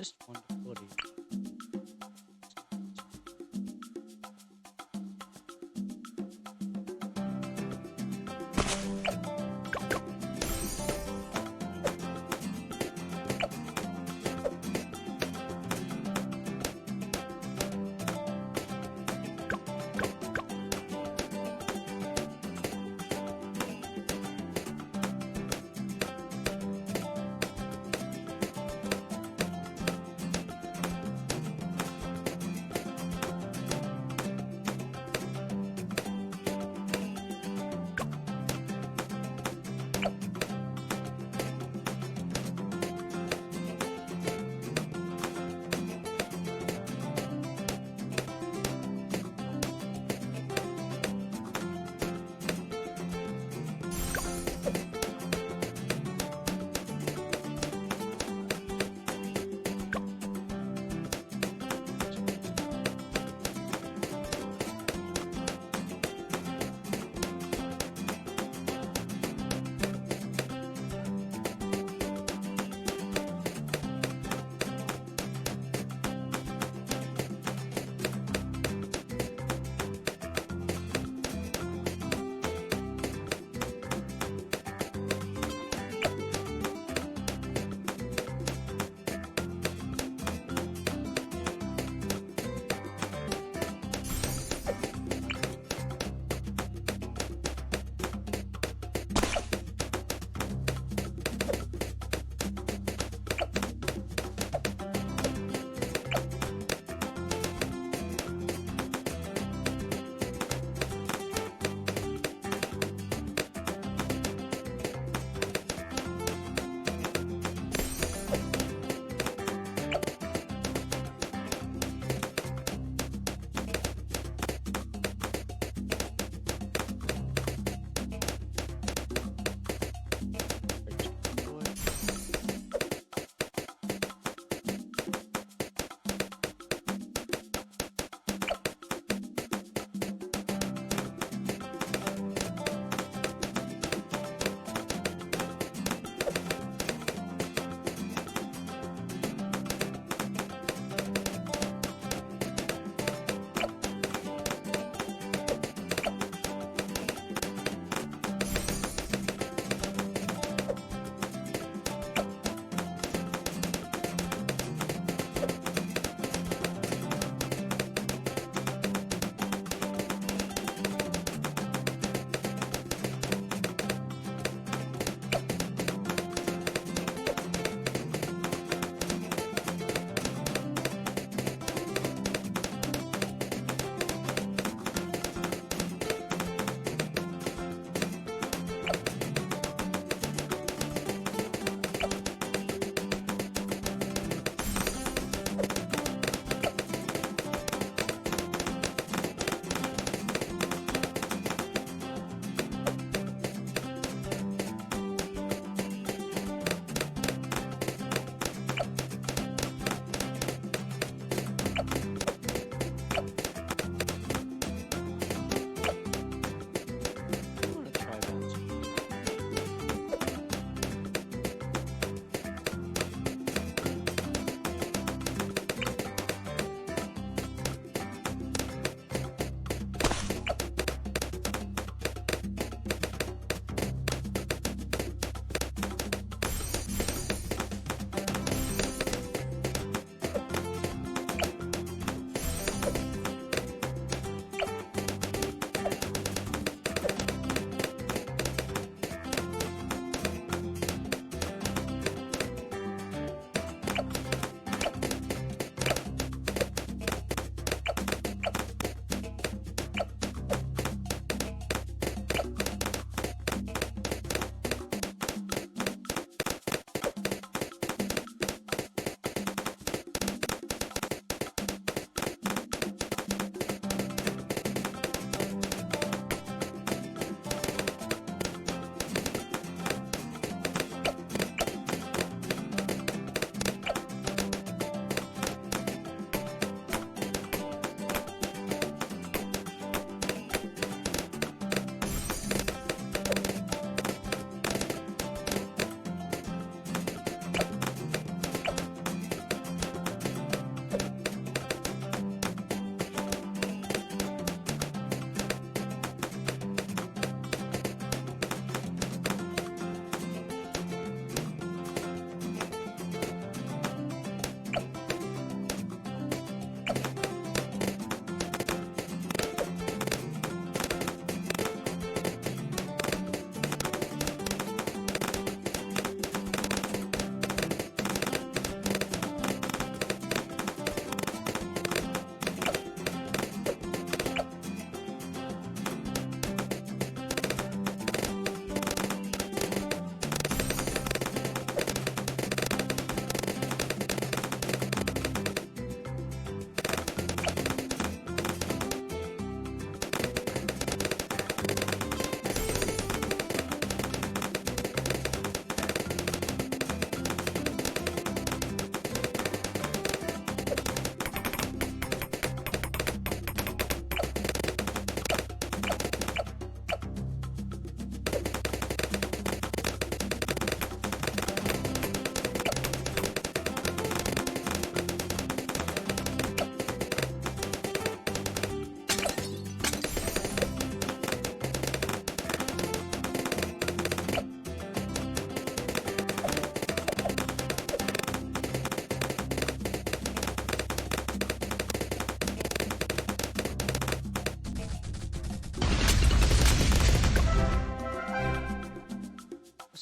just want a furry.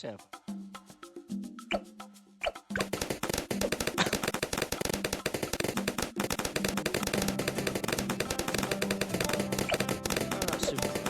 yourself. Ah, super.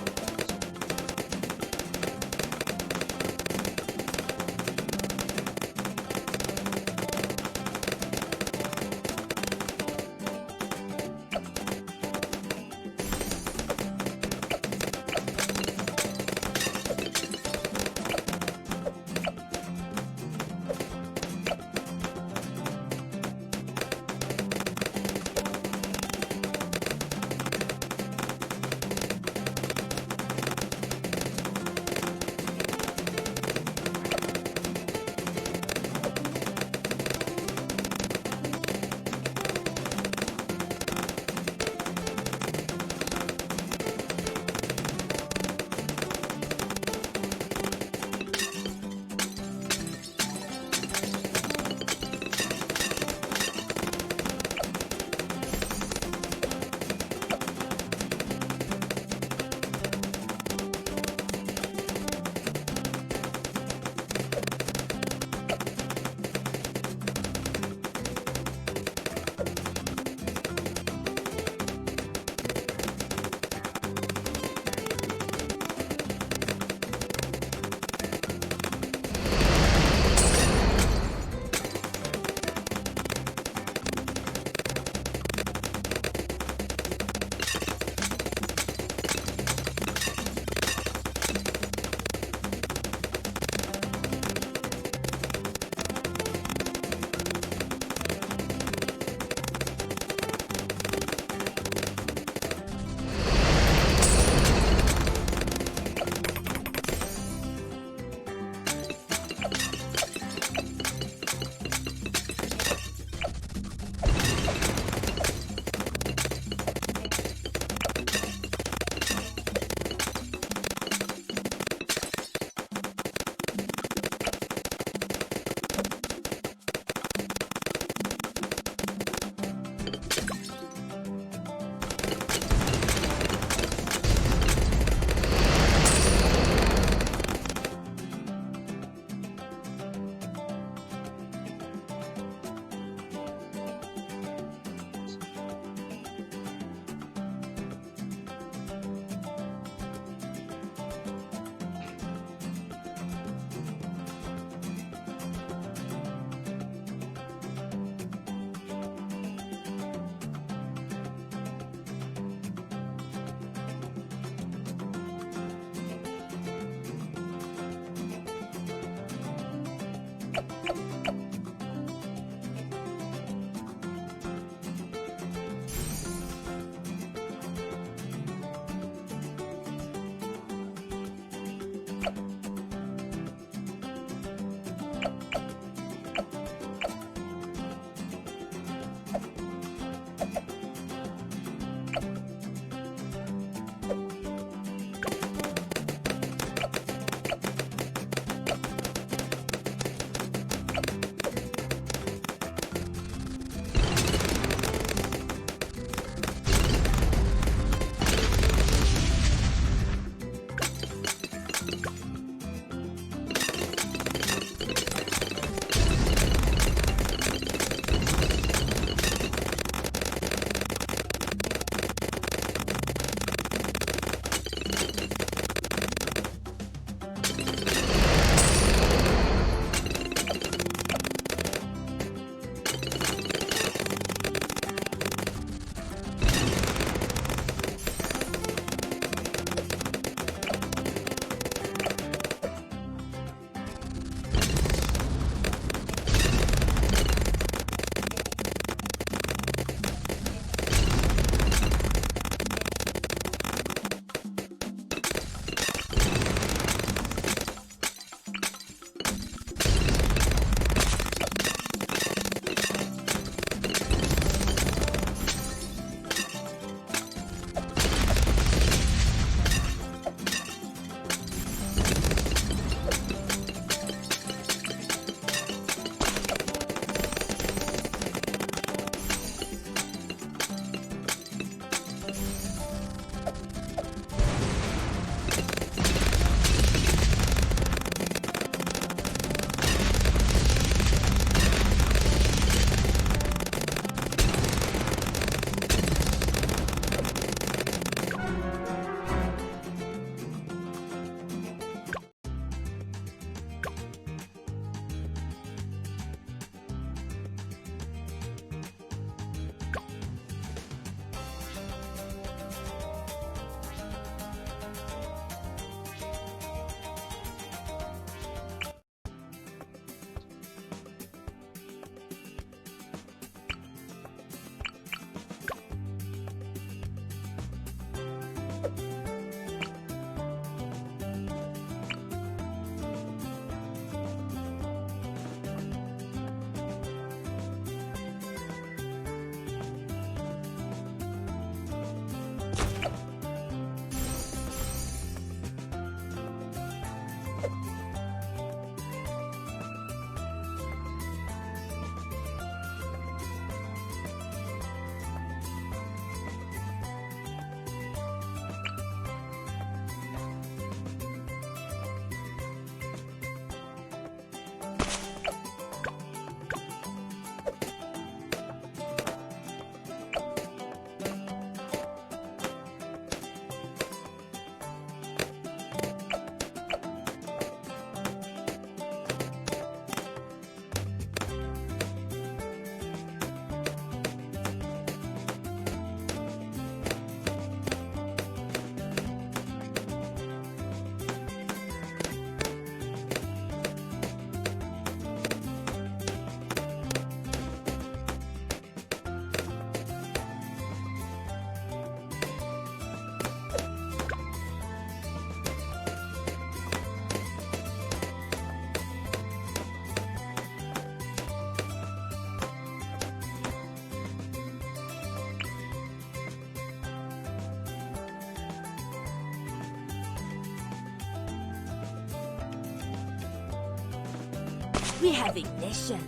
We have ignition.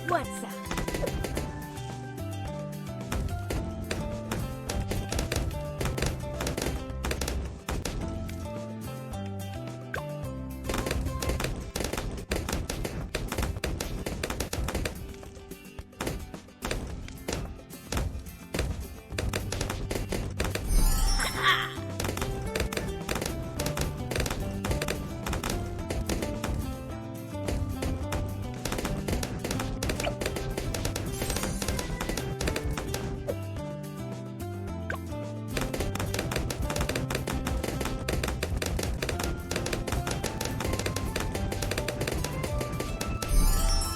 What's up?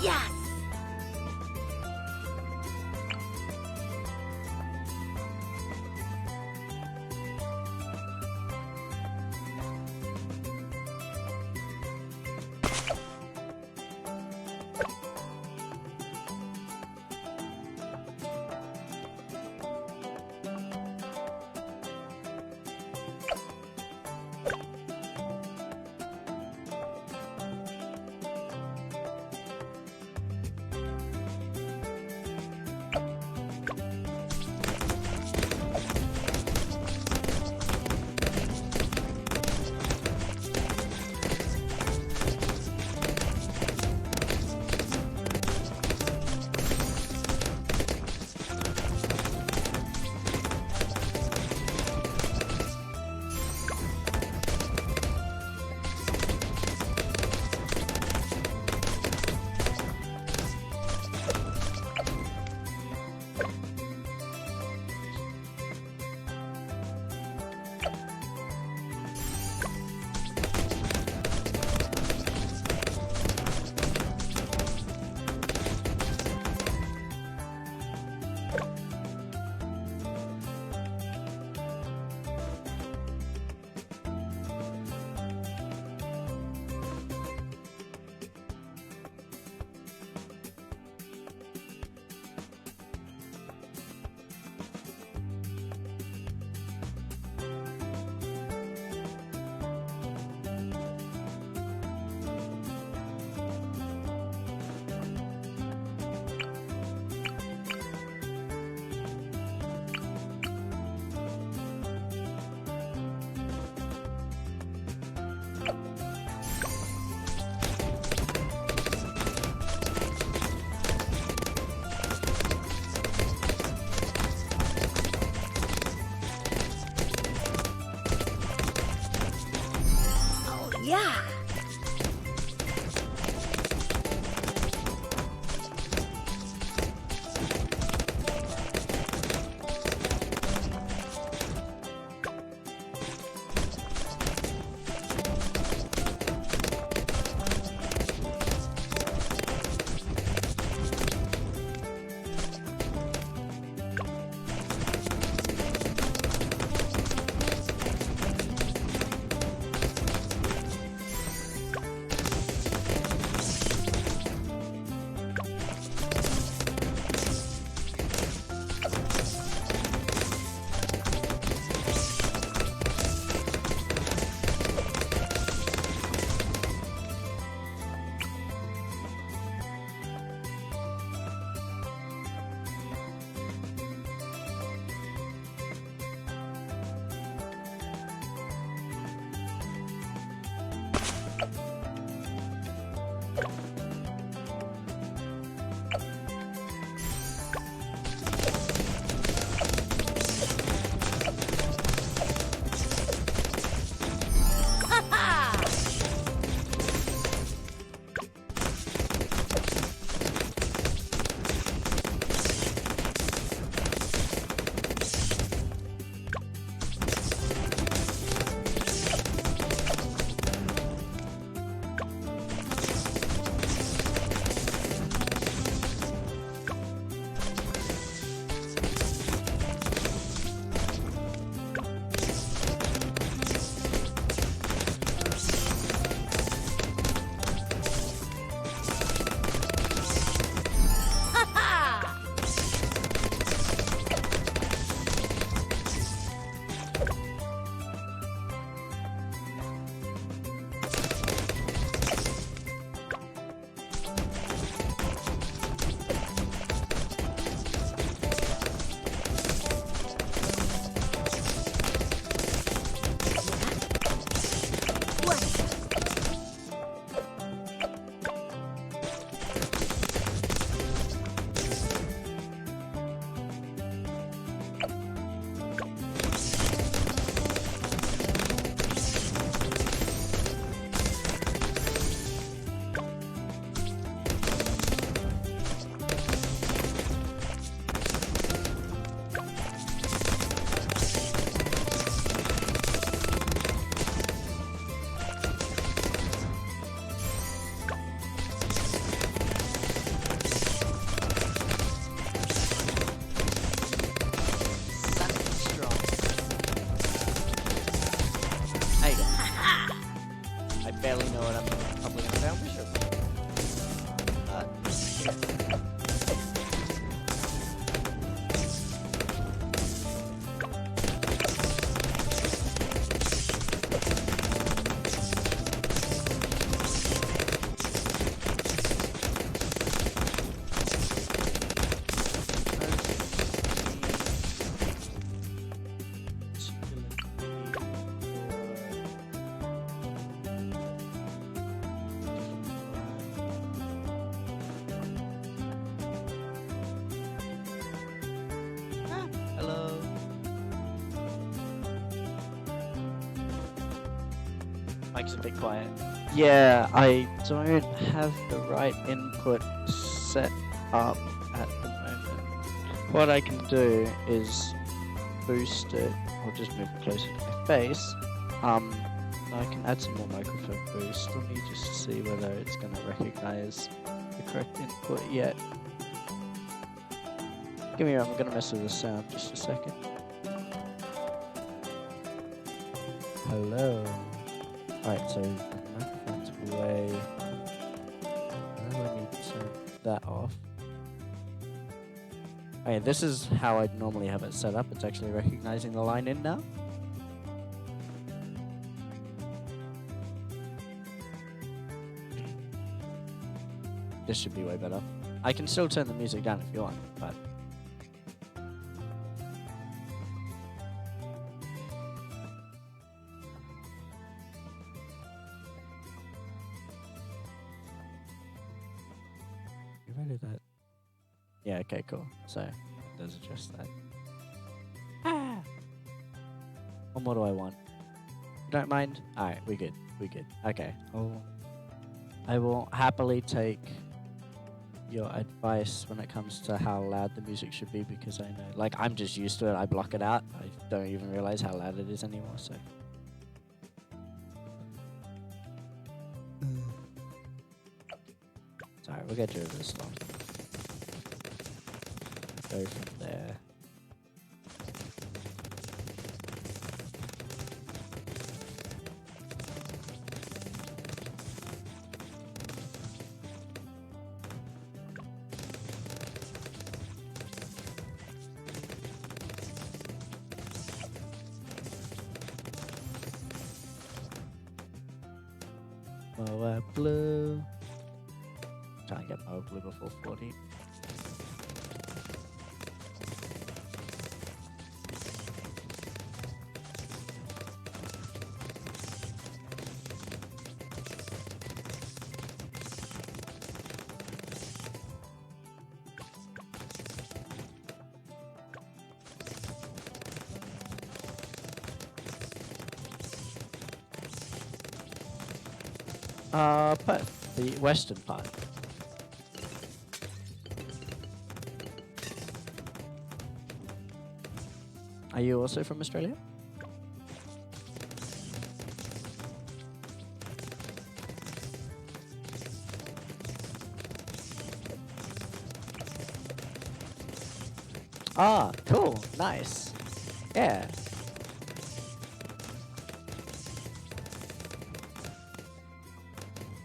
Yes! Yeah! I barely know what I'm probably gonna sound visual. Hello. Mike's a bit quiet. Yeah, I don't have the right input set up at the moment. What I can do is boost it, or just move it closer to my face. I can add some more microphone boost. Let me just see whether it's going to recognize the correct input yet. Give me, I'm going to mess with the sound just a second. Hello. Alright, so the microphone's way. Let me turn that off. Okay, this is how I'd normally have it set up. It's actually recognizing the line in now. This should be way better. I can still turn the music down if you want, but... You ready that? Yeah, okay, cool. So, it does adjust that. Ah! What more do I want? You don't mind? Alright, we good. We good. Okay. I will happily take your advice when it comes to how loud the music should be, because I know, like, I'm just used to it. I block it out. I don't even realize how loud it is anymore, so. Sorry, we'll get through this one. Go from there. Moab blue. Try and get Moab blue before 40. Perth, the western part. Are you also from Australia? Ah, cool, nice. Yeah.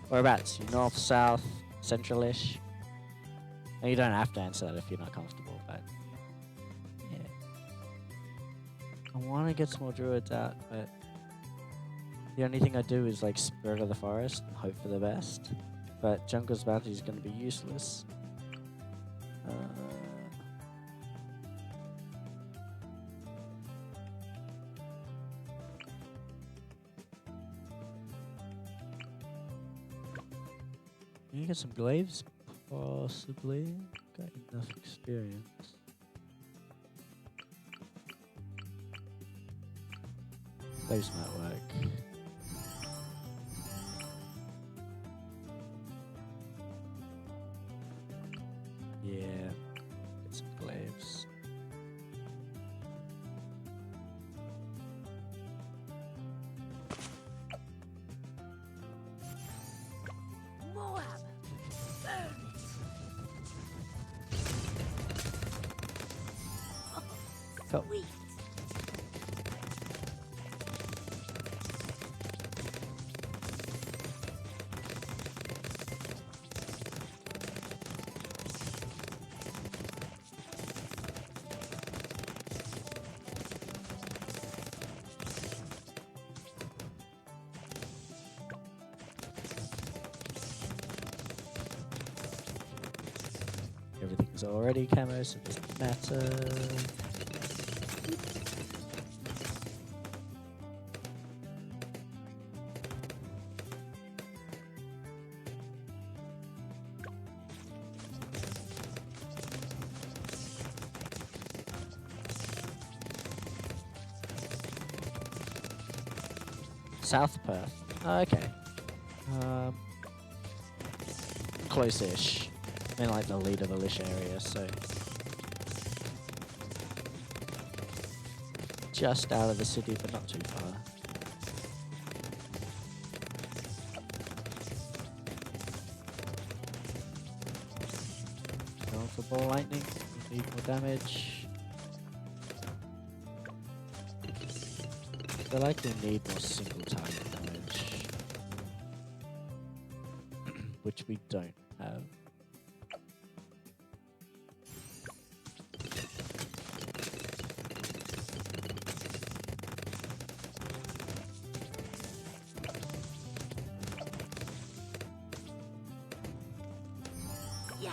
Whereabouts? North, south, central-ish? No, you don't have to answer that if you're not comfortable, but... yeah. I want to get some more druids out, but... the only thing I do is, like, Spirit of the Forest and hope for the best. But Jungle's Bounty is going to be useless. You get some glaives? Possibly. Got enough experience. Glaives might work. Yeah. Get some glaives. Moab. Burn it. Cool. Sweet. everything's already camo, so it doesn't matter. South Perth. Oh, okay. Close-ish. In like the Leader-ish area, so just out of the city, but not too far. Going for ball lightning. We need more damage. I feel like we need more single target damage, which we don't have. Yes.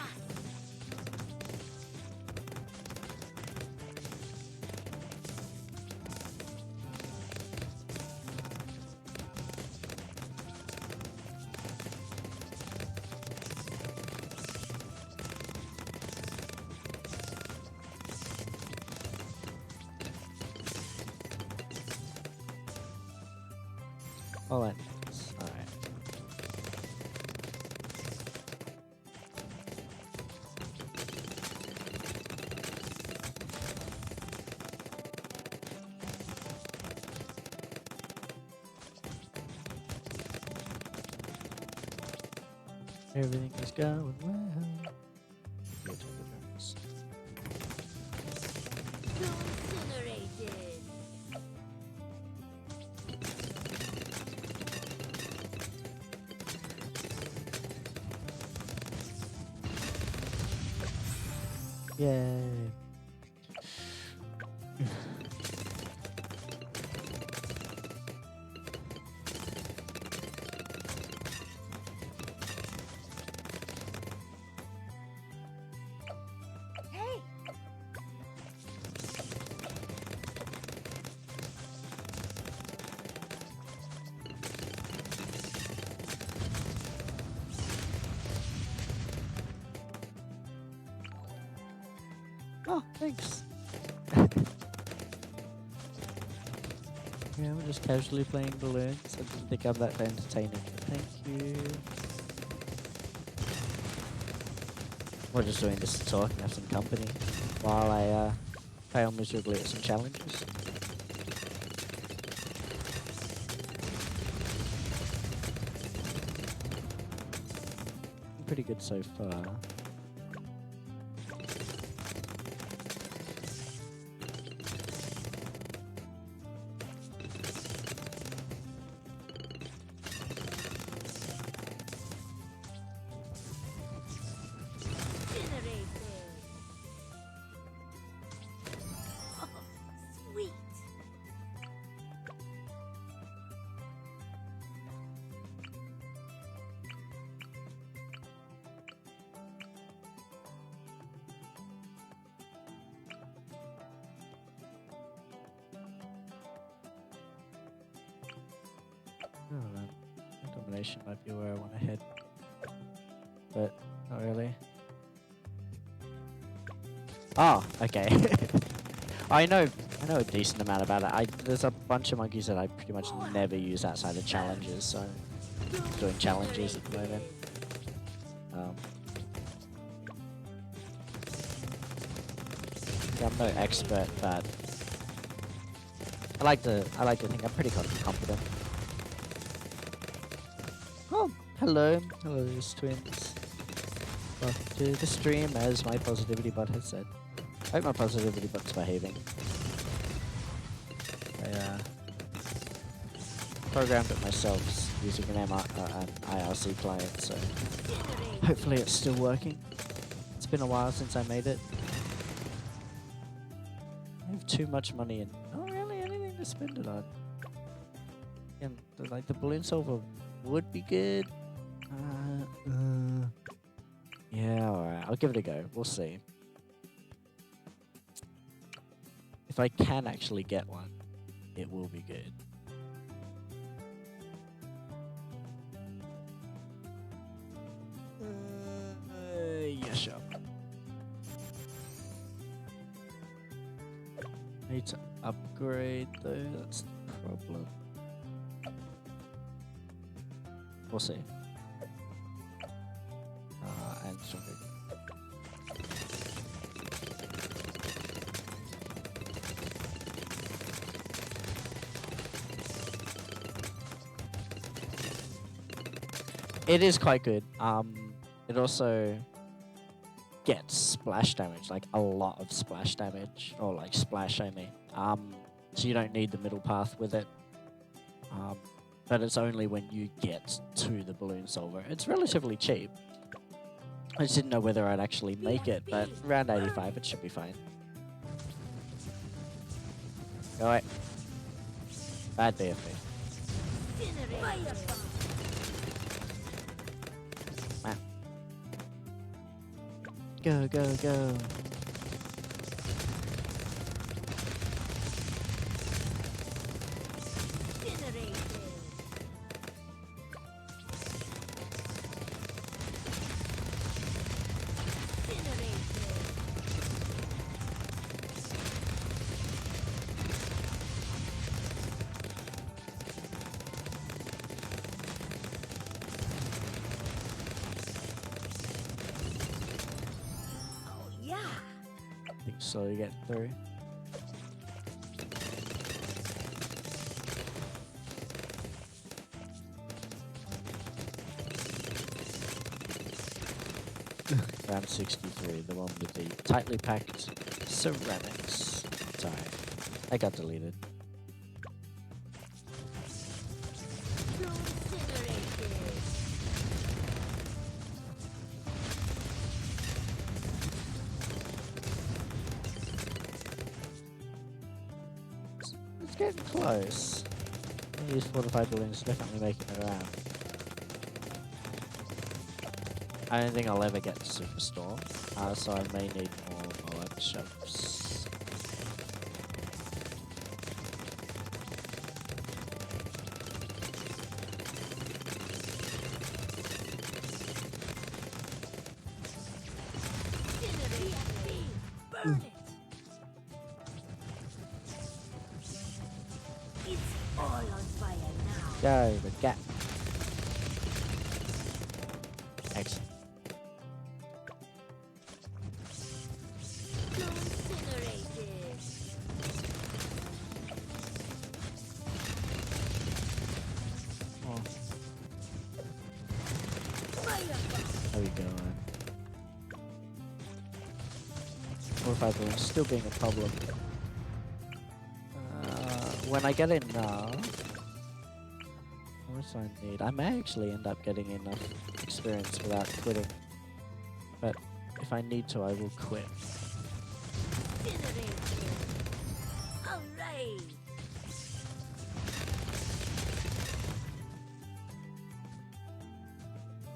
All right. Alright. Everything is going well. Incinerated. Yay. Hey. Oh, thanks. Yeah, we're just casually playing balloons. I didn't think I'm that entertaining. Thank you. We're just doing this to talk and have some company while I fail miserably at some challenges. Pretty good so far. Incinerated. Oh, sweet. I don't know. Domination might be where I want to head, but not really. Oh, okay. I know a decent amount about it. There's a bunch of monkeys that I pretty much never use outside of challenges, so I'm doing challenges at the moment. Yeah, I'm no expert, but I like to think I'm pretty confident. Oh, hello, twins. Welcome to the stream, as my positivity bot has said. I hope my positivity bot's behaving. I programmed it myself using an IRC client, so hopefully it's still working. It's been a while since I made it. I have too much money and not really anything to spend it on. And like the balloon solver would be good. Yeah, alright, I'll give it a go. We'll see. if I can actually get one, it will be good. Yeah, sure. Need to upgrade though, that's the problem. We'll see. And something. It is quite good. It also gets splash damage, like a lot of splash damage, or like splash, I mean. So you don't need the middle path with it. But it's only when you get to the balloon solver. It's relatively cheap. I just didn't know whether I'd actually make it, but around 85, it should be fine. Go away. Bad BFB. Wow. Go, go, go. Slowly get through. Round 63, the one with the tightly packed ceramics. Sorry, I got deleted. Getting close. These fortified balloons definitely making it around. I don't think I'll ever get to Superstore, so I may need more shops. Burn it. All on fire now. Go, the gap. Excellent. Incinerated. Oh, Fire. how we going? 4 or 5 balloons still being a problem. When I get enough, what do I need? I may actually end up getting enough experience without quitting. But if I need to, I will quit. All right.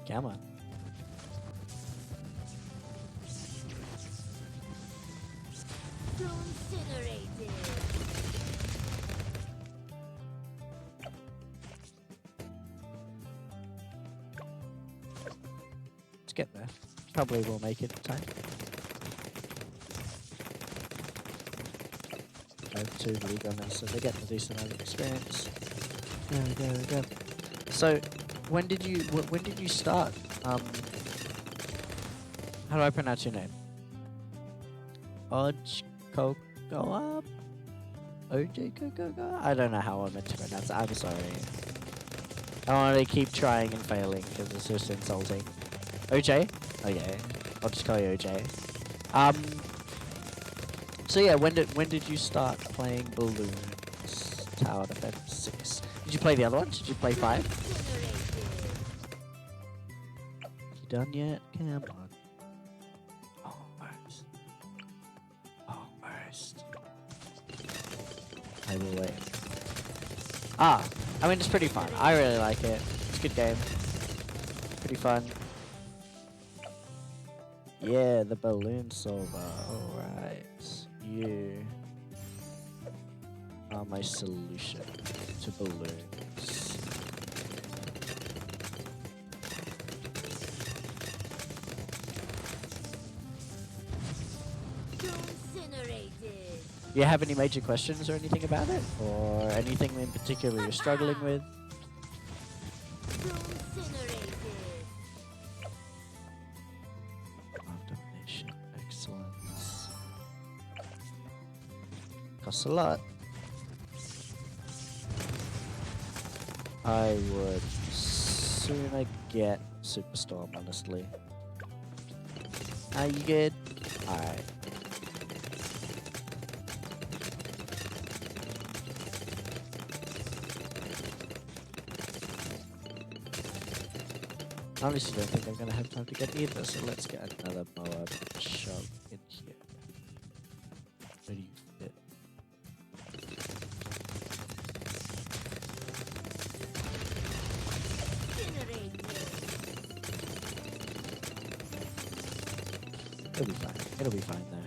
Come on. Incinerated. Let's get there. Probably will make it in time. I have 2 blue gunners, so they get a decent amount of experience. Go. So, when did you start? How do I pronounce your name? Ojkogoa? Ojkogoa? I don't know how I'm meant to pronounce it. I'm sorry. I want to keep trying and failing because it's just insulting. OJ? Okay, I'll just call you OJ. So yeah, when did you start playing balloons? Tower Defense 6. Did you play the other ones? Did you play 5? You done yet? Come on. Almost. I will wait. I mean, it's pretty fun. I really like it. It's a good game. Pretty fun. Yeah, the balloon solver. Alright. You. are my solution to balloons. Incinerated. Do you have any major questions or anything about it? Or anything in particular you're struggling with? Incinerated. Domination, excellence. Costs a lot. I would sooner get Superstorm, honestly. Are you good? Alright. Honestly, don't think I'm gonna have time to get either, so let's get another Moab shove in here. Where do you fit? Incinerated. It'll be fine. It'll be fine there.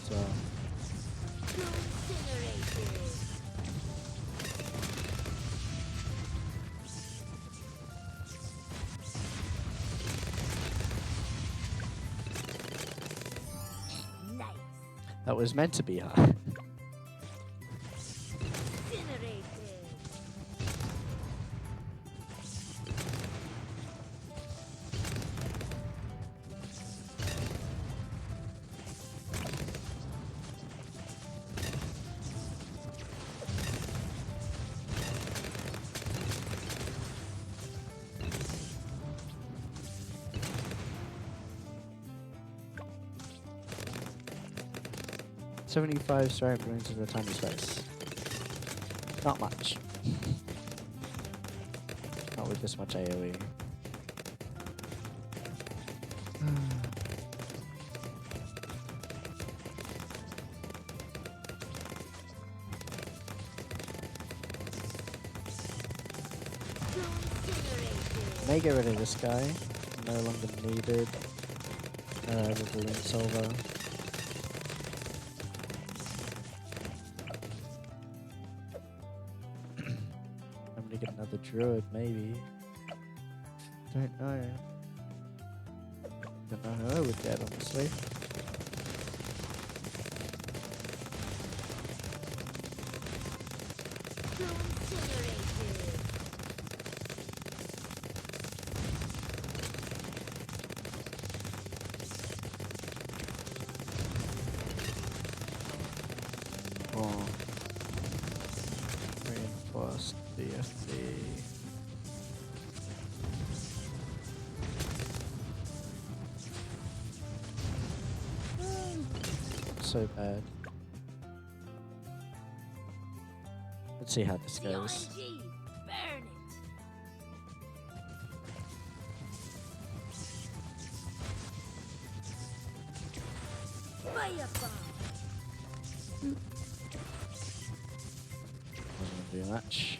So, Incinerated. Nice. that was meant to be hard. Incinerated. 75 straight balloons in a tiny space. Not much. Not with this much AoE. Incinerated. May get rid of this guy. No longer needed. The balloon solver. I'm gonna get another druid, maybe. Don't know. Don't know who I would get, honestly. Incinerated. Oh. Reinforced BFB. So bad. Let's see how this goes. CRG. Burn it. Firebomb. Wasn't gonna do much.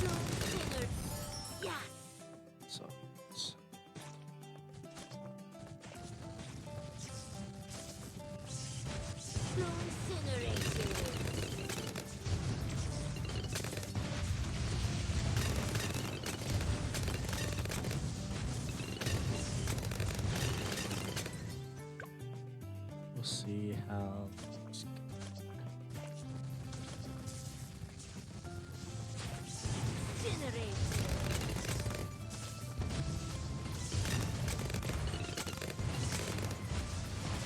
Incinerated. Yes. So it's Incinerated. we'll see how this goes. Incinerated.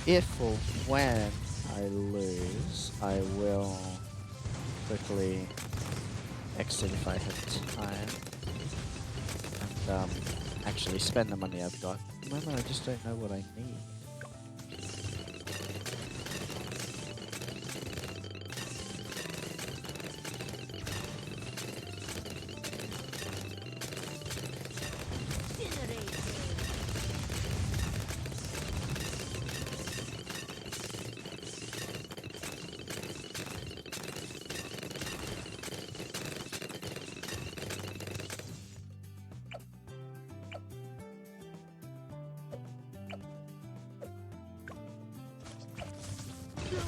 If or when I lose, I will quickly exit if I have time and actually spend the money I've got. At the moment, I just don't know what I need. Incinerated. Sweet.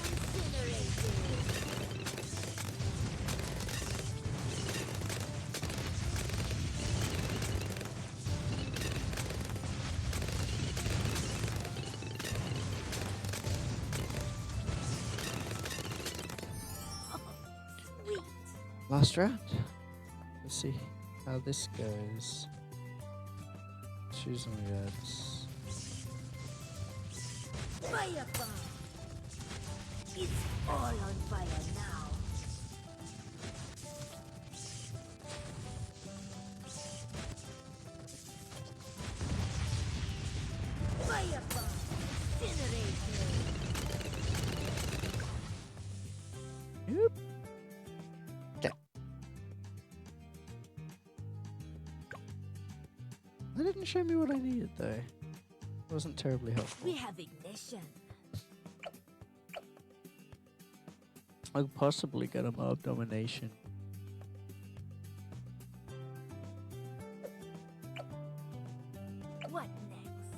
Last round. Let's see how this goes. Choose on the guards. Fire bomb. It's all on fire now. Fire bomb. Incinerate. Yep. Okay. That didn't show me what I needed though. It wasn't terribly helpful. We have ignition. I could possibly get a mob domination. What next?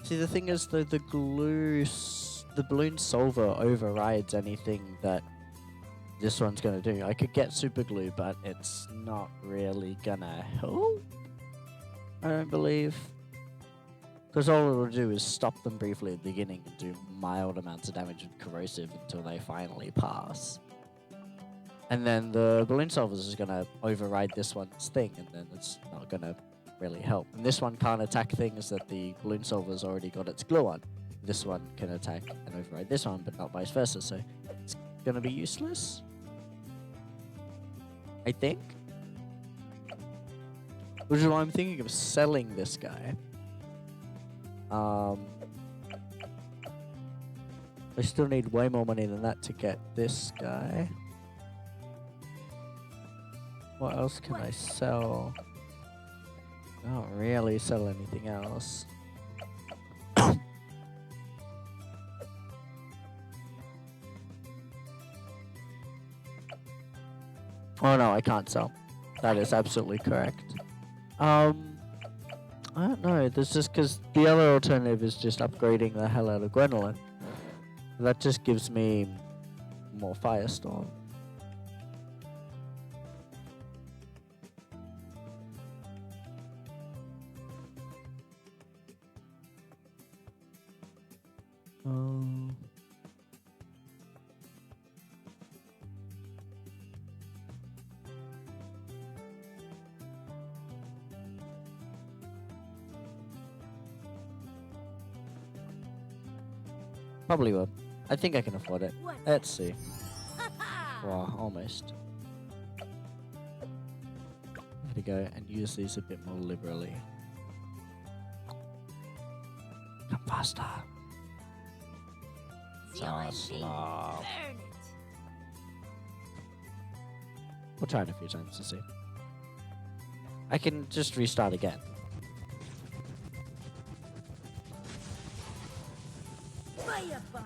See, the thing is, though, the balloon solver overrides anything that this one's gonna do. I could get super glue, but it's not really gonna help. I don't believe. Because all it'll do is stop them briefly at the beginning and do mild amounts of damage with corrosive until they finally pass. And then the balloon solvers is gonna override this one's thing, and then it's not gonna really help. And this one can't attack things that the balloon solver's already got its glue on. This one can attack and override this one, but not vice versa, so it's gonna be useless, I think. Which is why I'm thinking of selling this guy. I still need way more money than that to get this guy. What else can I sell? I don't really sell anything else. Oh no, I can't sell. That is absolutely correct. I don't know. There's just because the other alternative is just upgrading the hell out of Gwendolyn. That just gives me more Firestorm. Probably will. I think I can afford it. What? Let's see. Wow, almost. I'm gonna go and use these a bit more liberally. Come faster. So slow. Burn it. We'll try it a few times to see. I can just restart again. Fire bomb.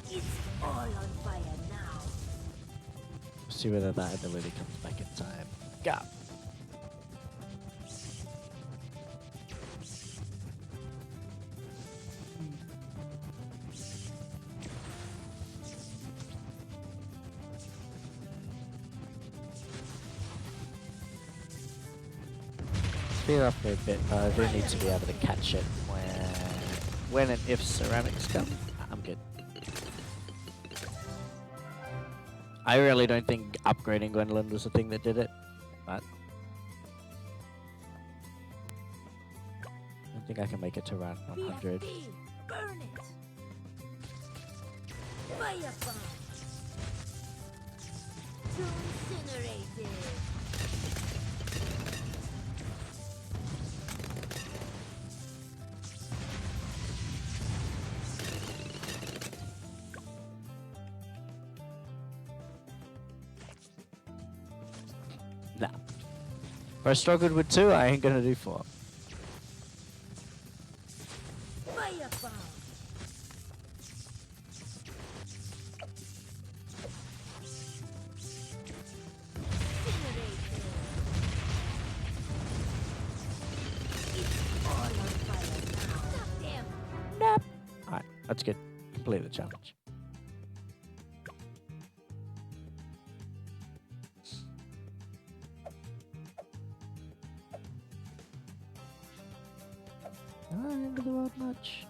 It's all on fire now. See whether that ability comes back in time. Go. Speed up a bit, but I do need to be able to catch it when and if ceramics come. I'm good. I really don't think upgrading Gwendolyn was the thing that did it, but I think I can make it to round 100. BFB, burn it. Fire bomb. To incinerate it. Nah. If I struggled with 2, I ain't gonna do 4. That's good. Complete the challenge. Not into the world much.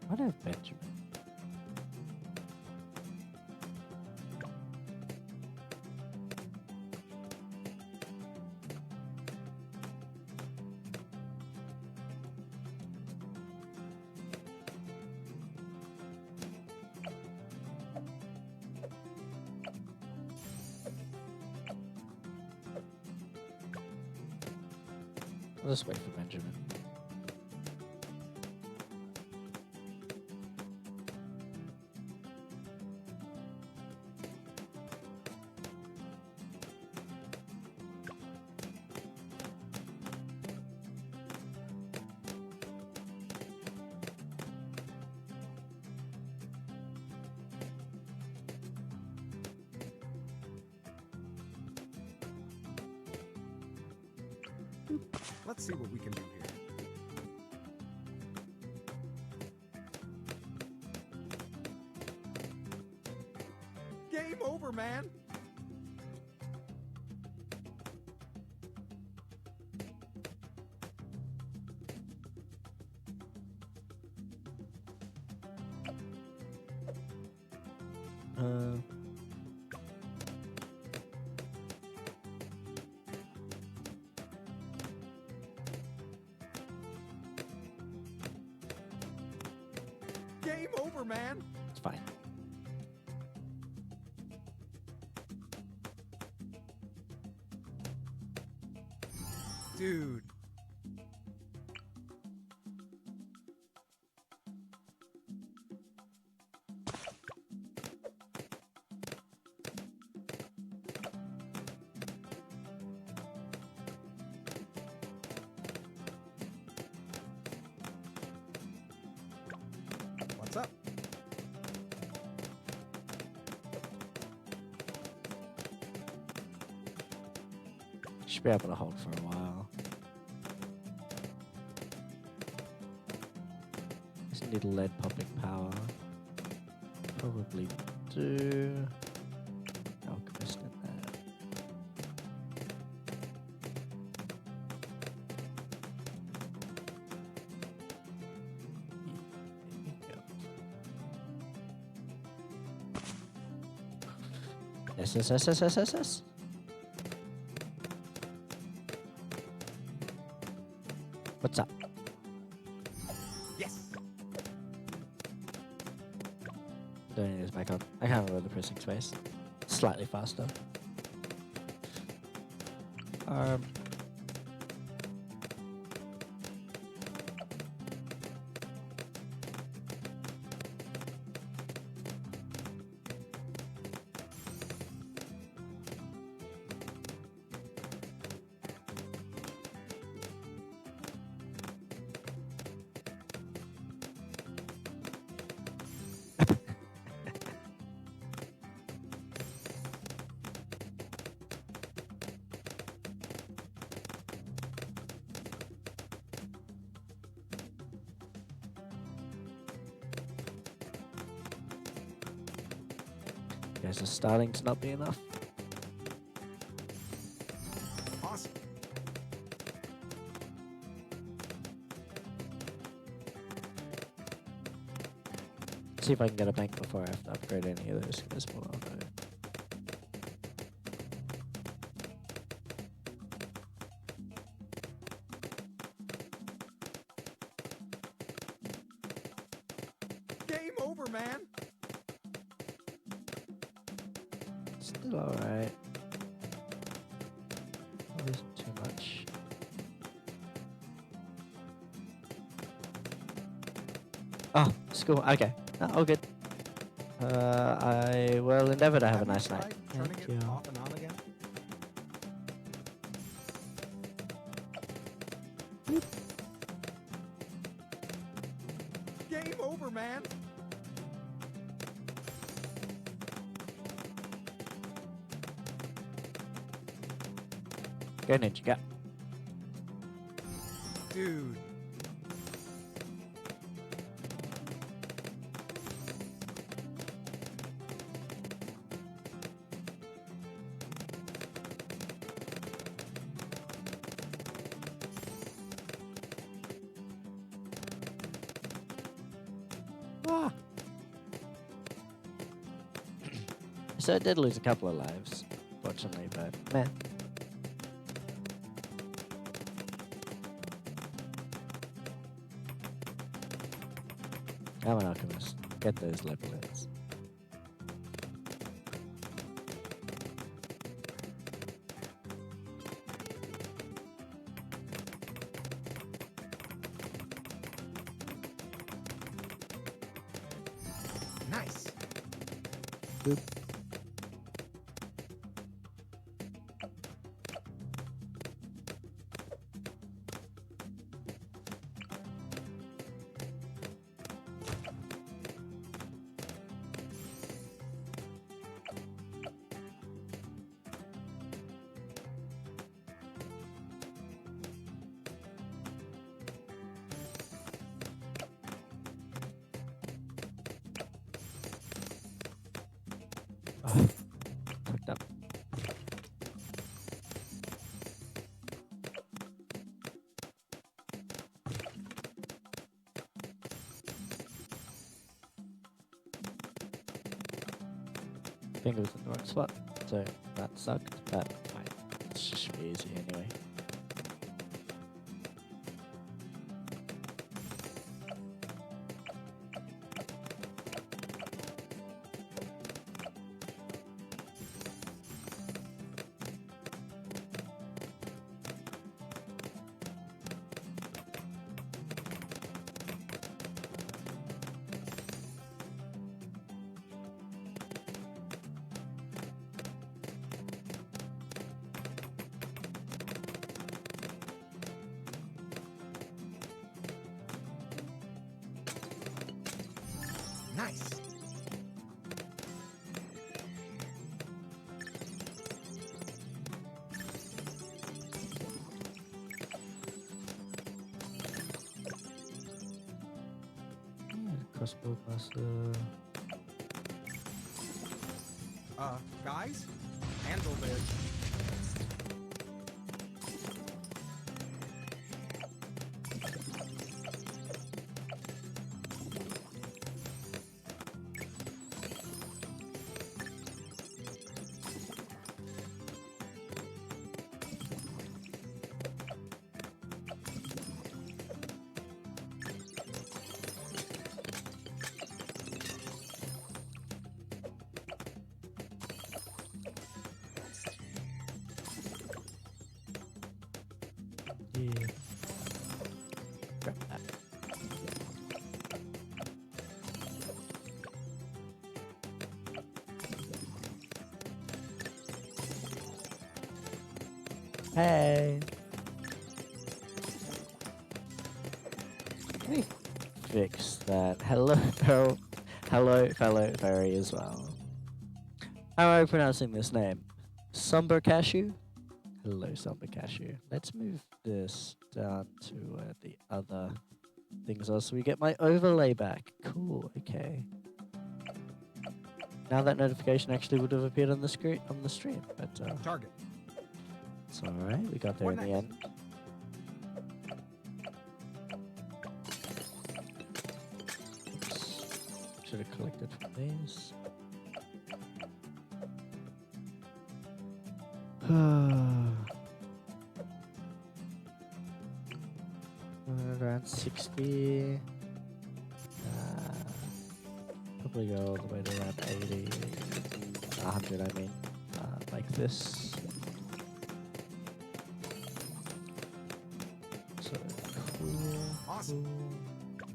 What have Benjamin? I'll just wait for Benjamin. Let's see what we can do here. Game over, man! Game over, man! It's fine. Dude. What's up? Should be able to hold for a while. Just need lead popping power. Probably do. Alchemist in there. Yes. What's up? Yes! Don't need this back up. I can't remember the pressing space. Slightly faster. Guys are starting to not be enough. Awesome. See if I can get a bank before I have to upgrade any of those guys below. Game over, man! Still alright. Isn't too much. Oh, school. Okay. All good. I will endeavour to have a you nice night. tried turning Thank it you. off and on again? Game over, man. Go ninja, go. Dude. Ah. So it did lose a couple of lives, fortunately, but meh. I'm an alchemist. Get those levelets. Nice. Boop. Oh, fucked up. Finger was in the wrong spot, so that sucked, but fine. It should be easy anyway. Nice. Crossbow master. Guys? Handle this. Yeah. Grab that. Hey. Let me fix that. Hello, fellow fairy as well. How am I pronouncing this name? Somber Cashew? Hello, Somber Cashew. Let's move this down to where the other things are so we get my overlay back. Cool, okay. Now that notification actually would have appeared on the screen on the stream, but Target. it's alright, we got there What in the next? end. Oops. Should have collected from these. Around 60. Probably go all the way to around 80. 100, I mean. Like this. So cool. Awesome. Cool.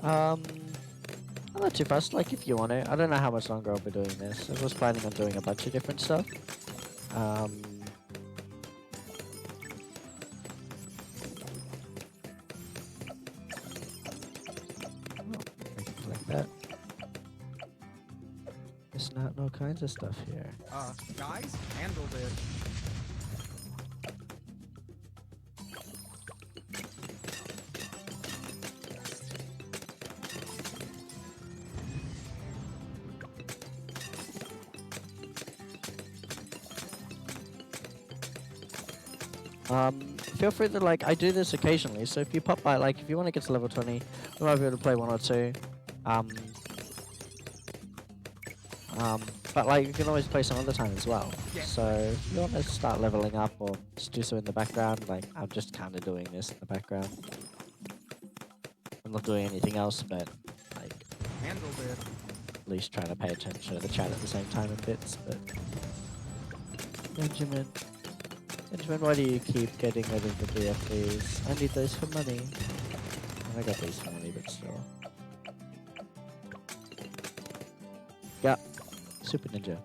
I'm not too fussed. Like, if you want to, I don't know how much longer I'll be doing this. I was planning on doing a bunch of different stuff. Like that. Missing out on all kinds of stuff here. Guys, handled it. Feel free to, like, I do this occasionally, so if you pop by, like, if you want to get to level 20, we might be able to play 1 or 2. But, like, you can always play some other time as well. Yeah. So, if you want to start leveling up or just do so in the background, like, I'm just kind of doing this in the background. I'm not doing anything else, but, like, Handled it. at least trying to pay attention to the chat at the same time in bits, but... Benjamin, why do you keep getting rid of the BFBs? I need those for money. I got these for money, but still. Yeah, Super Ninja.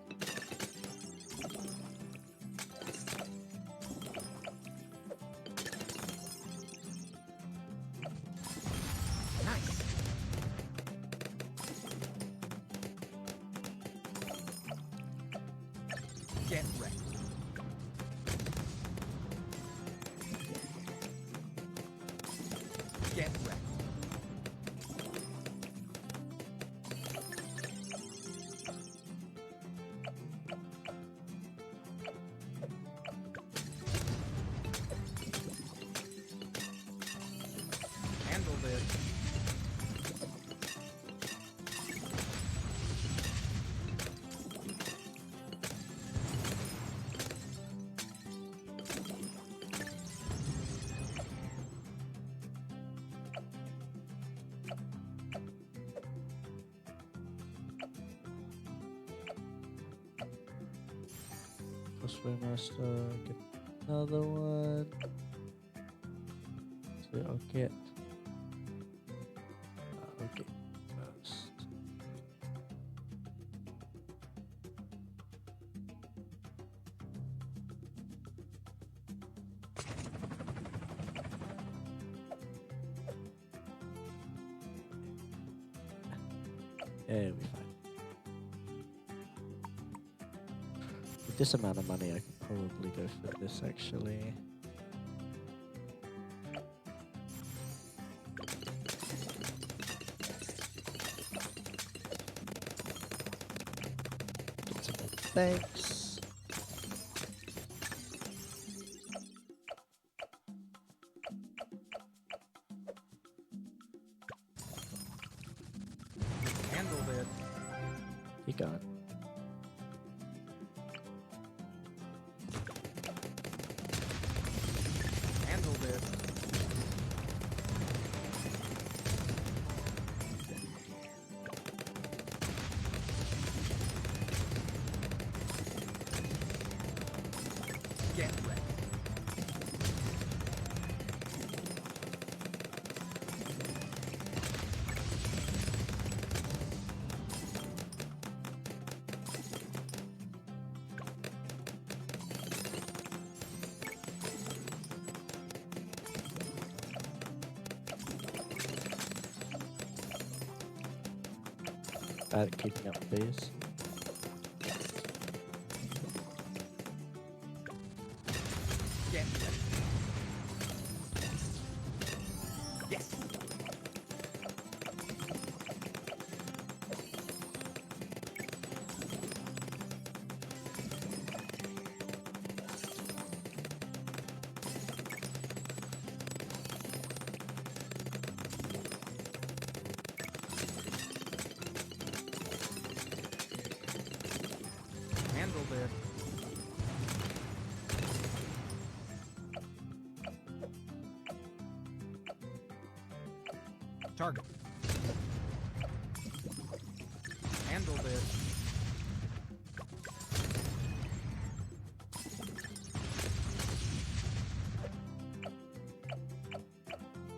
Nice. Get ready. Get ready. Handled it. Cosplay Master, get another one. So I'll get... okay, first. Yeah, it'll be fine. With this amount of money, I could probably go for this actually. Get some more thanks. Handled it. Keep going. Handled it. Get ready. Bad at keeping up with these. Get ready. Yes. Handled it. Target. Handled it.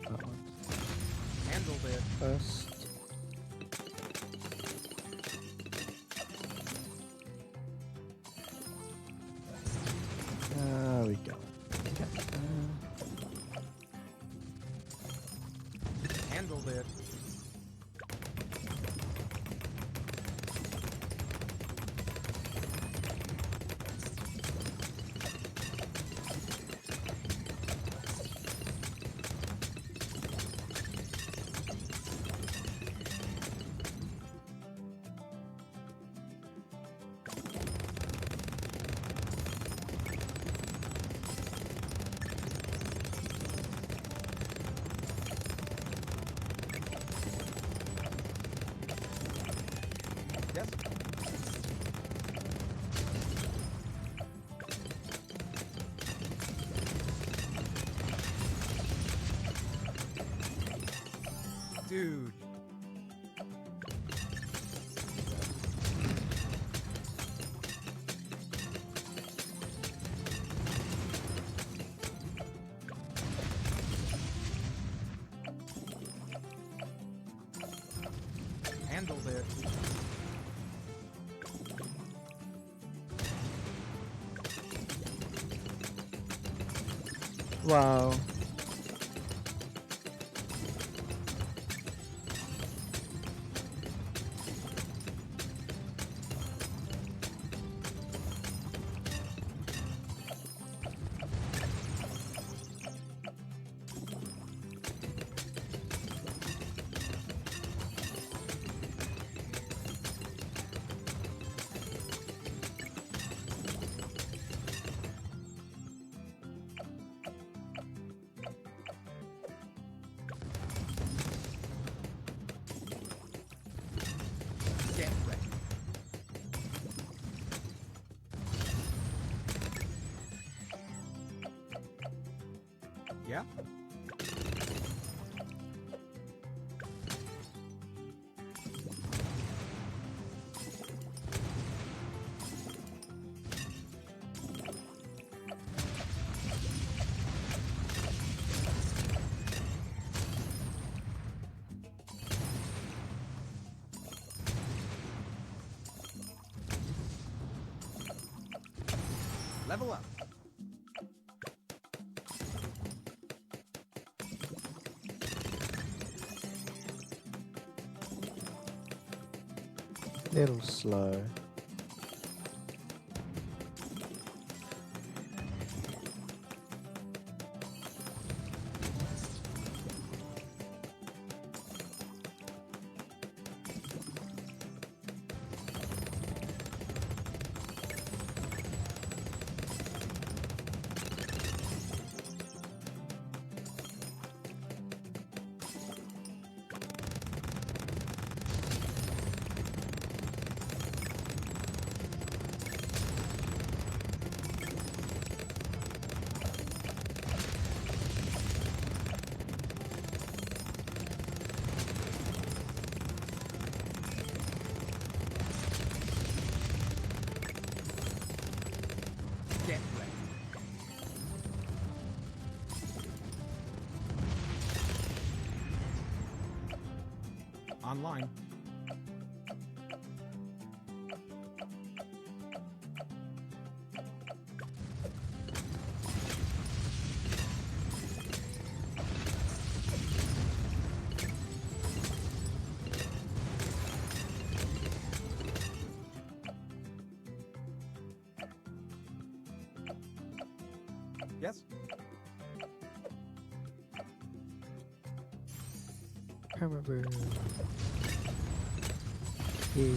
That one Handled it. first. Handled it. Yes. Dude. Handled it. Wow. Get ready. Yeah? Level up. Little slow. Get ready. Online. Yes? Remember. Yeah.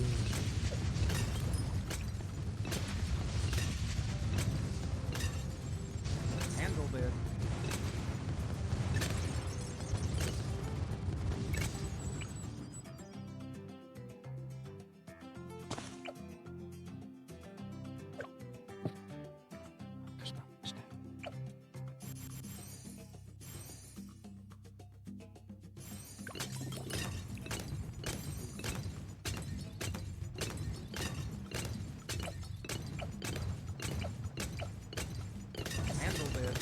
Handled it. Handled it.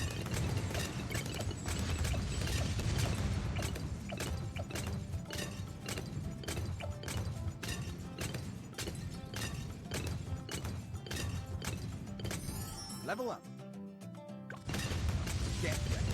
Level up. Get ready.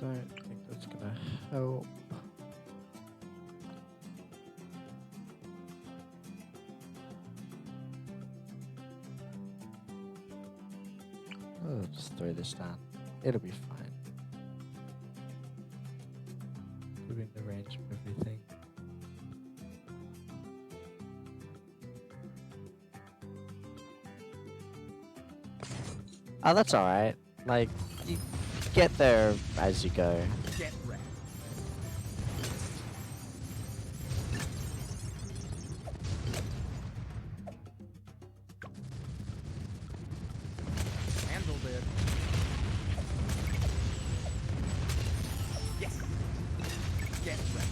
Don't think that's gonna help. Oh, just throw this down. It'll be fine. Moving the range of everything. Oh, that's alright. Like, you get there as you go. Get wrecked. Handled it. Yes. Get wrecked.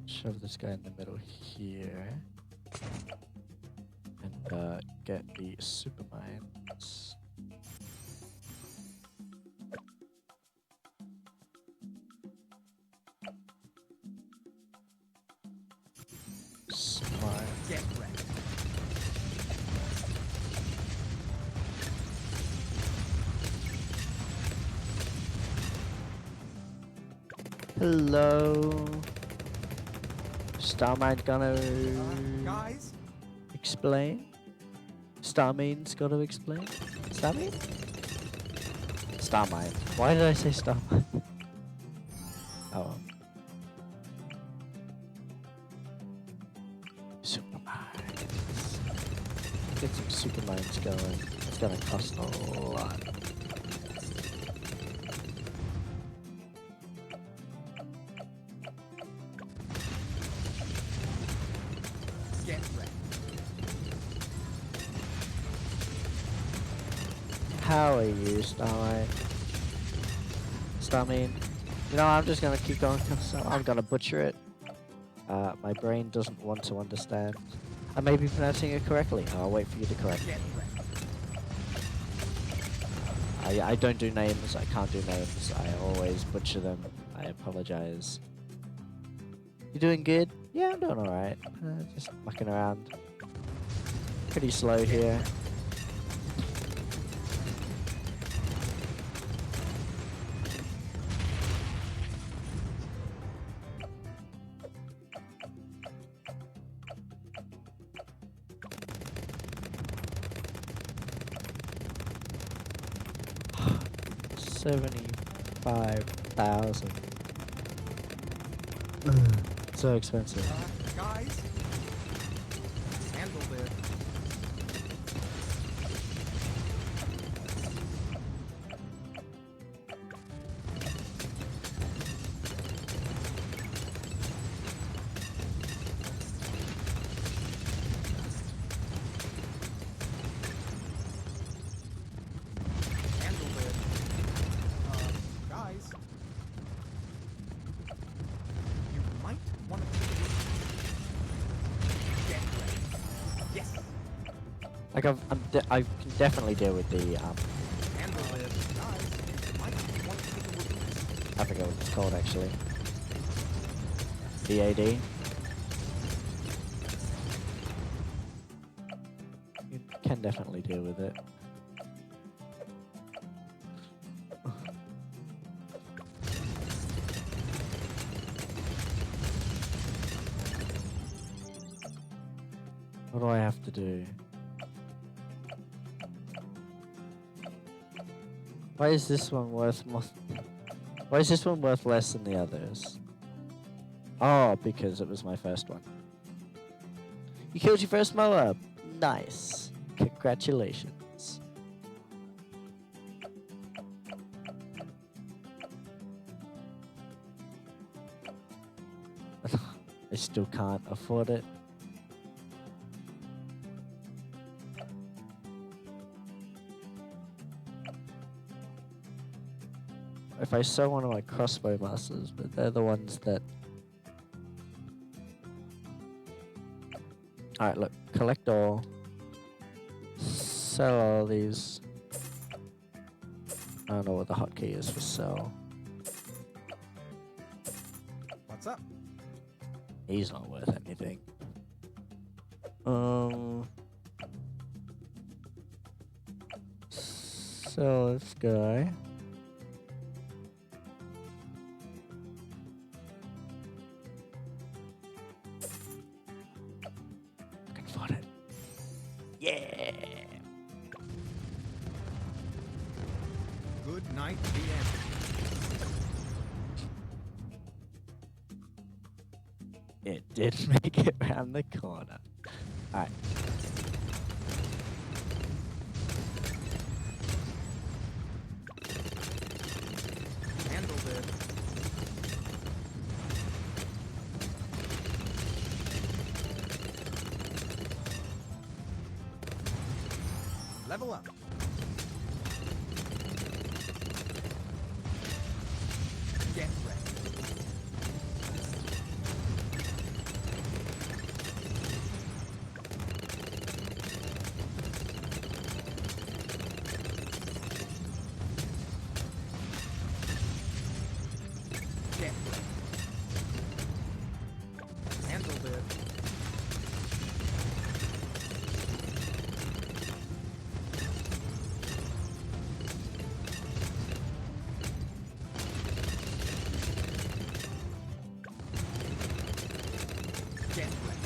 Shove this guy in the middle here. And get the super mines. Smart. Get wrecked. Hello. Starmine gonna Guys, explain? Starmine's gotta explain? Starmine? Starmine. Why did I say Starmine? Oh. Super mines. Get some super mines going. It's gonna cost a lot. get wrecked. How are you, Starmine? Starmine? You know, I'm just gonna keep going, so I'm gonna butcher it. My brain doesn't want to understand. I may be pronouncing it correctly. I'll wait for you to correct me. Get wrecked. I don't do names. I can't do names. I always butcher them. I apologize. You doing good? Yeah, I'm doing alright. Just mucking around. Pretty slow here. $75,000. So expensive. Guys, handled it. Handled it. Guys, you might want to take a look. Get ready. Yes. Like I can definitely deal with the Handle it. Guys, you might want to take a look at this. I forget what it's called actually. BAD. You can definitely deal with it. What do I have to do? Why is this one worth more? Why is this one worth less than the others? Oh, because it was my first one. You killed your first mower. Nice. Congratulations. I still can't afford it. If I sell one of my crossbow masters, but they're the ones that... Alright, look. Collect all. Sell all these. I don't know what the hotkey is for sell. What's What's up? He's not worth anything. So this guy. I can find it. Yeah. Good night, VM. It did make it around the corner. Alright. Handled it. Level up. Get ready. Get ready. Handled it. Get ready.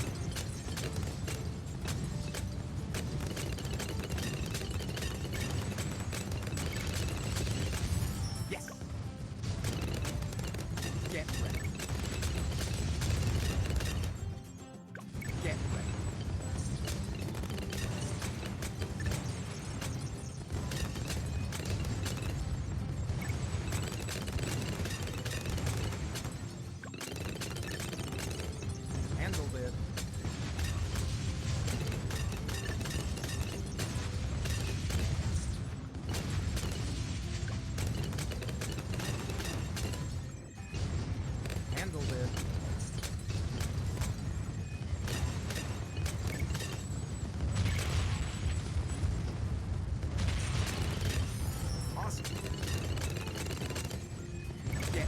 Yes. Get ready. Get ready. Handled it. Handled it. Awesome. Get ready.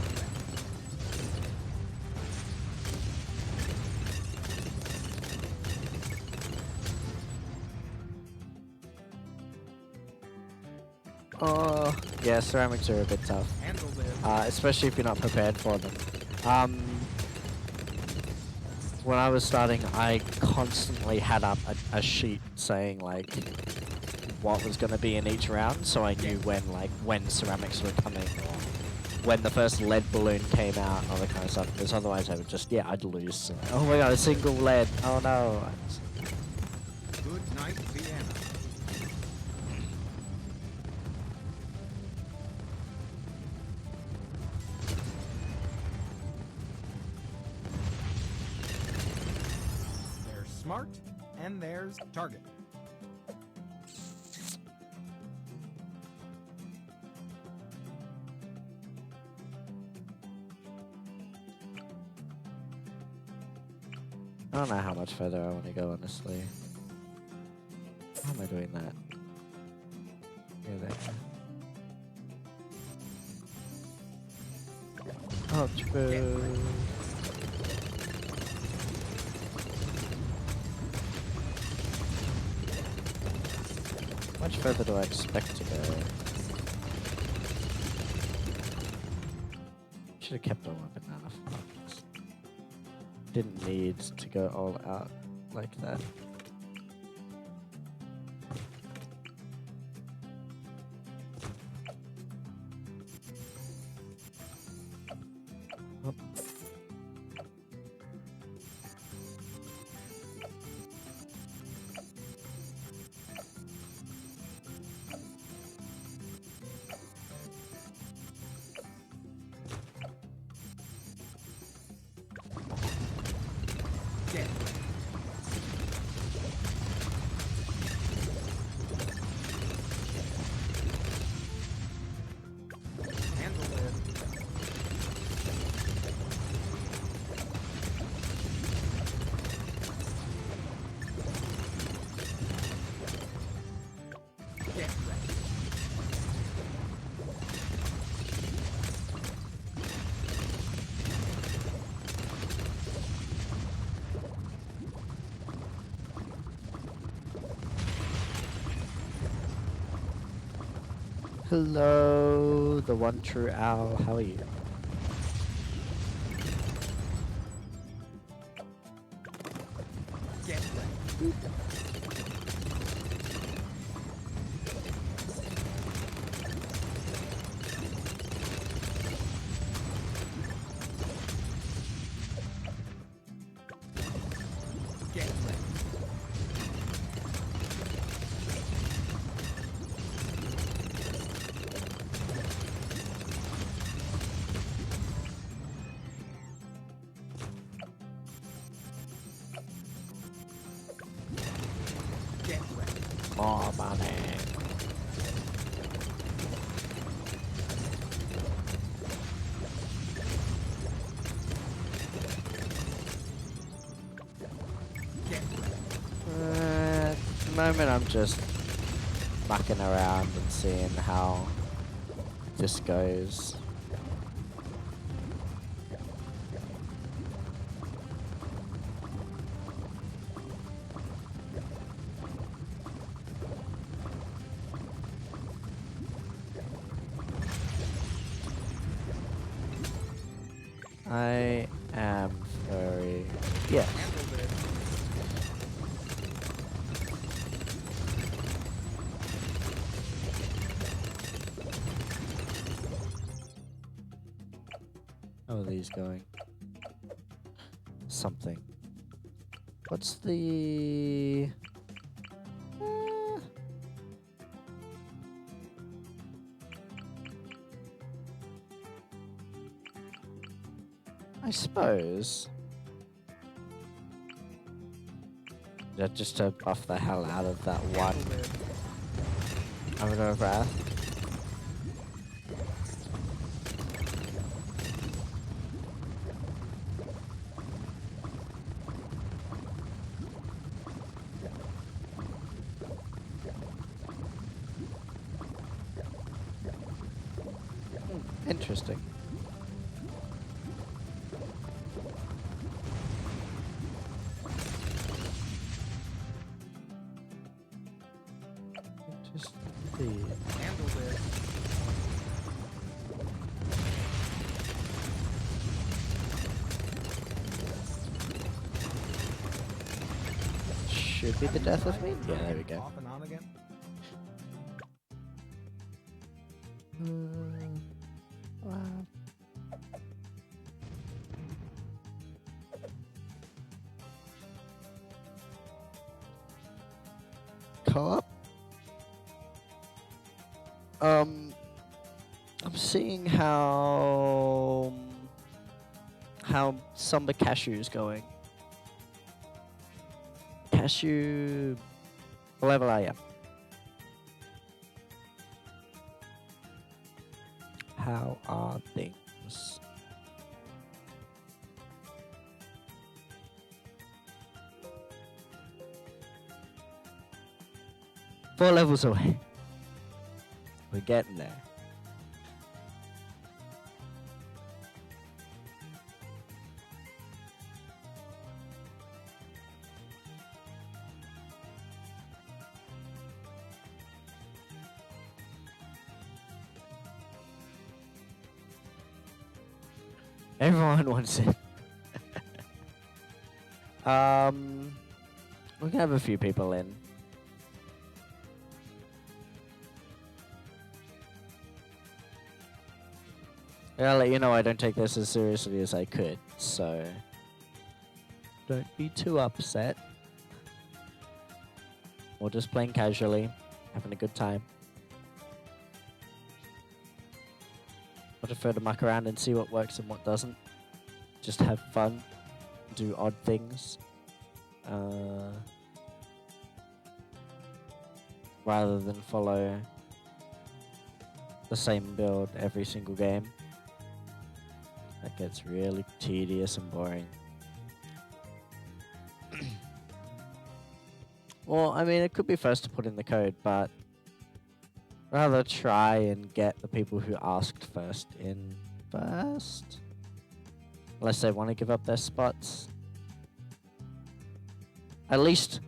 Oh, yeah, ceramics are a bit tough. Handled it. Especially if you're not prepared for them. When I was starting, I constantly had up a sheet saying like what was going to be in each round, so I knew when ceramics were coming or when the first lead balloon came out and all that kind of stuff. Because otherwise, I would just I'd lose. Oh my god, a single lead! Oh no! Good night, Vienna. There's smart, and there's target. I don't know how much further I want to go, honestly. How am I doing that? Yeah, there. Oh, true. How much further do I expect to go? Should have kept on weapon enough. Didn't need to go all out like that. Oh. Get Hello, the one true owl. How are you? Get ready. Get ready. Get ready. More money. Get ready. At the moment, I'm just mucking around and seeing how this goes. I am furry. Yes. Handle this. How are these going? Something. What's the... I suppose... Yeah, just to buff the hell out of that one. Handle this. Under a breath. Interesting. Interesting. Handle this. Should be the death of me? Yeah, there we go. Off and on again. Wow. Co-op? I'm seeing how Summer Cashew's going. Cashew, what level are you? How are things? Four levels away. We're getting there. Everyone wants it. We can have a few people in. I'll let you know I don't take this as seriously as I could, so don't be too upset. We're just playing casually, having a good time. I prefer to muck around and see what works and what doesn't. Just have fun, do odd things. Rather than follow the same build every single game. That gets really tedious and boring. Well, I mean, it could be first to put in the code, but rather try and get the people who asked first in first. Unless they want to give up their spots. At least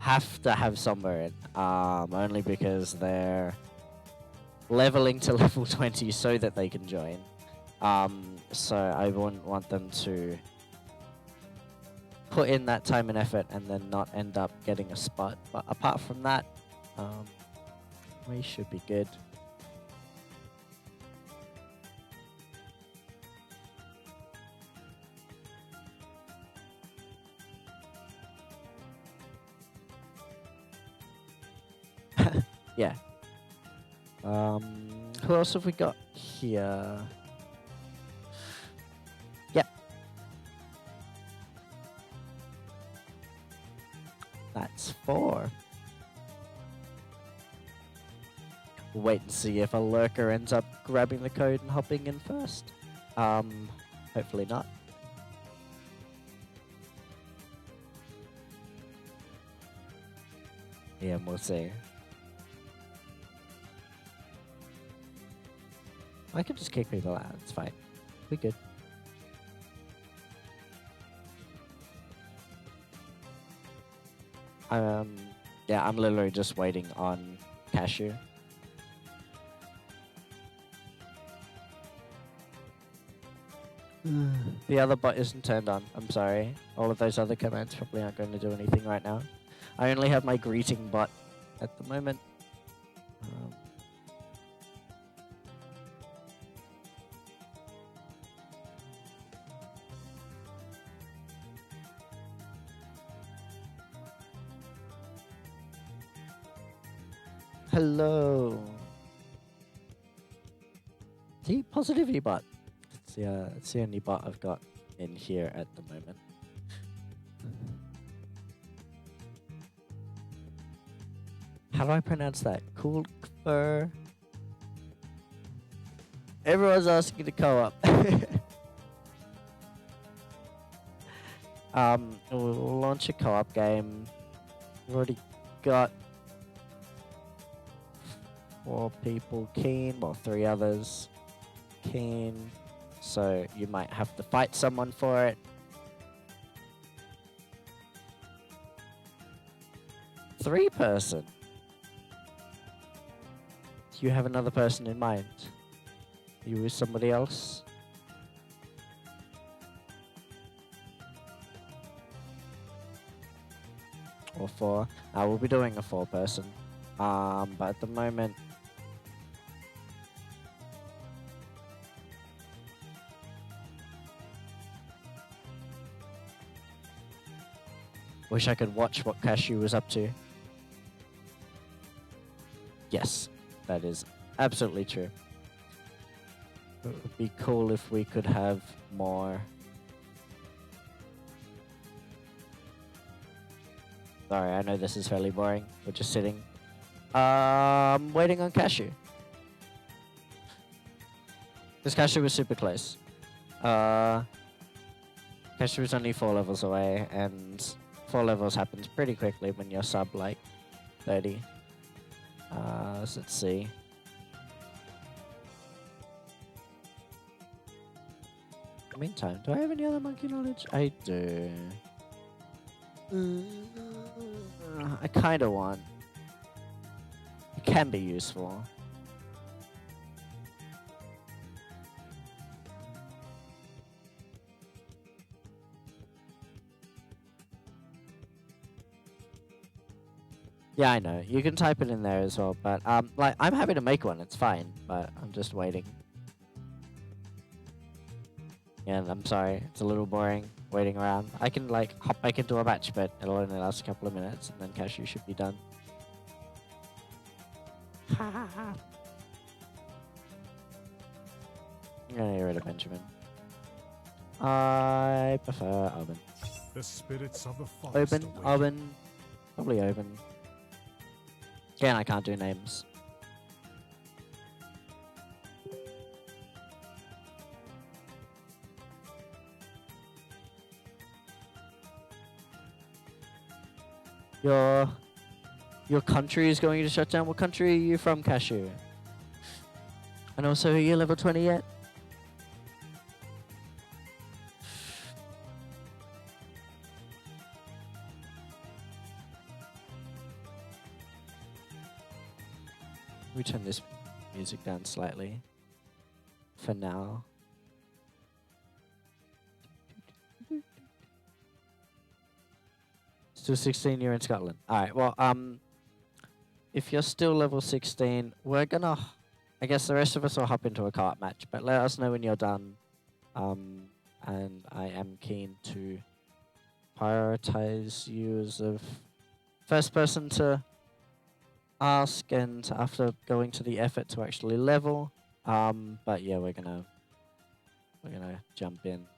have to have somewhere in. Only because they're leveling to level 20 so that they can join. So I wouldn't want them to put in that time and effort and then not end up getting a spot. But apart from that, we should be good. Yeah. Who else have we got here? Yep. That's 4. We'll wait and see if a lurker ends up grabbing the code and hopping in first. Hopefully not. Yeah, we'll see. I can just kick people out, it's fine. We're good. Yeah, I'm literally just waiting on Cashew. The other bot isn't turned on, I'm sorry. All of those other commands probably aren't going to do anything right now. I only have my greeting bot at the moment. Hello. The positivity bot. It's the only bot I've got in here at the moment. How do I pronounce that? Cool fur. Everyone's asking to co-op. We'll launch a co-op game. We've already got 4 people keen, well 3 others keen. So you might have to fight someone for it. 3-person. Do you have another person in mind? You with somebody else? Or 4? We'll be doing a 4-person. But at the moment, wish I could watch what Cashew was up to. Yes, that is absolutely true. It would be cool if we could have more. Sorry, I know this is fairly boring. We're just sitting. Waiting on Cashew. Because Cashew was super close. Cashew was only 4 levels away, and 4 levels happens pretty quickly when you're sub like 30. So let's see. In the meantime, do I have any other monkey knowledge? I do. I kind of want. It can be useful. Yeah, I know. You can type it in there as well, but like I'm happy to make one. It's fine, but I'm just waiting. Yeah, and I'm sorry. It's a little boring waiting around. I can like hop back into a match, but it'll only last a couple of minutes, and then Cashew should be done. I'm gonna get rid of Benjamin. I prefer Oben. The spirits of the forest Oben, await. Oben, probably Oben. Again, I can't do names. Your country is going to shut down. What country are you from, Cashew? And also, are you level 20 yet? We turn this music down slightly. For now. Still 16, you're in Scotland. Alright, well, if you're still level 16, we're gonna... I guess the rest of us will hop into a cart match, but let us know when you're done. And I am keen to prioritize you as a first person to ask, and after going to the effort to actually level. But yeah, we're gonna jump in.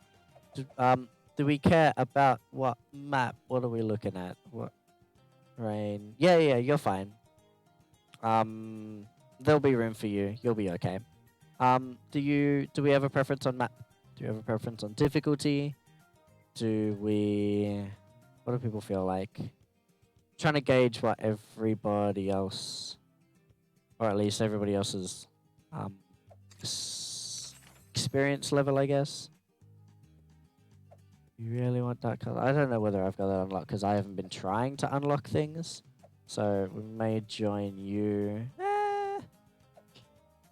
Do we care about what map? What are we looking at? What rain? Yeah, you're fine. There'll be room for you. You'll be okay. Do we have a preference on map? Do you have a preference on difficulty? What do people feel like? Trying to gauge what everybody else, or at least everybody else's experience level, I guess. You really want that color? I don't know whether I've got that unlocked because I haven't been trying to unlock things. So we may join you.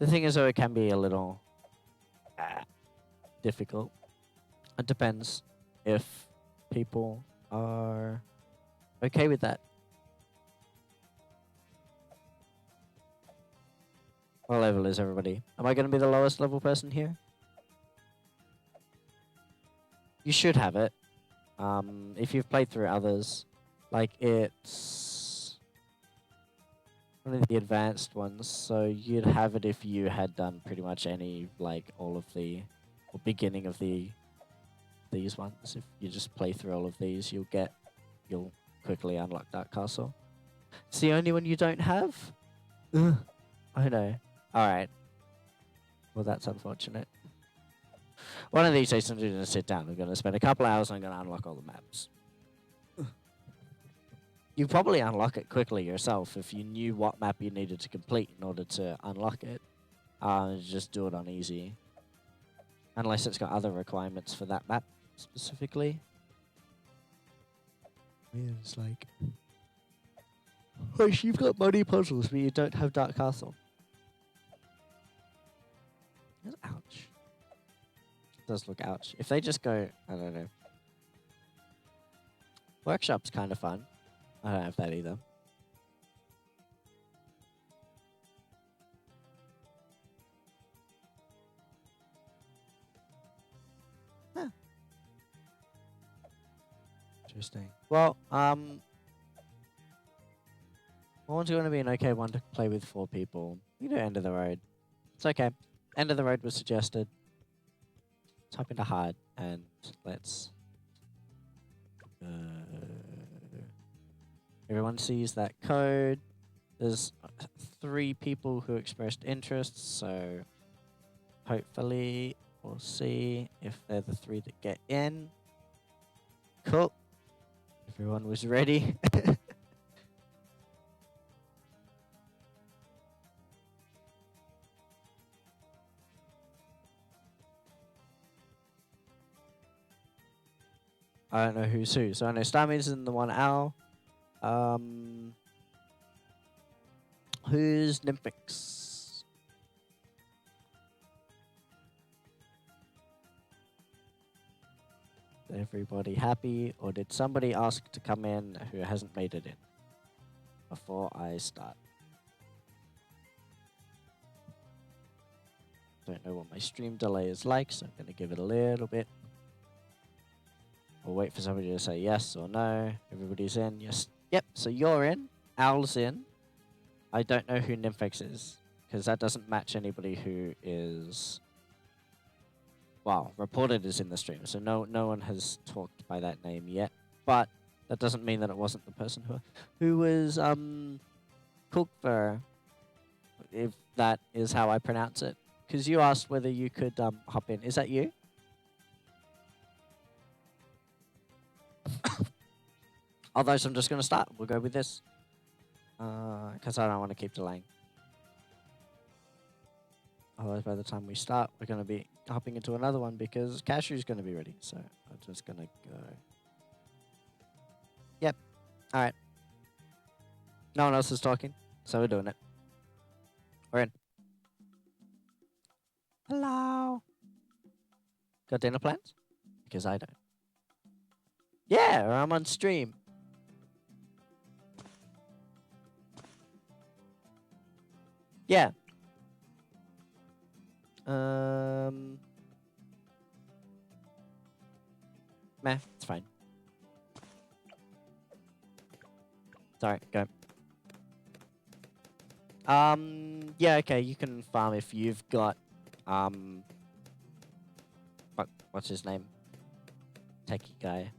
The thing is, though, it can be a little difficult. It depends if people are okay with that. What level is everybody? Am I going to be the lowest level person here? You should have it. If you've played through others, like it's one of the advanced ones, so you'd have it if you had done pretty much any, like all of the, or beginning of these ones. If you just play through all of these, you'll quickly unlock Dark Castle. It's the only one you don't have? Ugh. I know. Alright. Well, that's unfortunate. One of these days I'm going to sit down. I'm going to spend a couple hours and I'm going to unlock all the maps. You probably unlock it quickly yourself if you knew what map you needed to complete in order to unlock it. Just do it on easy. Unless it's got other requirements for that map specifically. Yeah, it's like... Gosh, you've got money puzzles, but you don't have Dark Castle. Ouch. It does look ouch. If they just go, I don't know. Workshop's kind of fun. I don't have that either. Huh. Interesting. Well, one's going to be an okay one to play with 4 people. You do End of the Road. It's okay. End of the Road was suggested. Type into hard and let's... everyone sees that code. There's 3 people who expressed interest, so hopefully we'll see if they're the 3 that get in. Cool. Everyone was ready. I don't know who's who. So I know Stammy's in the 1 owl. Who's Nymphix? Is everybody happy, or did somebody ask to come in who hasn't made it in before I start? Don't know what my stream delay is like, so I'm going to give it a little bit. We'll wait for somebody to say yes or no. Everybody's in. Yes. Yep. So you're in. Owl's in. I don't know who Nymphix is, because that doesn't match anybody who is, well, reported as in the stream. So no one has talked by that name yet. But that doesn't mean that it wasn't the person who was Cookfur, if that is how I pronounce it. Because you asked whether you could hop in. Is that you? Otherwise, I'm just going to start. We'll go with this. Because I don't want to keep delaying. Otherwise, by the time we start, we're going to be hopping into another one because Cashew's going to be ready. So I'm just going to go. Yep. All right. No one else is talking, so we're doing it. We're in. Hello. Got dinner plans? Because I don't. Yeah, or I'm on stream. Yeah. Meh, it's fine. Sorry, go. Yeah, okay, you can farm if you've got, what's his name? Techie guy.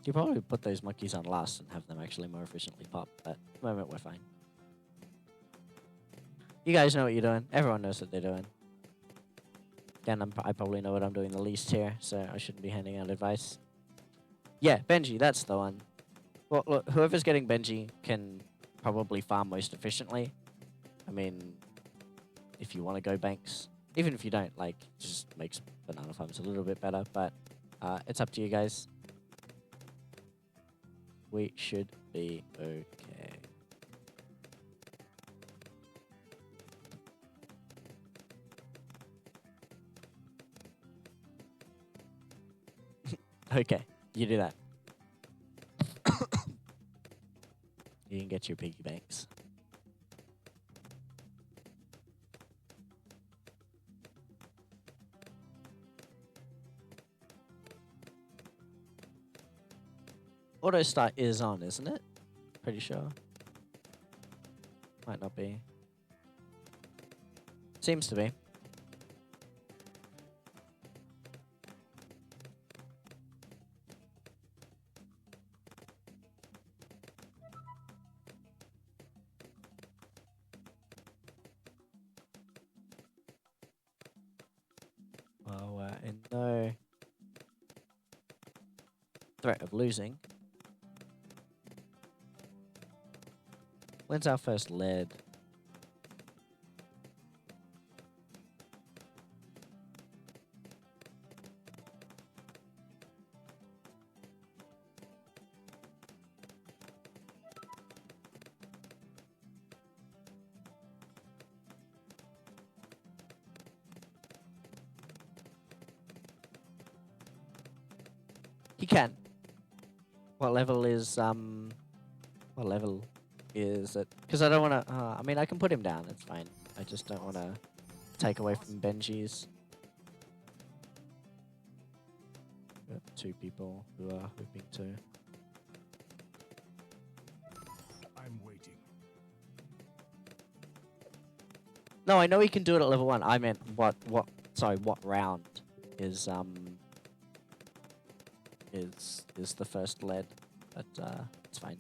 You probably put those monkeys on last and have them actually more efficiently pop, but at the moment we're fine. You guys know what you're doing. Everyone knows what they're doing. Again, I probably know what I'm doing the least here, so I shouldn't be handing out advice. Yeah, Benji, that's the one. Well, look, whoever's getting Benji can probably farm most efficiently. I mean, if you want to go banks, even if you don't, like, it just makes banana farms a little bit better, but it's up to you guys. We should be okay. Okay, you do that. You can get your piggy banks. Auto start is on, isn't it? Pretty sure. Might not be. Seems to be. Well, in no threat of losing. When's our first lead? He can. What level is What level is it? Because I don't want to. I mean, I can put him down. It's fine. I just don't want to take away from Benji's. We have 2 people who are hoping to. I'm waiting. No, I know he can do it at level 1. I meant what round is the first lead, but it's fine.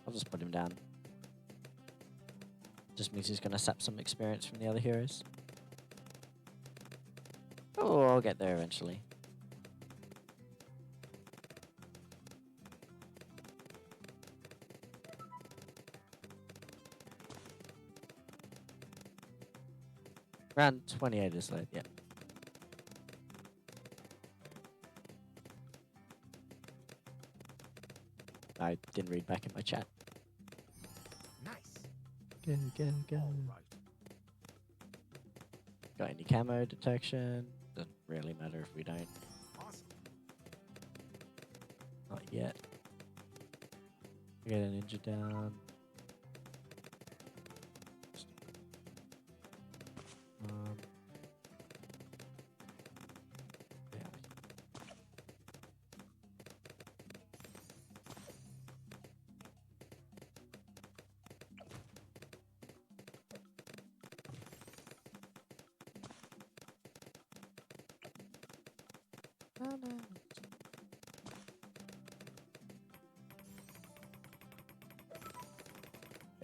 I'll just put him down. Just means he's gonna sap some experience from the other heroes. Oh, I'll get there eventually. Round 28 is late, yeah. I didn't read back in my chat. Nice. Go, go, go. All right. Got any camo detection? Doesn't really matter if we don't. Awesome. Not yet. We get a ninja down. Yeah.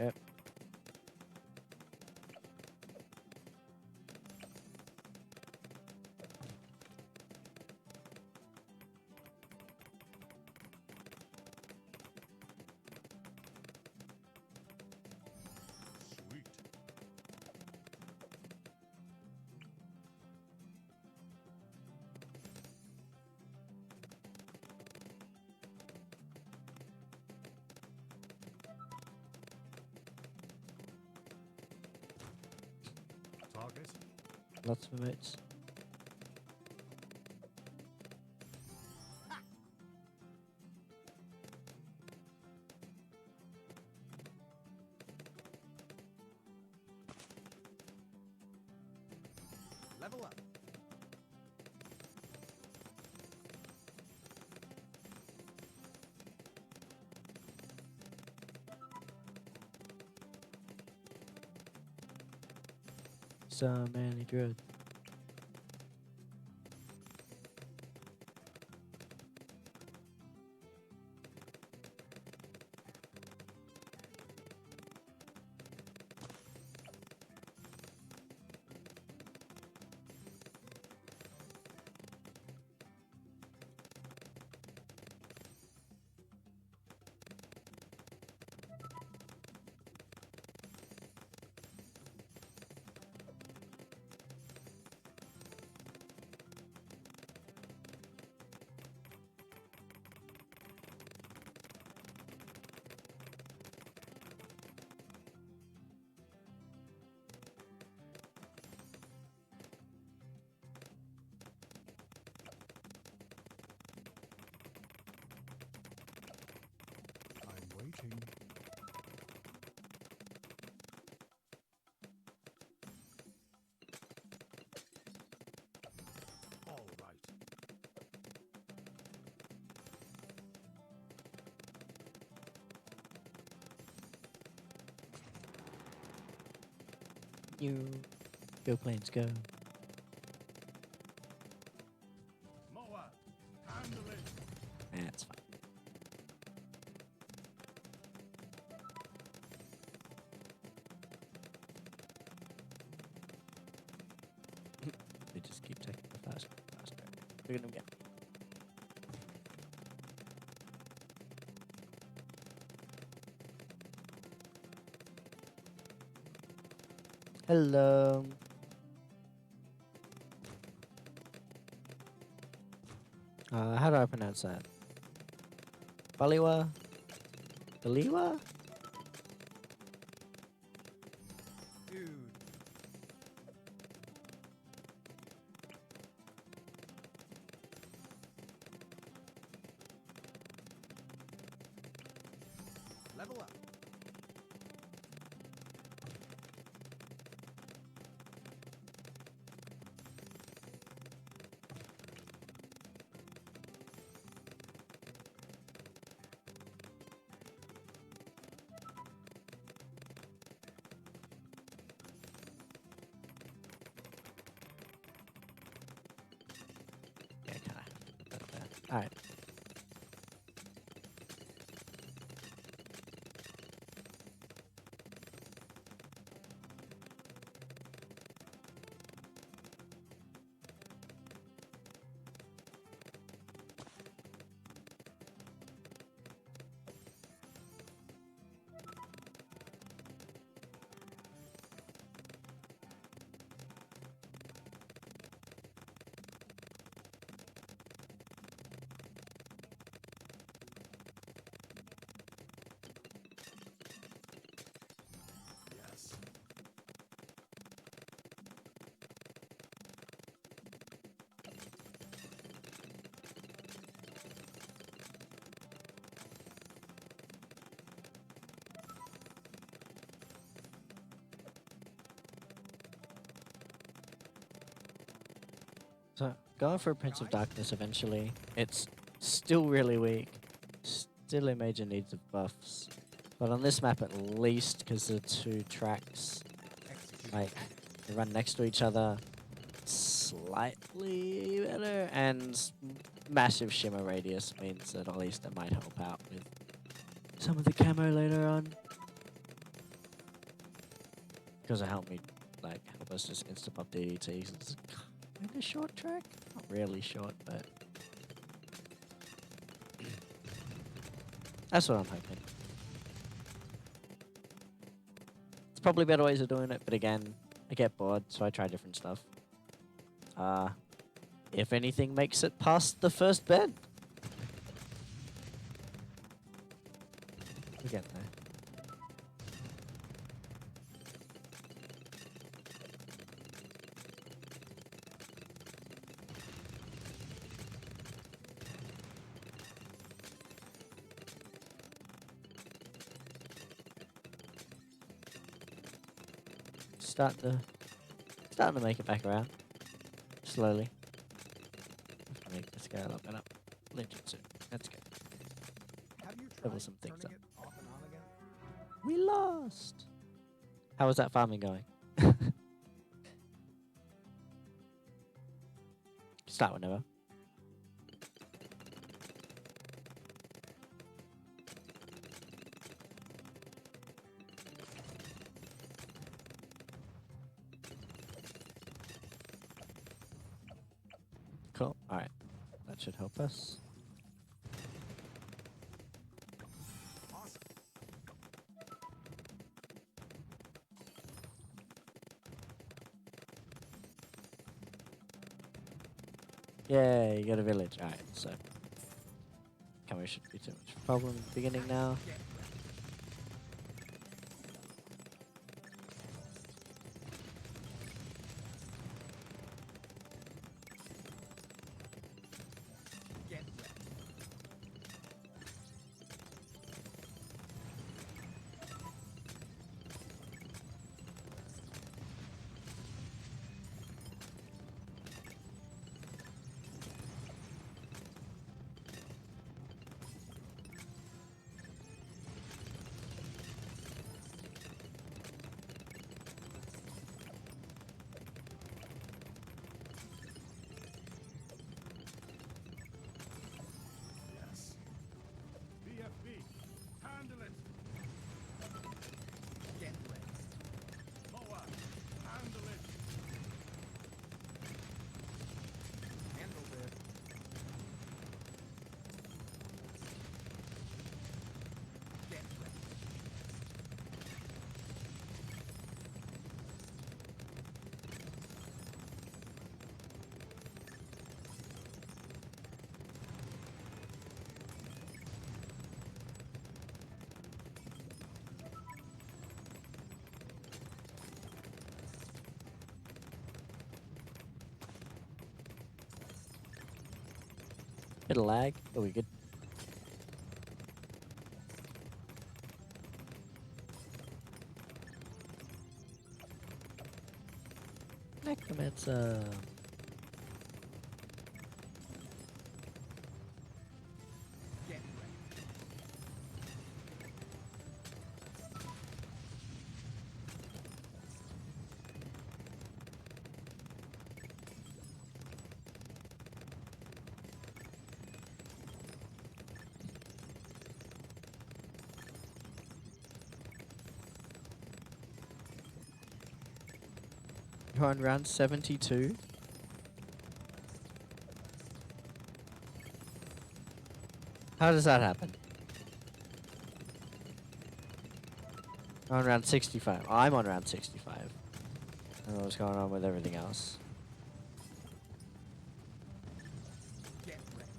Yep. Sweet. target. Lots of emotes. Level up. So many drugs. I'm waiting. All right. You go planes go. Moa, handle it. That's fine. They just keep taking the faster. Look at them get. Hello. How do I pronounce that? Baliwa? Baliwa? Dude. Level up. Yeah, kind of have to put that there. Alright. Yes. So, going for Prince of Darkness eventually. It's still really weak. Still in major needs of buffs. But on this map at least, because the two tracks, Execute. like, they run next to each other, slightly better, and massive shimmer radius means that at least it might help out with some of the camo later on. Because it helped me, like, help us just insta-pop DDTs. It's kind of short track. Not really short, but that's what I'm hoping. There's probably better ways of doing it, but again, I get bored, so I try different stuff. If anything makes it past the first bed. We're getting there. starting to make it back around. Slowly. Have to make this guy a lot better. Ninjutsu. Let's go. Have you Level tried some things turning up. it off and on again? We lost. How was that farming going? Start whenever. Cool. Alright. That should help us. Awesome. Yay, you got a village. Alright, so. Camera shouldn't be too much problem in the beginning now. Get ready. Get ready. Yes. BFB, handle it. Get ready. Moa, handle it. Handled it. Get ready. Bit of lag. Oh, we good. Necromancer. Get ready. You're on round 72. How does that happen? You're on round 65. I'm on round 65. I don't know what's going on with everything else. Get ready.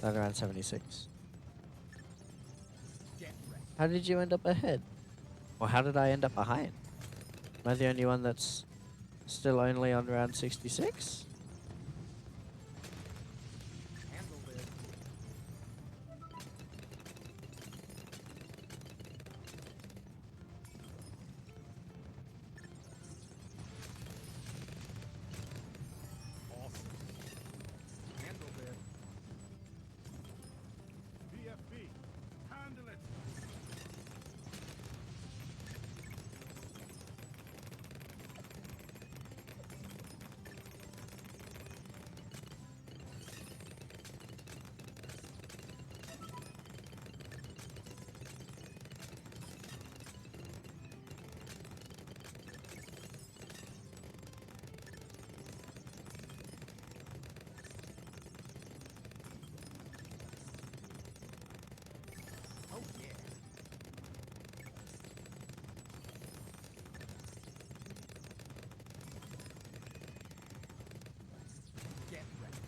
I'm around 76. Get ready. How did you end up ahead? Or how did I end up behind? Am I the only one that's still only on round 66? Handled it. Awesome. Handled it. BFB, handle it. Oh yeah. Get ready.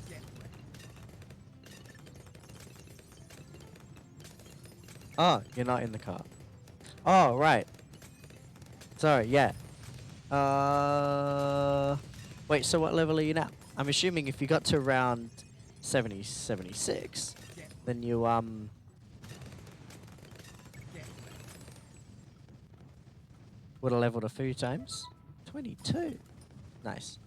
Get ready. Oh, you're not in the car. Oh, right. Sorry, yeah. Wait, Wait, so what level are you now? I'm assuming if you got to round 70, 76, then you Get ready. would have leveled a few times. 22. Nice.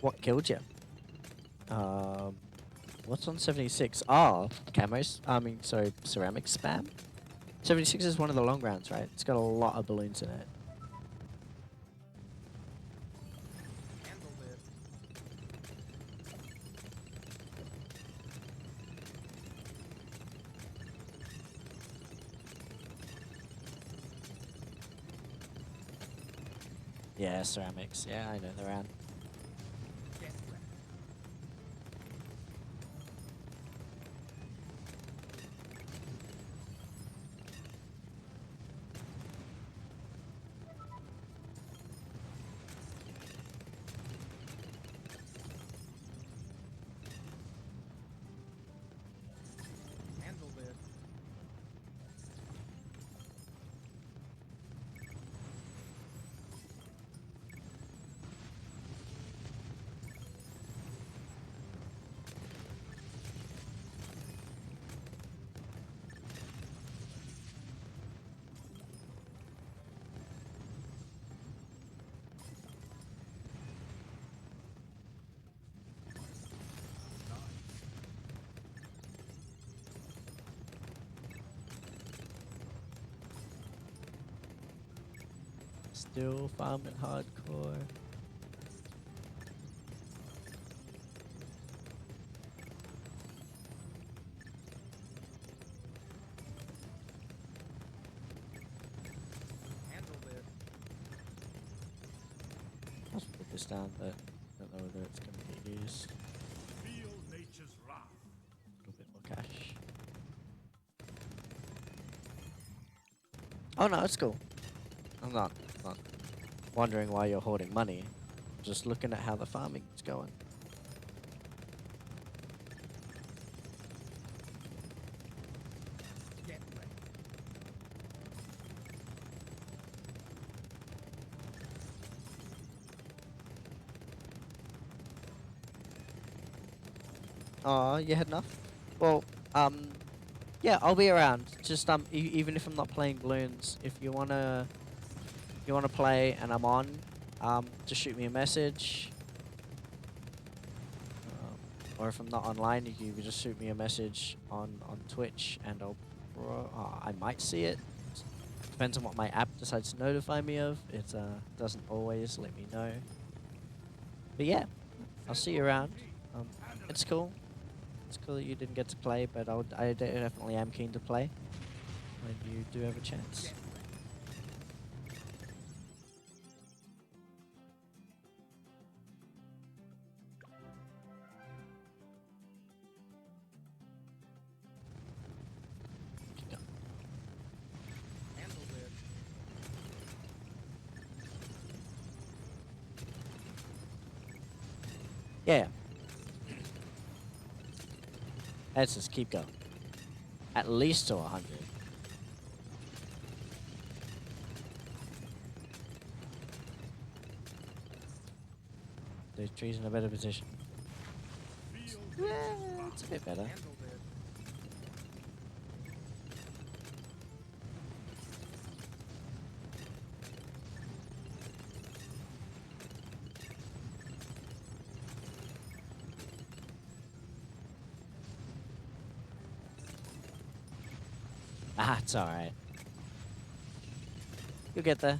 What killed you? What's on 76? Oh, camos. I mean, sorry, ceramic spam. 76 is one of the long rounds, right? It's got a lot of balloons in it. Handle it. Yeah, ceramics. Yeah, I know the round. Get ready. Handle it. Still farming hardcore. Handle it. I'll put this down, but I don't know whether it's going to get used. Feel nature's wrath. A little bit more cash. Oh no, it's cool. I'm not wondering why you're hoarding money. Just looking at how the farming is going. Get ready. Aw, you heading off? Well, yeah, I'll be around. Just even if I'm not playing balloons, if you wanna play and I'm on, just shoot me a message. Or if I'm not online, you can just shoot me a message on Twitch, and I might see it. Depends on what my app decides to notify me of. It doesn't always let me know. But yeah, I'll see you around. It's cool. It's cool that you didn't get to play, but I definitely am keen to play when you do have a chance. Get ready. Handle it. Yeah. Let's just keep going. At least to 100. The tree's in a better position. Feel Yeah, nature's wrath. it's a bit better. Handle it. Ah, it's alright. You'll get there.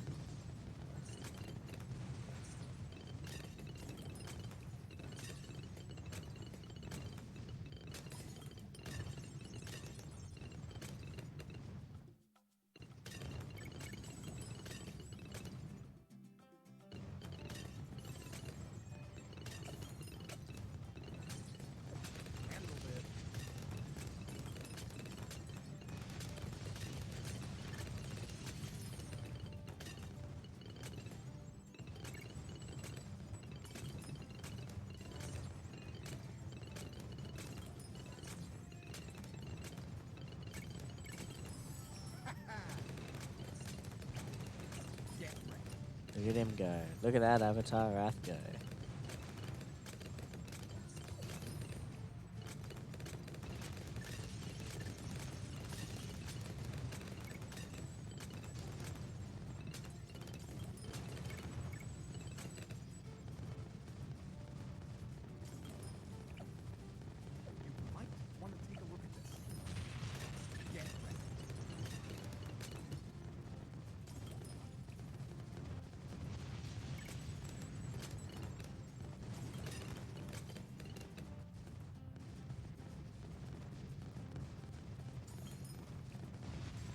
Handle it. Look at him go. Look at that Avatar Wrath go. You might want to take a look at this. Get ready.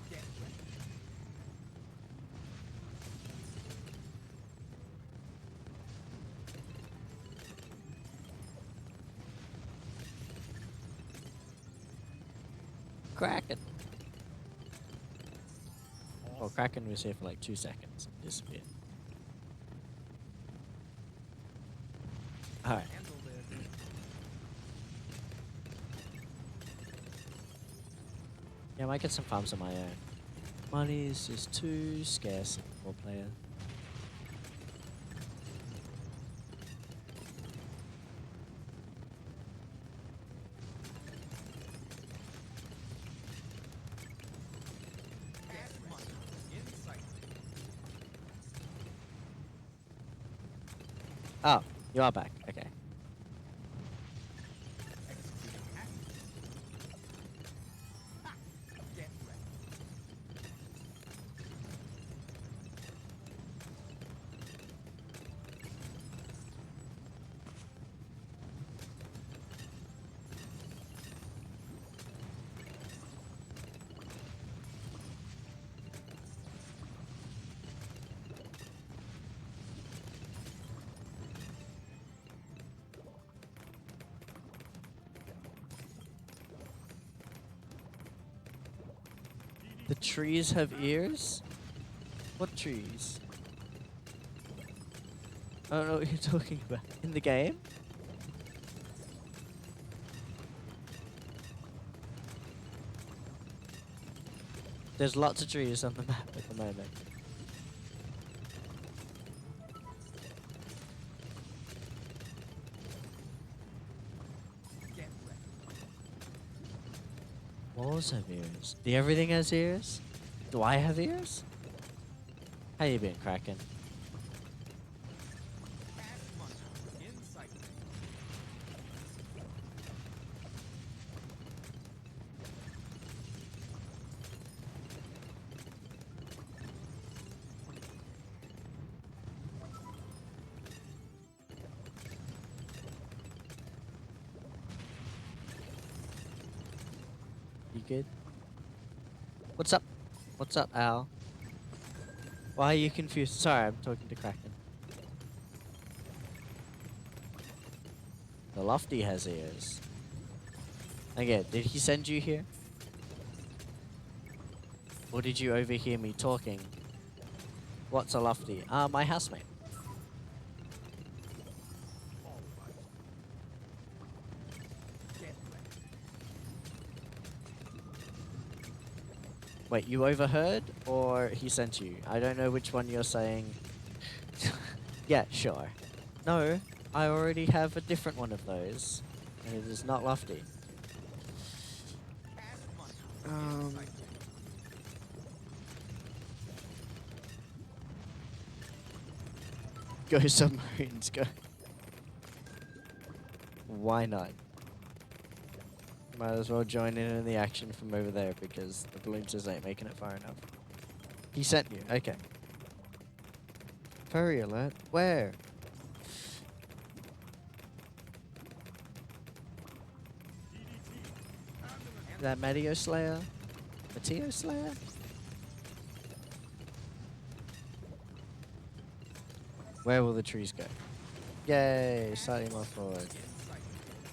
Get ready. Kraken. Oh, Kraken was here for like 2 seconds and disappeared. Alright. Handled it. Yeah, I might get some farms on my own. Money is just too scarce for player. Gas money. In sight. Oh, you are back. Okay. Executing hack. Ha! Get ready. The trees have ears? What trees? I don't know what you're talking about. In the game? There's lots of trees on the map at the moment. Get ready. Walls have ears. Do everything has ears? Do I have ears? How you been, Kraken? Gas money. In sight. You good? What's up? What's up, Al? Why are you confused? Sorry, I'm talking to Kraken. The Lofty has ears. Okay, did he send you here? Or did you overhear me talking? What's a Lofty? My housemate. All right. Get ready. Wait, you overheard? Or he sent you? I don't know which one you're saying. Yeah, sure. No, I already have a different one of those. And it is not Lofty. Gas money. In sight. Go submarines, go. Why not? Might as well join in the action from over there because the balloons just ain't making it far enough. He sent you, okay. Furry alert, where? Is that Mateo Slayer? Mateo Slayer? Where will the trees go? Yay, slightly more forward.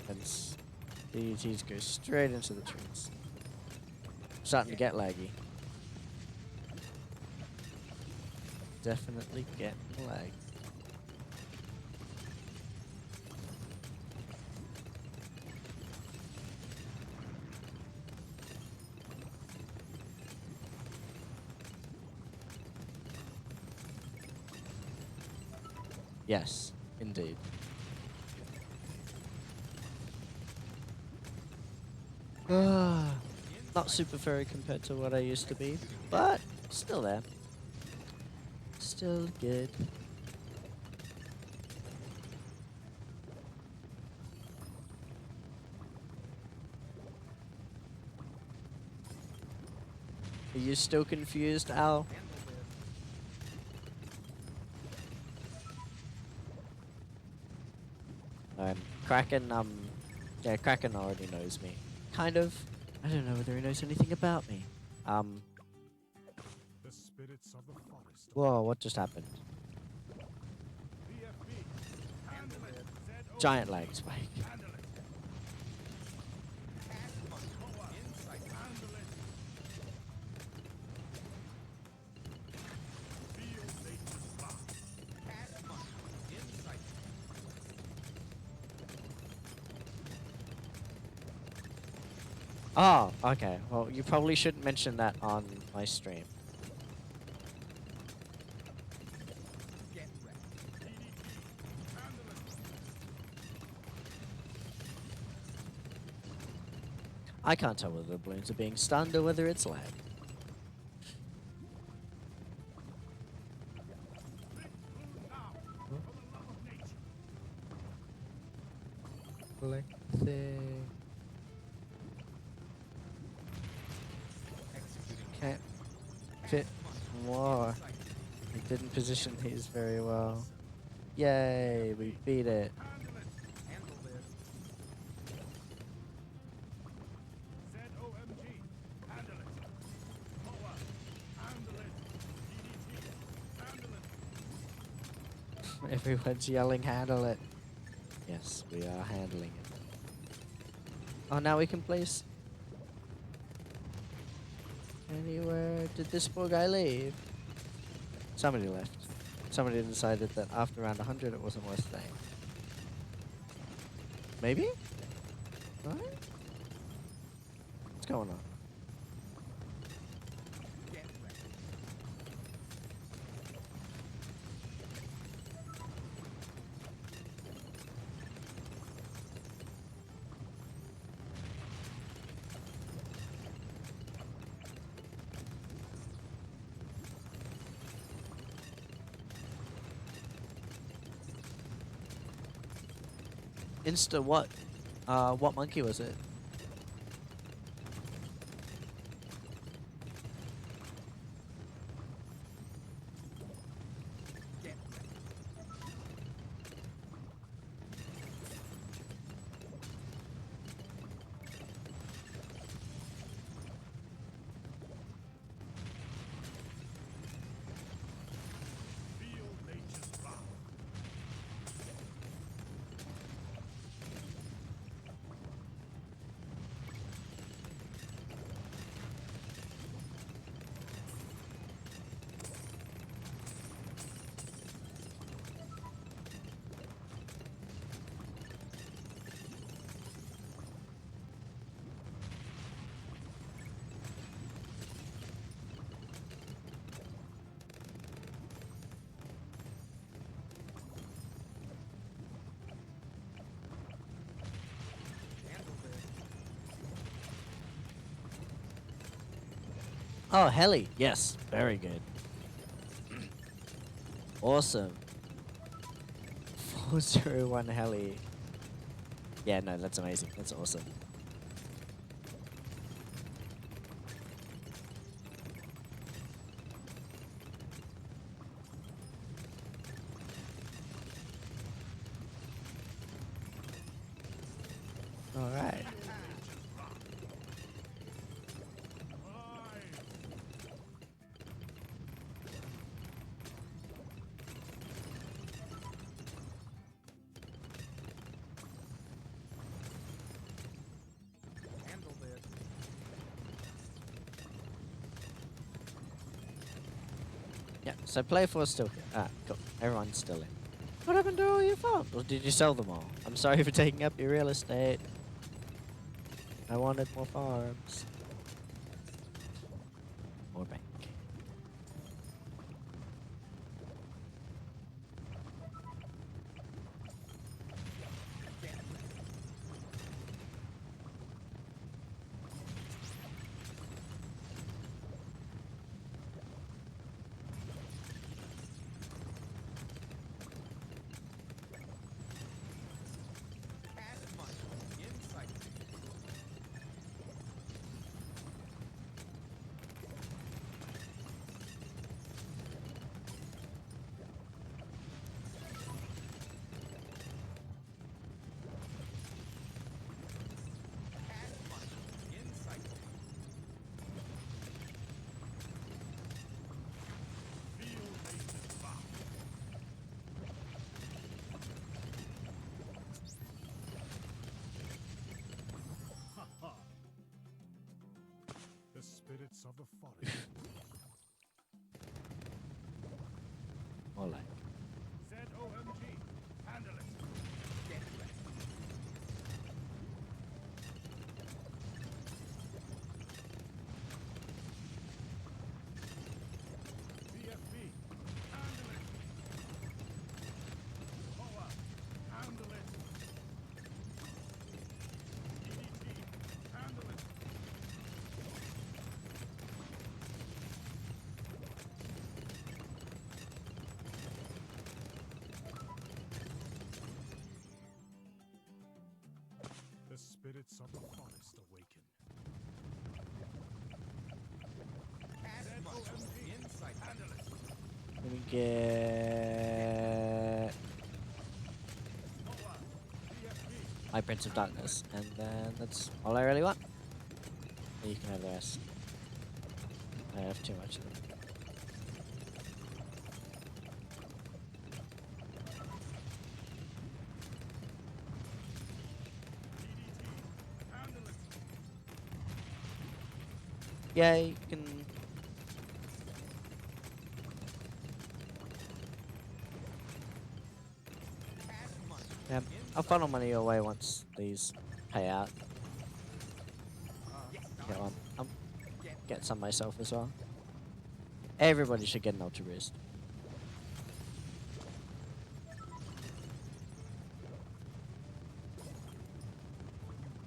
In sight. And DDTs go straight into the trees. Starting to get laggy. Definitely getting laggy. Yes, indeed. Not super furry compared to what I used to be, but still there. Still good. Are you still confused, Al? Kraken, yeah, Kraken already knows me. Kind of. I don't know whether he knows anything about me. The spirits of the forest. Whoa, what just happened? VFB. Handle it. ZO. Giant lag spike. Handle it. Moa. Handle it. Feel nature's wrath. Oh, okay. Well, you probably shouldn't mention that on my stream. Get ready. Handle it. I can't tell whether the balloons are being stunned or whether it's lag. Big balloon now. For the love of nature. Collecting. Executing. Can't fit more. I didn't position these very well. Yay, we beat it. Handle it. Handle this. ZOMG. Handle it. Moa. Handle it. DDT. Handle it. Everyone's yelling, handle it. Yes, we are handling it. Oh, now we can place anywhere. Did this poor guy leave? Somebody left. Somebody decided that after round 100 it wasn't worth staying. Maybe? Right? What's going on? Get ready. Insta what? What monkey was it? Get ready. Feel nature's wrath. Handle this. Oh, heli. Yes, very good. Awesome. 401 heli. Yeah, no, that's amazing. That's awesome. All right. Handle this. Yeah, so play 4's still here. Ah, cool. Everyone's still in. What happened to all your farms? Or did you sell them all? I'm sorry for taking up your real estate. I wanted more farms. More bank. spirits of the forest. More like. ZOMG. Handle it. Get ready. BFB. Handle it. Power. Handle it. EDT. Handle it. The spirits of the forest awaken. Cast muscle. ZOMG. Insight. Handle it. Let me get Power. BFB. my Prince of Darkness, and then that's all I really want. And you can have the rest. I have too much of them. EDT. Handle it. Yeah, you can. Cast muscle. Yeah, I'll funnel money your way once these pay out. Yes. Get one. I'll Get get some myself as well. Everybody should get an ultra boost. You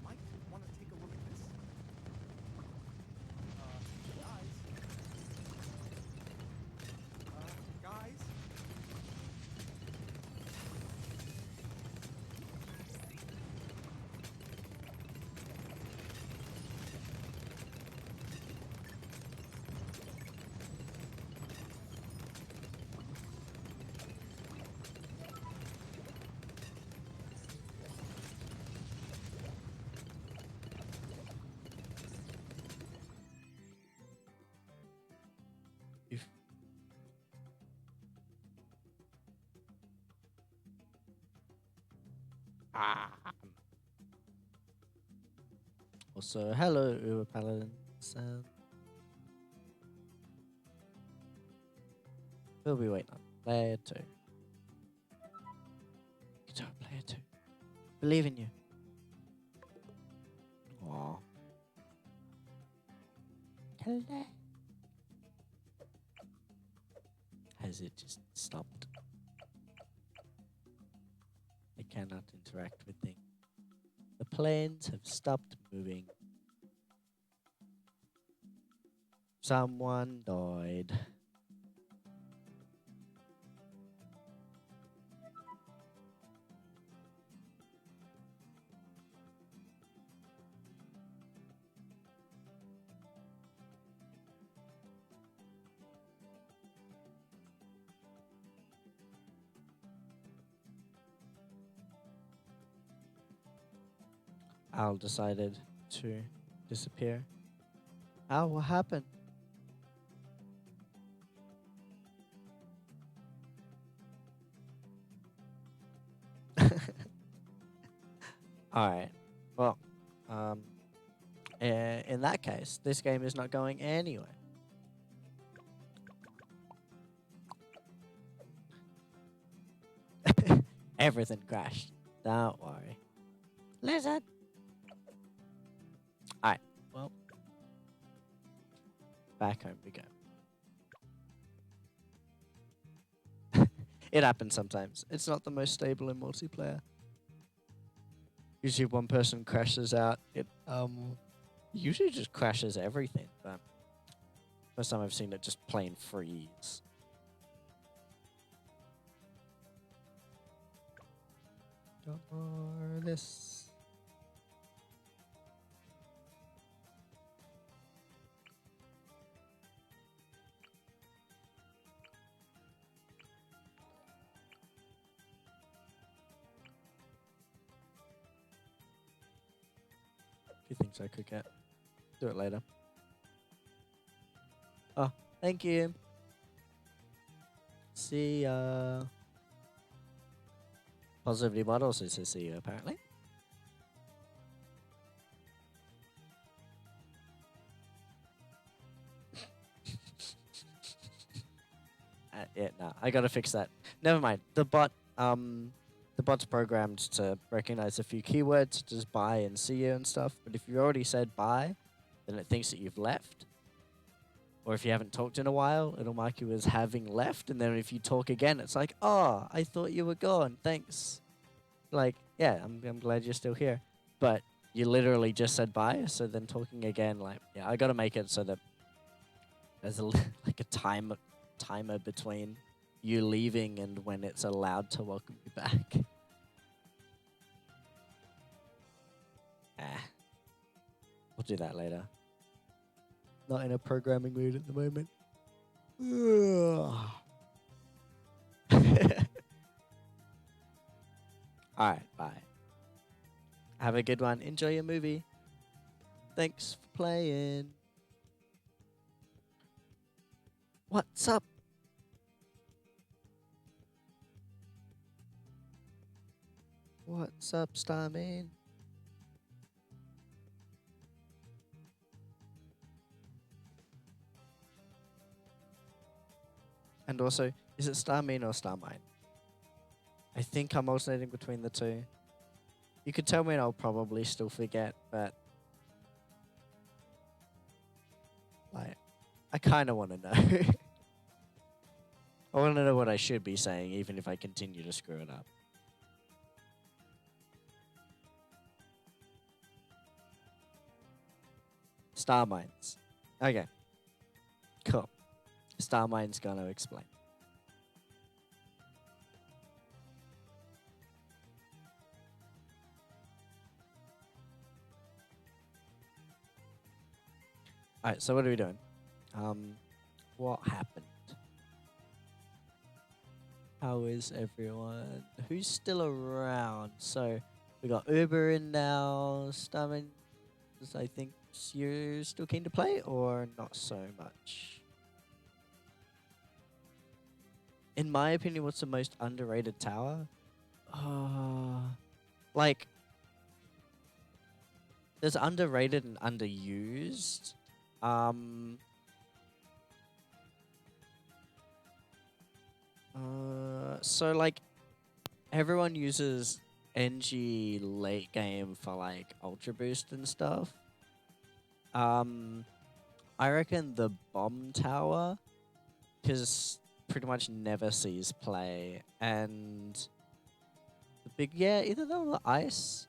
might want to take a look at this. Guys. If Also, hello, Uber Paladins. We'll be waiting on player 2. Guitar player 2. Believe in you. Aww. Hello. Has it just stopped? I cannot interact with things. The planes have stopped moving. Someone died. Al decided to disappear. Al, what happened? Alright. Well, in that case, this game is not going anywhere. Everything crashed. Don't worry. Lizard! Alright, well. Back home we go. It happens sometimes. It's not the most stable in multiplayer. Usually one person crashes out. It usually just crashes everything, but first time I've seen it just plain freeze. Don't more this. Few things I could get. Do it later. Oh, thank you. See ya. Positivity Bot also says see you, apparently. I gotta fix that. Never mind. The bot's programmed to recognize a few keywords, such as bye and see you and stuff. But if you already said bye, then it thinks that you've left. Or if you haven't talked in a while, it'll mark you as having left. And then if you talk again, it's like, oh, I thought you were gone. Thanks. Like, yeah, I'm glad you're still here. But you literally just said bye. So then talking again, like, yeah, I gotta make it so that there's like a timer between you leaving and when it's allowed to welcome you back. We'll do that later. Not in a programming mood at the moment. Alright, bye. Have a good one. Enjoy your movie. Thanks for playing. What's up? What's up, Starman? And also, is it Starmine or Starmine? I think I'm alternating between the two. You could tell me and I'll probably still forget, but like, I kind of want to know. I want to know what I should be saying, even if I continue to screw it up. Star Mines. Okay. Cool. Star Mine's gonna explain. Alright, so what are we doing? What happened? How is everyone? Who's still around? So, we got Uber in now. Starman, I think you're still keen to play, or not so much? In my opinion, what's the most underrated tower? Like, there's underrated and underused. So like, everyone uses NG late game for like Ultra Boost and stuff. I reckon the bomb tower, because pretty much never sees play, and the big, yeah, either that or the ice.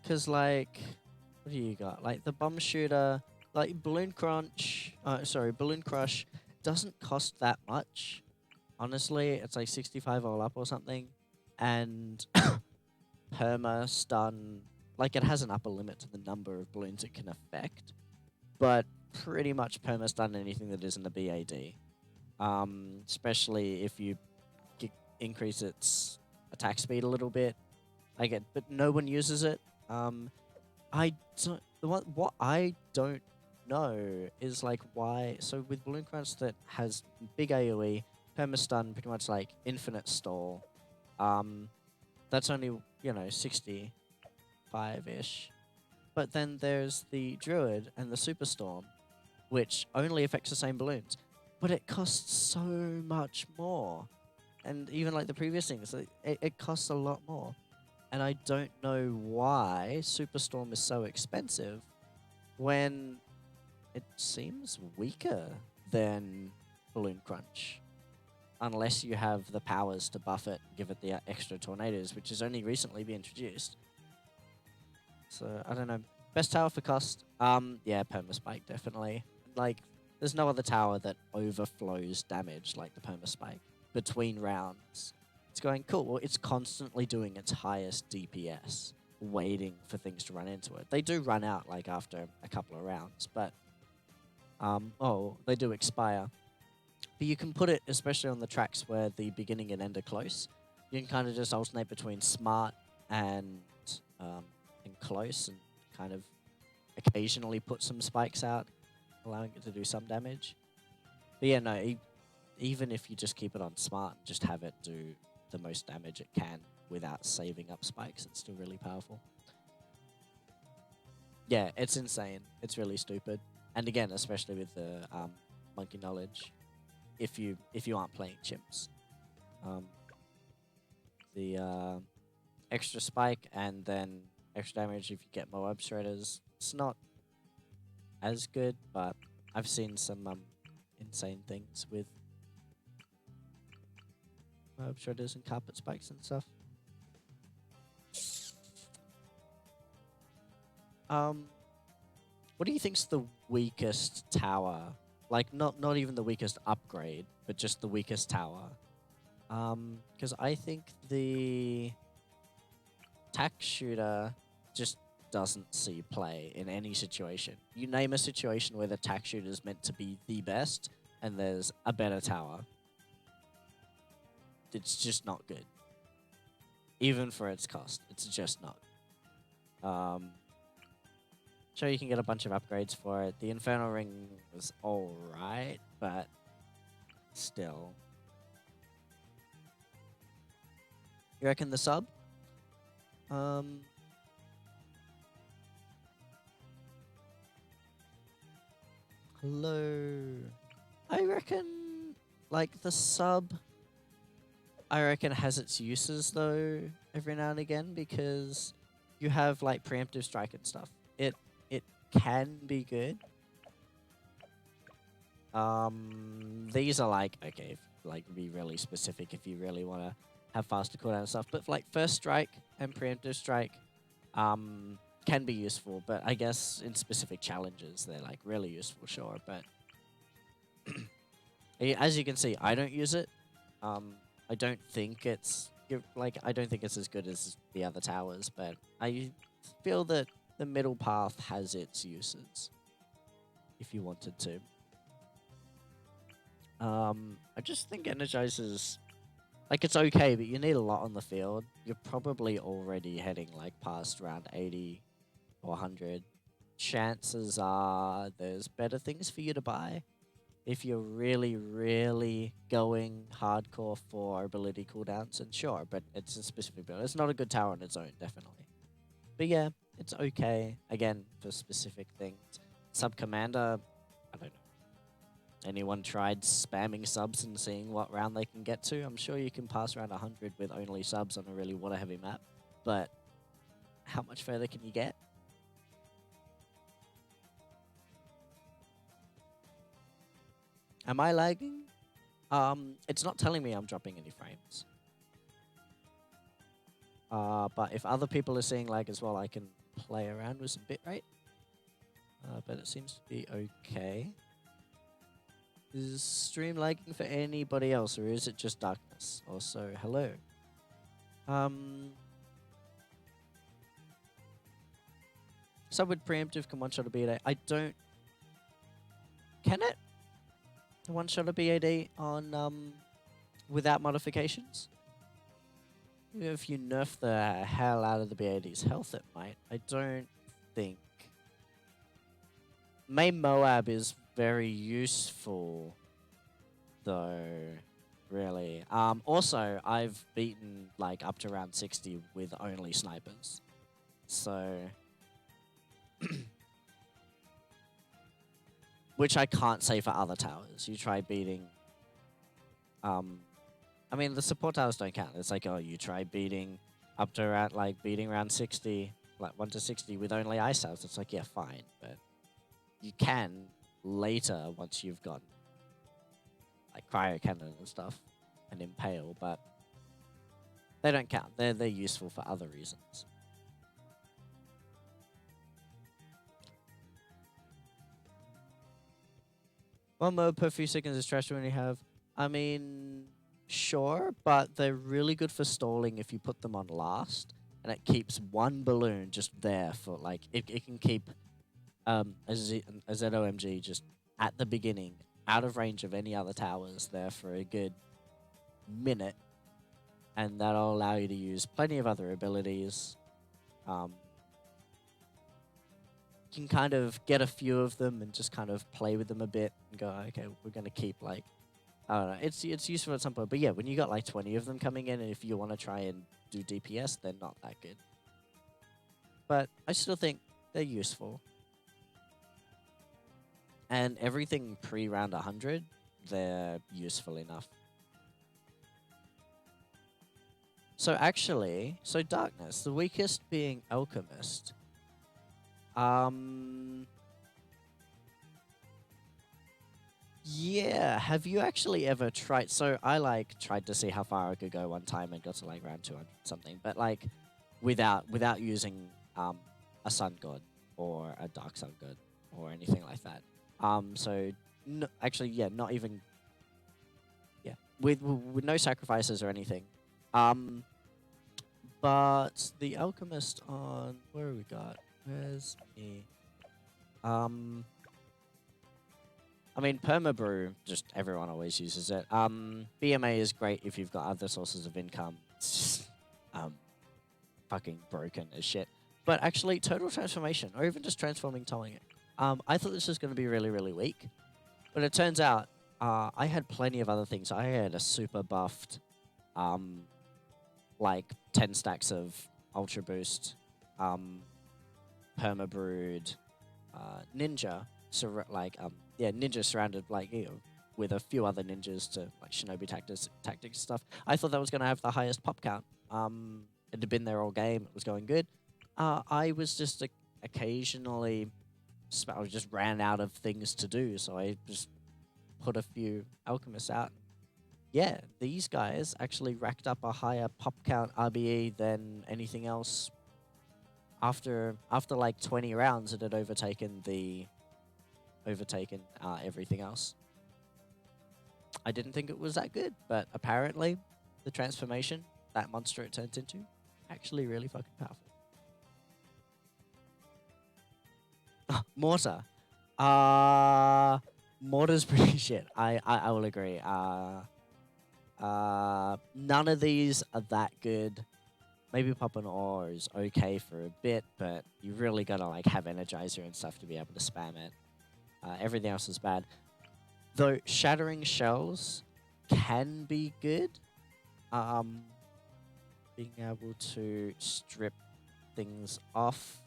Because like, what do you got? Like the bomb shooter, like Balloon Crush doesn't cost that much. Honestly, it's like 65 all up or something, and perma stun, like it has an upper limit to the number of balloons it can affect, but pretty much perma stun anything that isn't a BAD. Especially if you increase its attack speed a little bit. But no one uses it. I don't. What I don't know is like why. So with Balloon Crunch that has big AOE, perma stun, pretty much like infinite stall. That's only 65-ish. But then there's the Druid and the Superstorm, which only affects the same balloons, but it costs so much more. And even like the previous things, it costs a lot more. And I don't know why Superstorm is so expensive when it seems weaker than Balloon Crunch. Unless you have the powers to buff it, give it the extra tornadoes, which has only recently been introduced. So, I don't know. Best tower for cost? Yeah, Perma Spike, definitely. Like, there's no other tower that overflows damage like the Perma Spike between rounds. It's going, cool, well, it's constantly doing its highest DPS, waiting for things to run into it. They do run out, like, after a couple of rounds, but, they do expire. But you can put it, especially on the tracks where the beginning and end are close, you can kind of just alternate between smart and close, and kind of occasionally put some spikes out, allowing it to do some damage. But yeah, no, even if you just keep it on smart, just have it do the most damage it can without saving up spikes, it's still really powerful. Yeah, it's insane. It's really stupid. And again, especially with the Monkey Knowledge. if you aren't playing chimps. The extra spike and then extra damage if you get Moab Shredders. It's not as good, but I've seen some insane things with Moab Shredders and carpet spikes and stuff. What do you think's the weakest tower? Like not even the weakest upgrade, but just the weakest tower. Because I think the tack shooter just doesn't see play in any situation. You name a situation where the tack shooter is meant to be the best, and there's a better tower. It's just not good. Even for its cost, it's just not. Sure, you can get a bunch of upgrades for it. The Infernal Ring was alright, but still. You reckon the sub? Hello. I reckon, like, the sub, I reckon has its uses, though, every now and again, because you have, like, preemptive strike and stuff. It can be good. These are, like, okay, if, like, be really specific if you really want to have faster cooldown and stuff, but, like, first strike and preemptive strike, can be useful, but I guess in specific challenges they're like really useful, sure. But as you can see, I don't use it. I don't think it's I don't think it's as good as the other towers, but I feel that the middle path has its uses if you wanted to. I just think Energizer's like it's okay, but you need a lot on the field. You're probably already heading like past round 80 or 100. Chances are there's better things for you to buy if you're really, really going hardcore for ability cooldowns. And sure, but it's a specific build. It's not a good tower on its own, definitely. But yeah, it's okay. Again, for specific things. Sub Commander, I don't know. Anyone tried spamming subs and seeing what round they can get to? I'm sure you can pass around 100 with only subs on a really water-heavy map, but how much further can you get? Am I lagging? It's not telling me I'm dropping any frames. But if other people are seeing lag as well, I can play around with some bitrate. But it seems to be okay. Is stream lagging for anybody else, or is it just darkness? Also, hello. Sub with preemptive can one-shot a BAD. I don't... Can it? One-shot a BAD on, without modifications? If you nerf the hell out of the BAD's health, it might. I don't think... May Moab is very useful, though, really. Also, I've beaten, like, up to round 60 with only snipers. So... Which I can't say for other towers. You try beating... I mean, the support towers don't count. It's like, oh, you try beating up to around, like, beating round 60, like 1 to 60 with only ice towers. It's like, yeah, fine, but you can later once you've got like cryo cannon and stuff and impale, but they don't count. They're useful for other reasons. One mode per few seconds is trash when you have. I mean, sure, but they're really good for stalling if you put them on last, and it keeps one balloon just there for like it can keep a ZOMG just at the beginning, out of range of any other towers there for a good minute, and that'll allow you to use plenty of other abilities. You can kind of get a few of them and just kind of play with them a bit and go, okay, we're going to keep like, I don't know, it's useful at some point. But yeah, when you got like 20 of them coming in, and if you want to try and do DPS, they're not that good. But I still think they're useful. And everything pre-round 100 they're useful enough. So actually, so darkness, the weakest being alchemist. Yeah, have you actually ever tried? So I like tried to see how far I could go one time and got to like around 200 something, but like without using a sun god or a dark sun god or anything like that. So actually, yeah, not even with no sacrifices or anything. But the alchemist on where have we got? Where's me? I mean, permabrew, just everyone always uses it. BMA is great if you've got other sources of income. It's just, fucking broken as shit. But actually, total transformation, or even just transforming, towing it. I thought this was going to be really, really weak, but it turns out I had plenty of other things. I had a super buffed, like 10 stacks of ultra boost, permabrewed, ninja. So ninja surrounded with a few other ninjas to like shinobi tactics stuff. I thought that was gonna have the highest pop count. It had been there all game. It was going good. I was just occasionally, I just ran out of things to do, so I just put a few alchemists out. Yeah, these guys actually racked up a higher pop count RBE than anything else. After like 20 rounds, it had overtaken everything else. I didn't think it was that good, but apparently the transformation, that monster it turns into, actually really fucking powerful. Mortar. Mortar's pretty shit. I will agree. None of these are that good. Maybe pop an ore is okay for a bit, but you really gotta like have energizer and stuff to be able to spam it. Everything else is bad. Though shattering shells can be good. Being able to strip things off.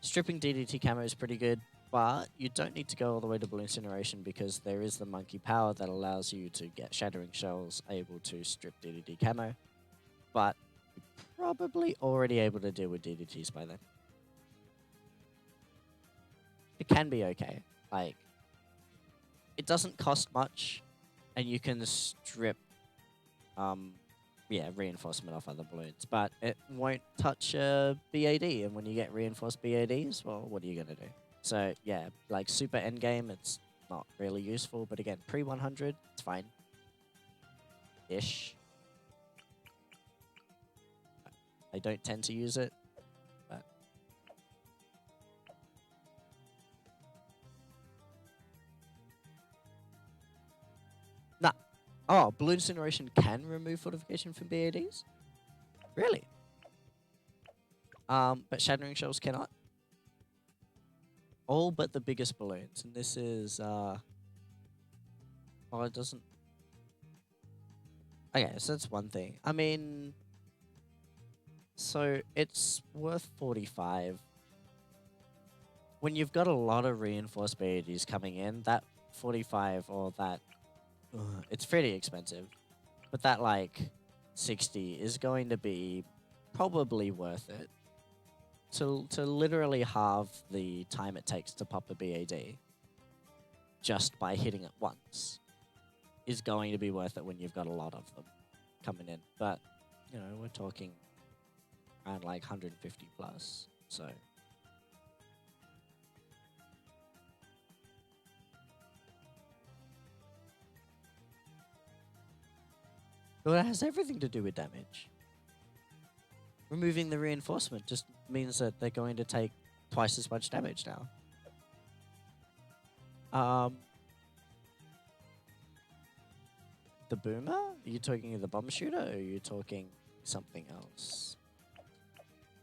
Stripping DDT camo is pretty good, but you don't need to go all the way to Blue Incineration because there is the monkey power that allows you to get shattering shells able to strip DDT camo. But you're probably already able to deal with DDTs by then. It can be okay. Like, it doesn't cost much, and you can strip, reinforcement off other balloons, but it won't touch BAD, and when you get reinforced BADs, well, what are you gonna do? So yeah, like super endgame, it's not really useful, but again, pre-100, it's fine. Ish. I don't tend to use it, but nah. Oh, Balloon Incineration can remove fortification from BADs? Really? But Shattering Shells cannot? All but the biggest balloons, and this is, oh, it doesn't... Okay, so that's one thing. I mean... So, it's worth 45. When you've got a lot of reinforced BADs coming in, that 45 or that... it's pretty expensive. But that, like, 60 is going to be probably worth it. To literally halve the time it takes to pop a BAD just by hitting it once is going to be worth it when you've got a lot of them coming in. But, you know, we're talking around like 150 plus, so... Well, it has everything to do with damage. Removing the reinforcement just means that they're going to take twice as much damage now. The boomer? Are you talking the bomb shooter, or are you talking something else?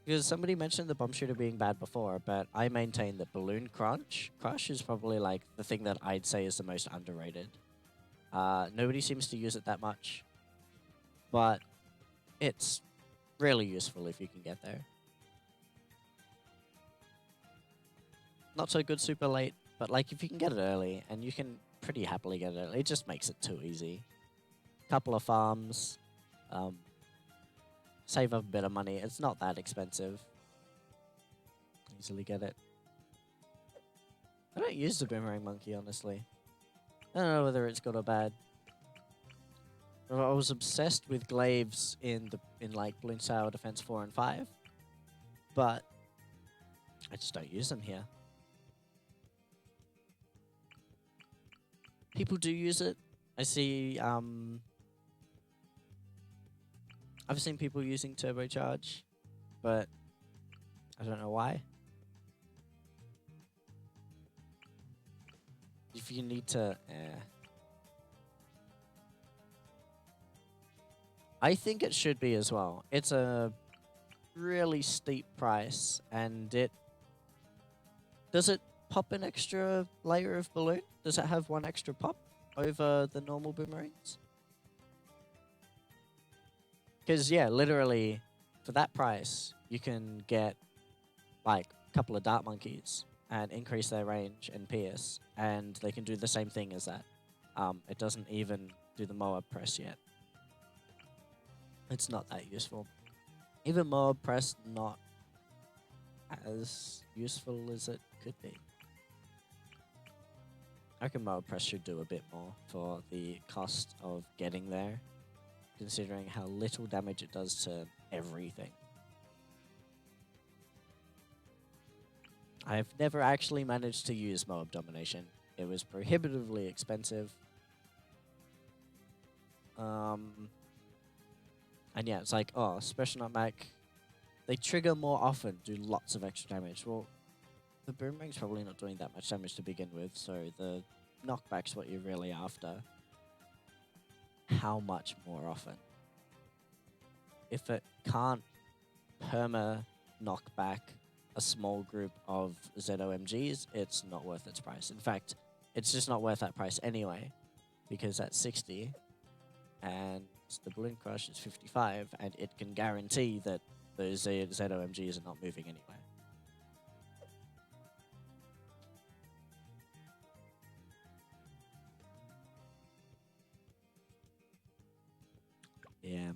Because somebody mentioned the bomb shooter being bad before, but I maintain that Balloon Crush is probably like the thing that I'd say is the most underrated. Nobody seems to use it that much, but it's really useful if you can get there. Not so good super late, but like if you can get it early and you can pretty happily get it. It just makes it too easy. Couple of farms, save up a bit of money. It's not that expensive. Easily get it. I don't use the boomerang monkey, honestly. I don't know whether it's good or bad. I was obsessed with glaives in like Balloon Tower Defense 4 and 5, but I just don't use them here. People do use it. I see. I've seen people using turbocharge, but I don't know why. If you need to, I think it should be as well. It's a really steep price, and does it pop an extra layer of balloon? Does it have one extra pop over the normal boomerangs? Because yeah, literally, for that price, you can get like a couple of dart monkeys and increase their range and pierce, and they can do the same thing as that. It doesn't even do the Moab press yet. It's not that useful. Even Moab press, not as useful as it could be. I reckon Moab press should do a bit more for the cost of getting there, considering how little damage it does to everything. I've never actually managed to use Moab Domination. It was prohibitively expensive. And yeah, it's like, oh, Special Nutmeg, they trigger more often, do lots of extra damage. Well, the boomerang's probably not doing that much damage to begin with, so the knockback's what you're really after. How much more often? If it can't perma knock back a small group of ZOMGs, it's not worth its price. In fact, it's just not worth that price anyway, because that's 60, and the Balloon Crush is 55, and it can guarantee that those ZOMGs are not moving anywhere. Yeah.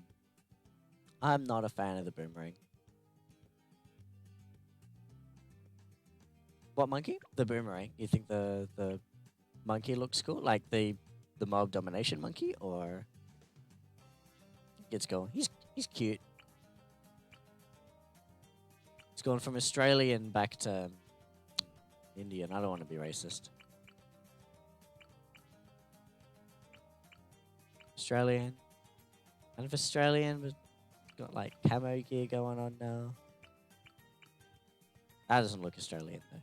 I'm not a fan of the boomerang. What monkey? The boomerang. You think the monkey looks cool? Like the Mob Domination monkey, or it's cool. He's cute. It's gone from Australian back to Indian. I don't want to be racist. Australian. Kind of Australian, but got like camo gear going on now. That doesn't look Australian though.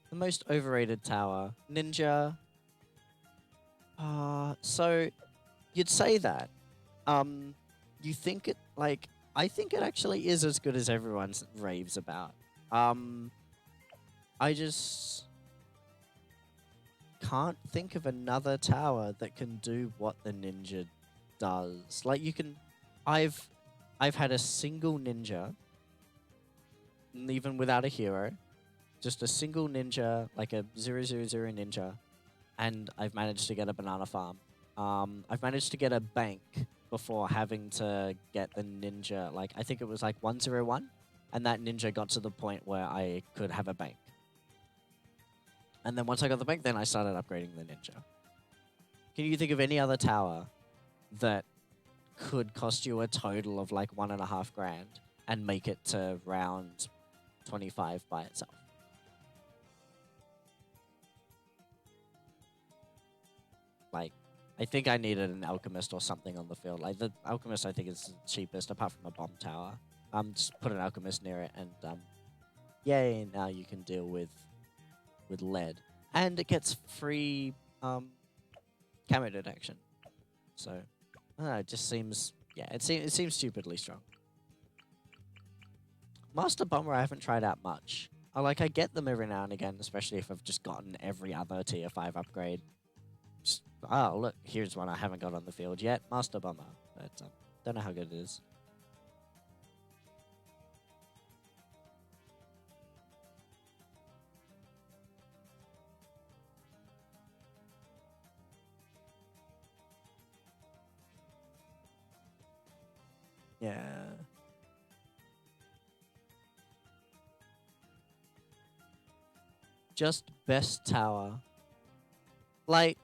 The most overrated tower. Ninja. So you'd say that. You think it, like, I think it actually is as good as everyone raves about. I just can't think of another tower that can do what the ninja does. Like, you can, I've had a single ninja, even without a hero, just a single ninja, like a 000 ninja, and I've managed to get a banana farm. I've managed to get a bank before having to get the ninja, like, I think it was like 101, and that ninja got to the point where I could have a bank. And then once I got the bank, then I started upgrading the ninja. Can you think of any other tower that could cost you a total of like 1.5 grand and make it to round 25 by itself? Like, I think I needed an alchemist or something on the field. Like, the alchemist I think is the cheapest apart from a bomb tower. Just put an alchemist near it and yay, now you can deal with lead. And it gets free camo detection. So, I don't know, it just seems, yeah, it seems stupidly strong. Master Bomber I haven't tried out much. I get them every now and again, especially if I've just gotten every other tier 5 upgrade. Just, oh, look, here's one I haven't got on the field yet. Master Bomber. But don't know how good it is. Yeah. Just best tower. Like,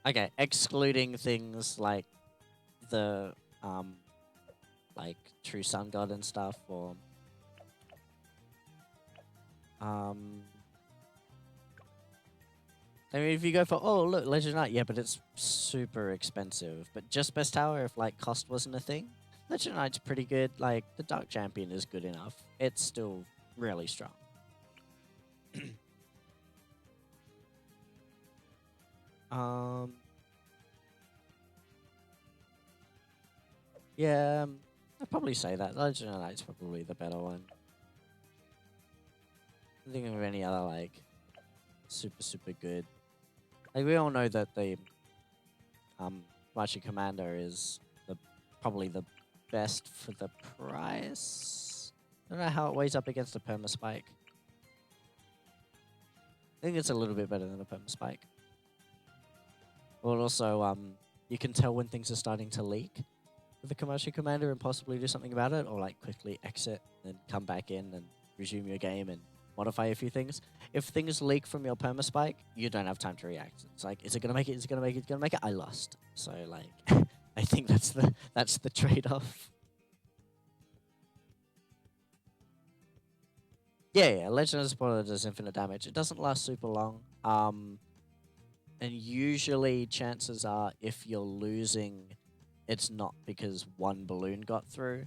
okay, excluding things like the like True Sun God and stuff, or I mean, if you go for, oh look, Legend Knight, yeah, but it's super expensive. But just best tower, if like cost wasn't a thing, Legend Knight's pretty good. Like the Dark Champion is good enough. It's still really strong. Yeah, I'd probably say that Legend Knight's probably the better one. I don't think of any other like super good. Like we all know that the Machi Commander is probably the best for the price. I don't know how it weighs up against a Perma Spike. I think it's a little bit better than a Perma Spike. But also, you can tell when things are starting to leak with the Komachi Commander and possibly do something about it, or like quickly exit and come back in and resume your game and modify a few things. If things leak from your Perma Spike, you don't have time to react. It's like, is it gonna make it? Is it gonna make it? Is it gonna make it? I lost. So like, I think that's the trade-off. Yeah, Legend of Spoiler does infinite damage. It doesn't last super long. And usually chances are if you're losing, it's not because one balloon got through.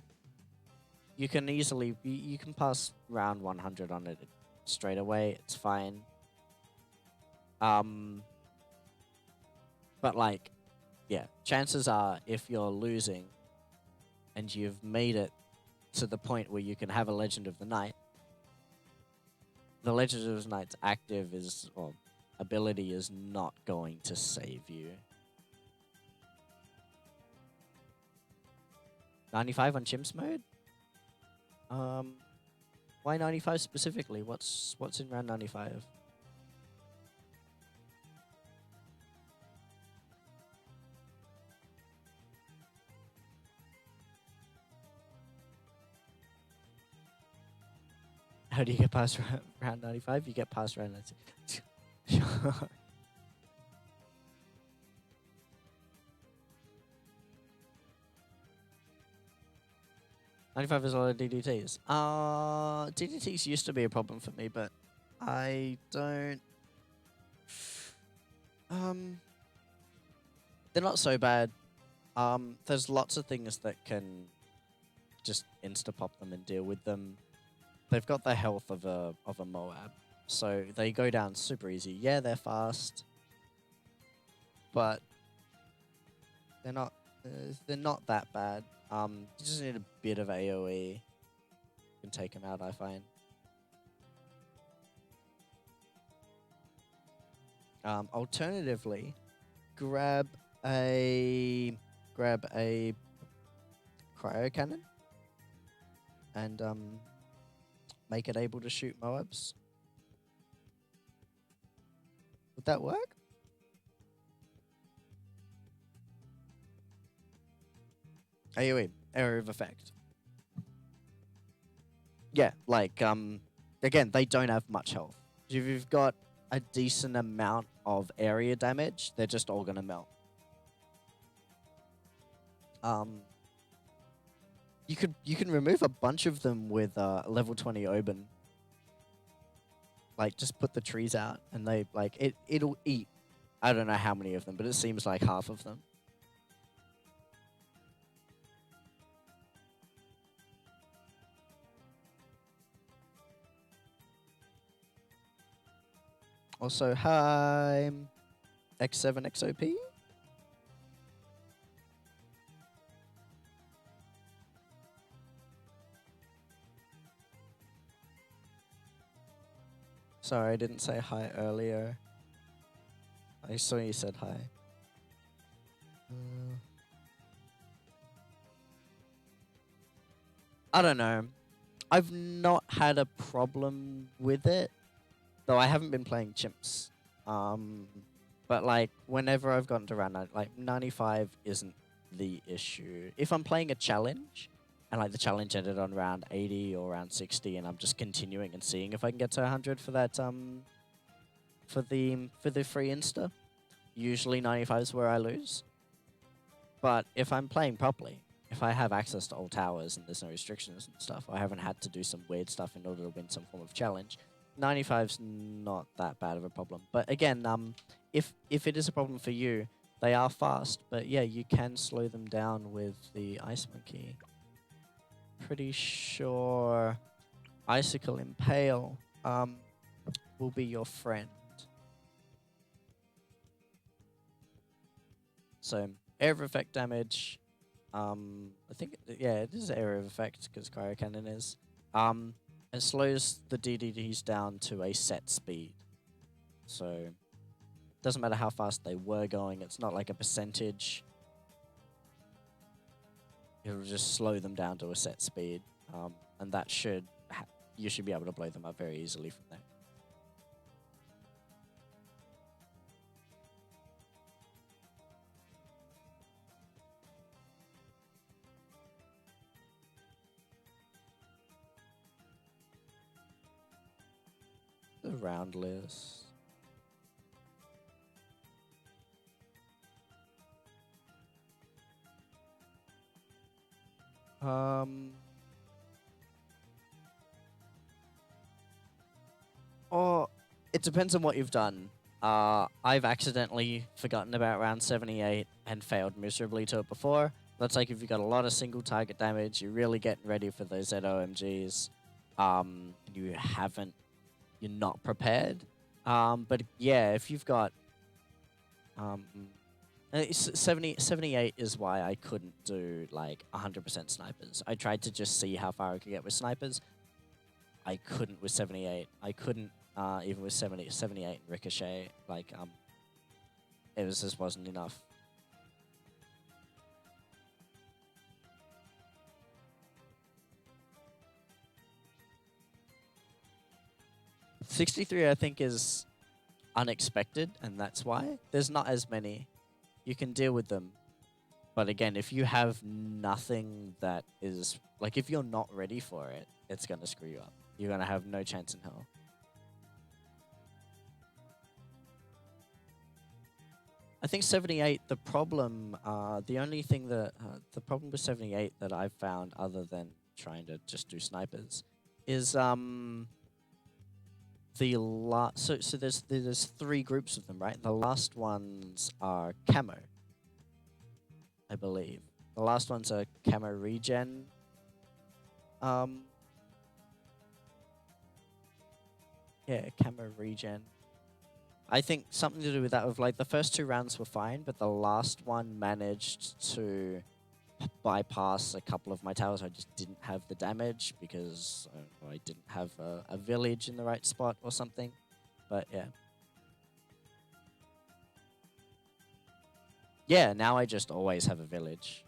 You can easily, you can pass round 100 on it straight away. It's fine. But like, yeah, chances are if you're losing and you've made it to the point where you can have a Legend of the Night, the Legend of the Night's active is, or ability is not going to save you. 95 on Chimps mode? Why 95 specifically? What's in round 95? How do you get past round 95? You get past round 96. 95 is a lot of DDTs. DDTs used to be a problem for me, but I don't... they're not so bad. There's lots of things that can just insta-pop them and deal with them. They've got the health of a Moab, so they go down super easy. Yeah, they're fast, but they're not that bad. You just need a bit of AoE. You can take them out, I find. Alternatively, grab a cryo cannon and make it able to shoot Moabs. Would that work? AoE, area of effect. Yeah, like, again, they don't have much health. If you've got a decent amount of area damage, they're just all gonna melt. You can remove a bunch of them with level 20 Oban. Like, just put the trees out, and they it'll eat. I don't know how many of them, but it seems like half of them. Also, hi, X7XOP. Sorry, I didn't say hi earlier. I saw you said hi. I don't know. I've not had a problem with it, though I haven't been playing chimps. But like whenever I've gotten to round 90, like 95 isn't the issue. If I'm playing a challenge, and like the challenge ended on round 80 or round 60, and I'm just continuing and seeing if I can get to 100 for that for the free insta. Usually 95 is where I lose, but if I'm playing properly, if I have access to all towers and there's no restrictions and stuff, I haven't had to do some weird stuff in order to win some form of challenge, 95's not that bad of a problem. But again, if it is a problem for you, they are fast, but yeah, you can slow them down with the Ice Monkey. Pretty sure Icicle Impale will be your friend. So, area of effect damage. I think, yeah, it is area of effect because Cryo Cannon is. It slows the DDDs down to a set speed. So, doesn't matter how fast they were going, it's not like a percentage. It'll just slow them down to a set speed. And that you should be able to blow them up very easily from there. The round list. Or it depends on what you've done. I've accidentally forgotten about round 78 and failed miserably to it before. That's like if you've got a lot of single target damage, you're really getting ready for those ZOMGs. You're not prepared. But yeah, if you've got 78 is why I couldn't do like 100% snipers. I tried to just see how far I could get with snipers. I couldn't with 78. I couldn't even with 78 and Ricochet. Like it just wasn't enough. $63 I think is unexpected, and that's why there's not as many. You can deal with them, but again, if you have nothing that is like, if you're not ready for it, it's gonna screw you up. You're gonna have no chance in hell. I think 78. The problem, the only thing that the problem with 78 that I've found, other than trying to just do snipers, is so there's 3 groups of them, right? The last ones are camo, I believe. The last ones are camo regen. Yeah, camo regen. I think something to do with that. Of like the first 2 rounds were fine, but the last one managed to bypass a couple of my towers. I just didn't have the damage because I didn't have a village in the right spot or something. But yeah. Yeah, now I just always have a village.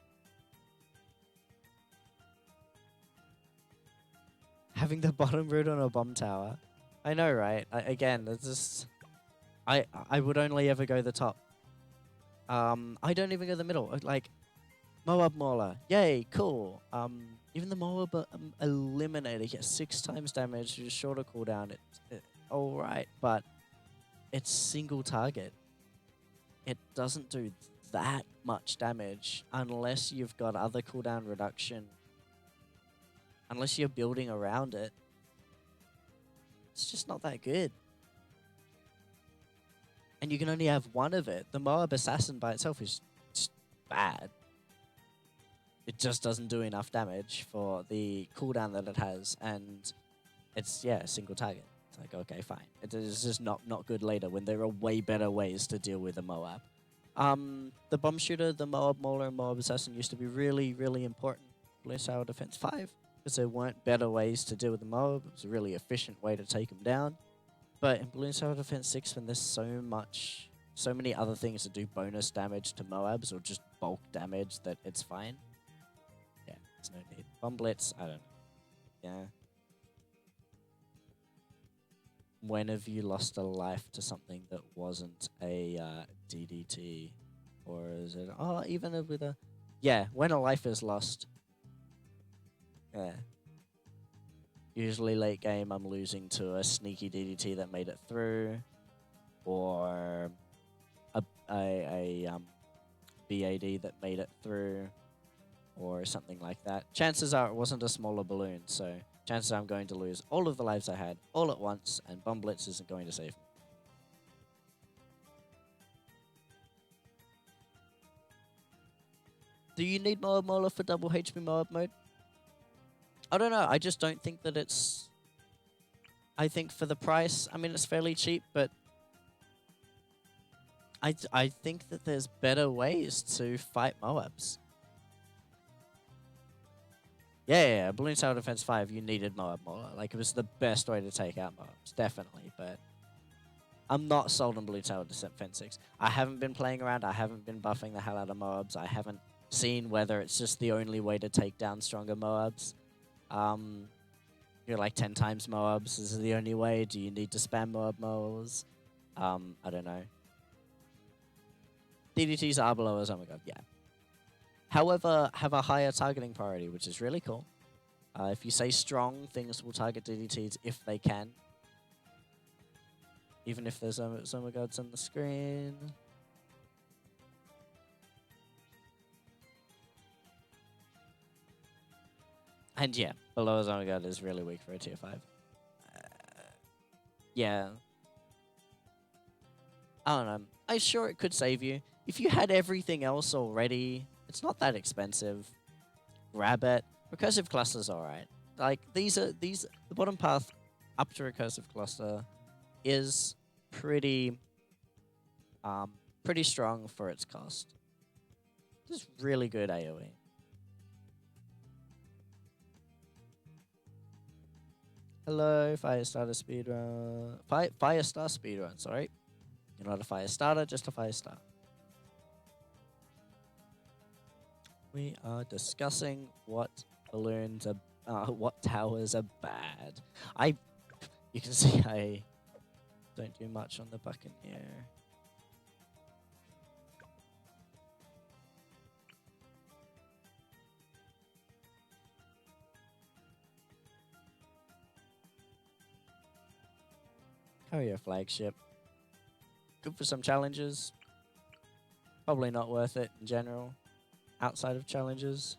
Having the bottom root on a bomb tower. I know, right? Again, it's just... I would only ever go the top. I don't even go the middle. Like, Moab Mauler. Yay, cool. Even the Moab Eliminator gets 6 times damage, just shorter cooldown. It's alright, but it's single target. It doesn't do that much damage unless you've got other cooldown reduction. Unless you're building around it. It's just not that good. And you can only have one of it. The Moab Assassin by itself is just bad. It just doesn't do enough damage for the cooldown that it has, and it's, yeah, a single target. It's like, okay, fine. It is just not good later when there are way better ways to deal with a Moab. The Bomb Shooter, the Moab Mauler, and Moab Assassin used to be really, really important. Blue Sour Defense 5, because there weren't better ways to deal with the Moab. It was a really efficient way to take them down. But in Balloon Sour Defense 6, when there's so many other things that do bonus damage to Moabs or just bulk damage, that it's fine. Yeah, there's no need. Bomb Blitz, I don't know. Yeah. When have you lost a life to something that wasn't a DDT? Or is it... Oh, even with a... Yeah, when a life is lost. Yeah. Usually late game, I'm losing to a sneaky DDT that made it through, or a BAD that made it through, or something like that. Chances are it wasn't a smaller balloon, so chances are I'm going to lose all of the lives I had all at once, and Bomb Blitz isn't going to save me. Do you need Moab Mola for double HP Moab mode? I don't know. I just don't think that it's... I think for the price, I mean, it's fairly cheap, but I think that there's better ways to fight Moabs. Yeah, Balloon Tower Defense 5, you needed Moab Mola. Like, it was the best way to take out Moabs, definitely, but I'm not sold on Balloon Tower Defense 6. I haven't been playing around, I haven't been buffing the hell out of Moabs, I haven't seen whether it's just the only way to take down stronger Moabs. You're like 10 times Moabs, is the only way? Do you need to spam Moab Moabs? I don't know. DDTs are below us, oh my god, yeah. However, have a higher targeting priority, which is really cool. If you say strong, things will target DDTs if they can. Even if there's Zomogods on the screen. And yeah, below Zomagod is really weak for a tier 5. Yeah. I don't know. I'm sure it could save you. If you had everything else already, it's not that expensive. Grab it. Recursive cluster's alright. Like, the bottom path up to recursive cluster is pretty strong for its cost. It's really good AoE. Hello, Firestarter speedrun. Firestar speedrun, sorry. You're not a Firestarter, just a Firestar. We are discussing what balloons are, what towers are bad. You can see I don't do much on the Buccaneer. Carrier flagship. Good for some challenges. Probably not worth it in general. Outside of challenges.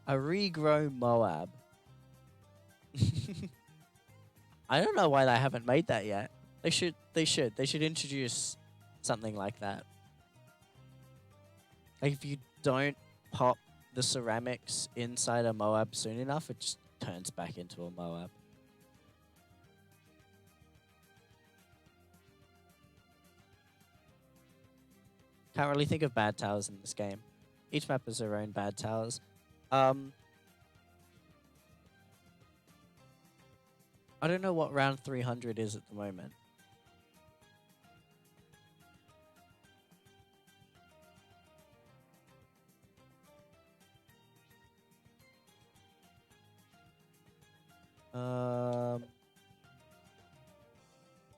A regrow Moab. I don't know why they haven't made that yet. They should introduce something like that. Like, if you don't pop the ceramics inside a Moab soon enough, it just turns back into a Moab. Can't really think of bad towers in this game. Each map has their own bad towers. I don't know what round 300 is at the moment.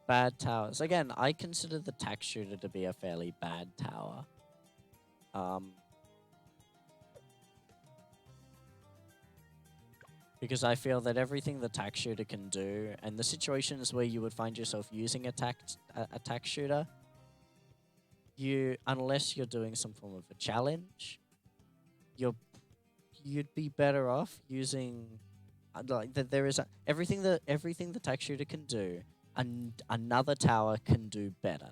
Bad towers. Again, I consider the tax shooter to be a fairly bad tower. Because I feel that everything the tax shooter can do, and the situations where you would find yourself using a tax shooter, unless you're doing some form of a challenge, you'd be better off using like that. There is everything the tax shooter can do, and another tower can do better.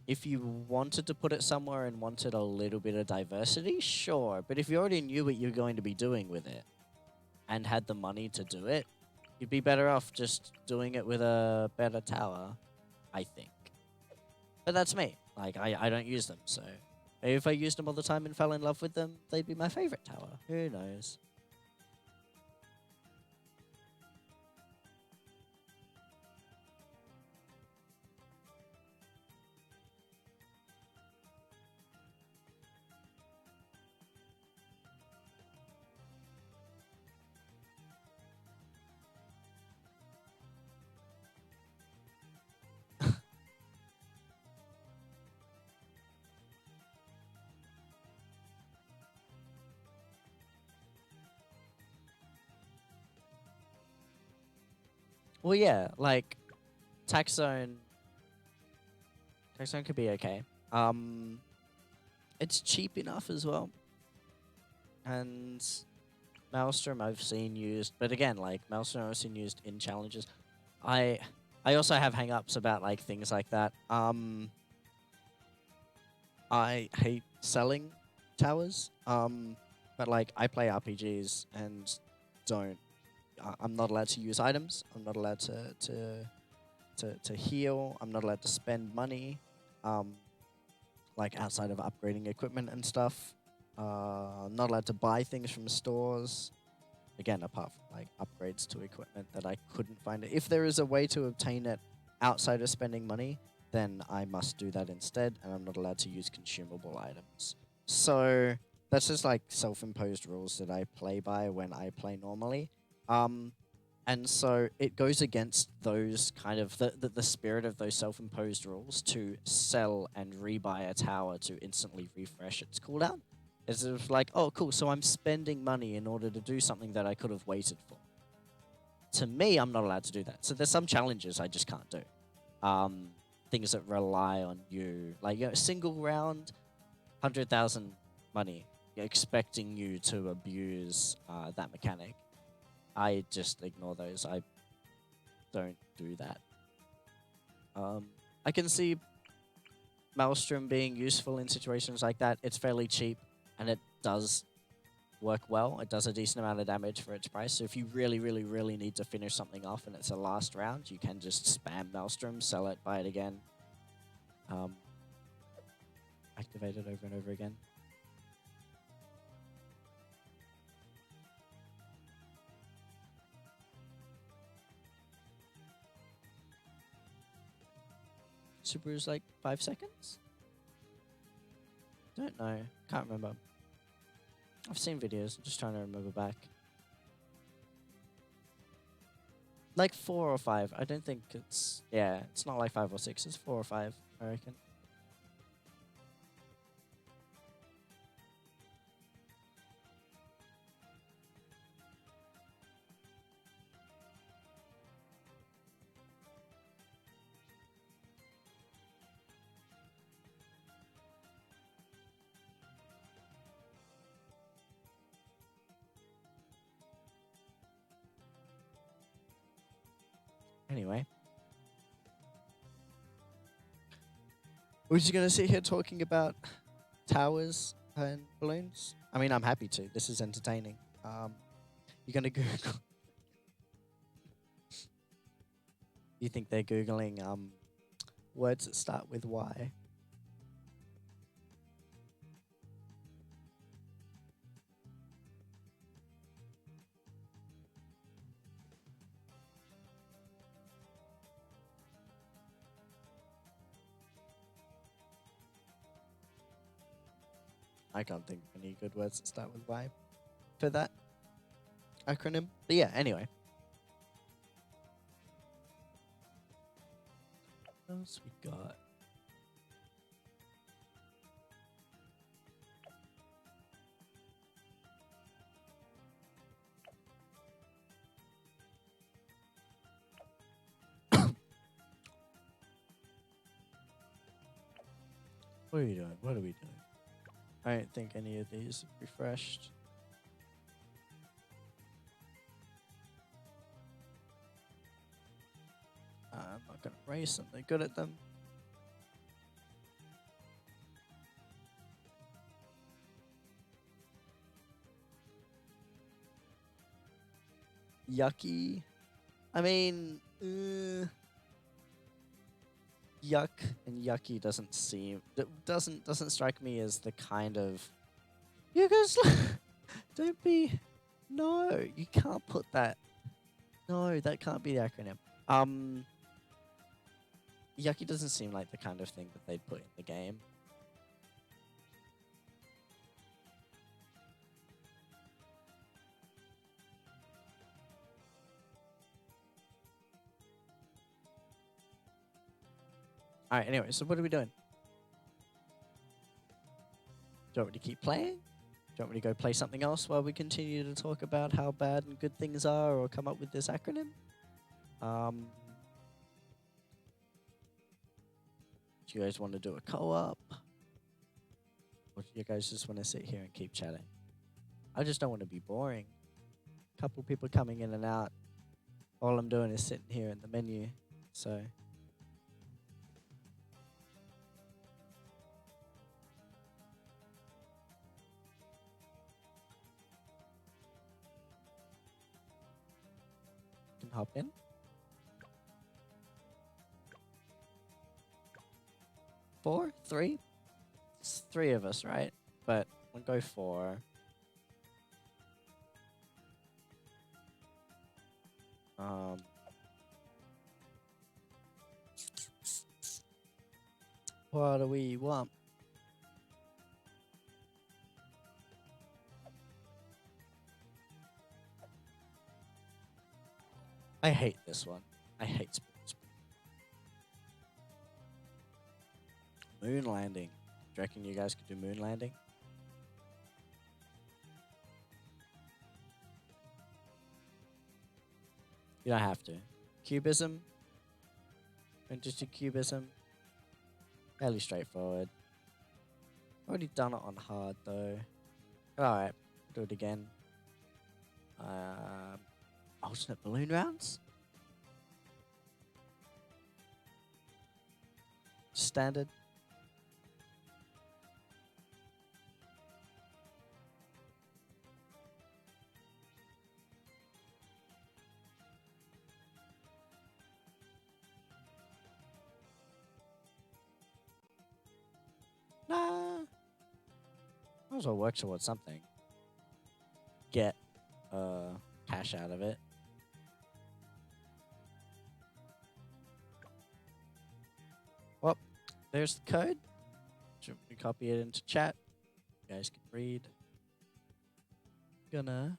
If you wanted to put it somewhere and wanted a little bit of diversity, sure. But if you already knew what you're going to be doing with it and had the money to do it, you'd be better off just doing it with a better tower, I think. But that's me. Like, I don't use them, so maybe if I used them all the time and fell in love with them, they'd be my favorite tower. Who knows? Well, yeah, like tax zone. Tax zone could be okay. It's cheap enough as well, and Maelstrom I've seen used, but again, like Maelstrom I've seen used in challenges. I I also have hang-ups about like things like that. I hate selling towers. But like I play RPGs and don't. I'm not allowed to use items. I'm not allowed to heal. I'm not allowed to spend money. Um, like outside of upgrading equipment and stuff. I'm not allowed to buy things from stores. Again, apart from like upgrades to equipment that I couldn't find. If there is a way to obtain it outside of spending money, then I must do that instead, and I'm not allowed to use consumable items. So that's just like self-imposed rules that I play by when I play normally. And so it goes against those kind of the spirit of those self-imposed rules to sell and rebuy a tower to instantly refresh its cooldown. It's sort of like, oh, cool, so I'm spending money in order to do something that I could have waited for. To me, I'm not allowed to do that. So there's some challenges I just can't do. Things that rely on you, like single round, 100,000 money, expecting you to abuse that mechanic. I just ignore those. I don't do that. I can see Maelstrom being useful in situations like that. It's fairly cheap, and it does work well. It does a decent amount of damage for its price. So if you really, really, really need to finish something off and it's a last round, you can just spam Maelstrom, sell it, buy it again. Activate it over and over again. Subaru's like 5 seconds? Don't know. Can't remember. I've seen videos. I'm just trying to remember back. Like 4 or 5. I don't think it's... Yeah, it's not like 5 or 6. It's 4 or 5, I reckon. Anyway. We're just going to sit here talking about towers and balloons? I mean, I'm happy to. This is entertaining. You're going to Google... You think they're Googling words that start with Y? I can't think of any good words that start with Y for that acronym. But yeah, anyway. What else we got? What are you doing? What are we doing? I don't think any of these have refreshed. I'm not going to race them. They're good at them. Yucky. I mean, yuck and yucky doesn't seem doesn't strike me as the kind of you guys don't be no, you can't put that. No, that can't be the acronym. Yucky doesn't seem like the kind of thing that they'd put in the game. Alright, anyway, so what are we doing? Do you want me to keep playing? Do you want me to go play something else while we continue to talk about how bad and good things are or come up with this acronym? Um, do you guys want to do a co-op? Or do you guys just want to sit here and keep chatting? I just don't want to be boring. Couple people coming in and out. All I'm doing is sitting here in the menu. So can hop in. 4? 3? It's 3 of us, right? But we'll go 4. What do we want? I hate this one. I hate sports. Moon landing. Do you reckon you guys could do moon landing? You don't have to. Cubism. And just do cubism. Fairly straightforward. Already done it on hard though. Alright, do it again. Alternate balloon rounds? Standard. Nah. Might as well work towards something. Get cash out of it. Well, there's the code. Should we copy it into chat? You guys can read. Gonna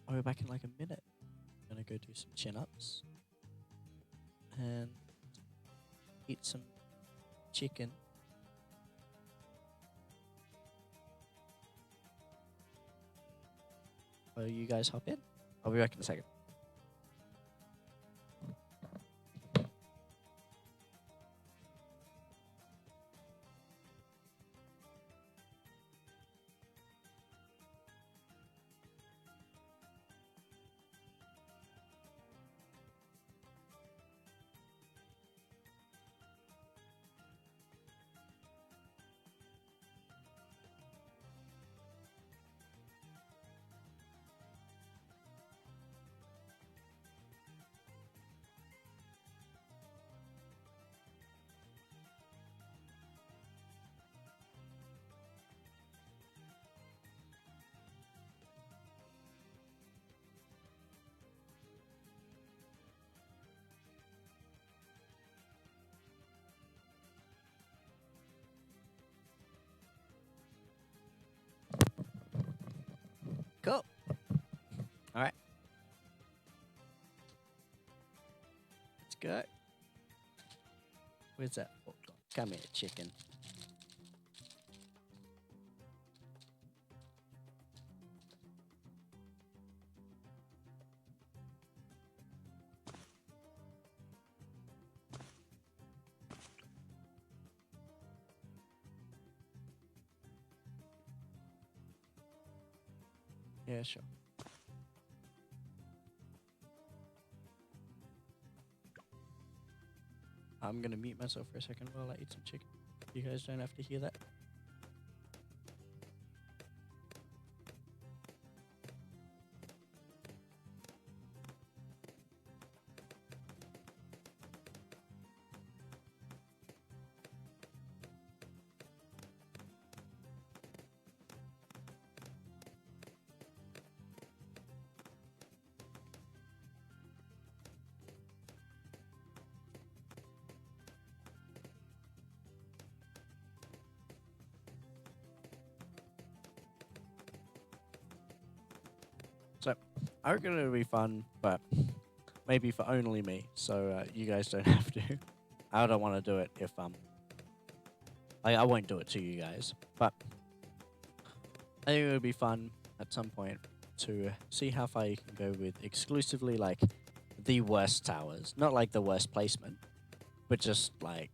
I'll be back in like a minute. Gonna go do some chin-ups and eat some chicken. Will you guys hop in? I'll be back in a second. Cool. All right. Let's go. Where's that? Oh, come here, chicken. Yeah, sure. I'm gonna mute myself for a second while I eat some chicken. You guys don't have to hear that. So, I reckon it'll be fun, but maybe for only me. So you guys don't have to. I don't want to do it if I won't do it to you guys. But I think it would be fun at some point to see how far you can go with exclusively like the worst towers. Not like the worst placement, but just like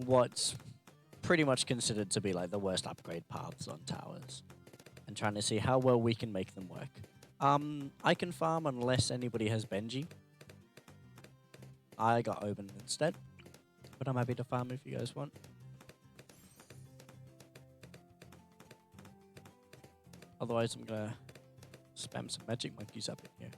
what's pretty much considered to be like the worst upgrade paths on towers. And trying to see how well we can make them work. I can farm unless anybody has Benji. I got Oben instead. But I'm happy to farm if you guys want. Otherwise, I'm gonna spam some magic monkeys up in here.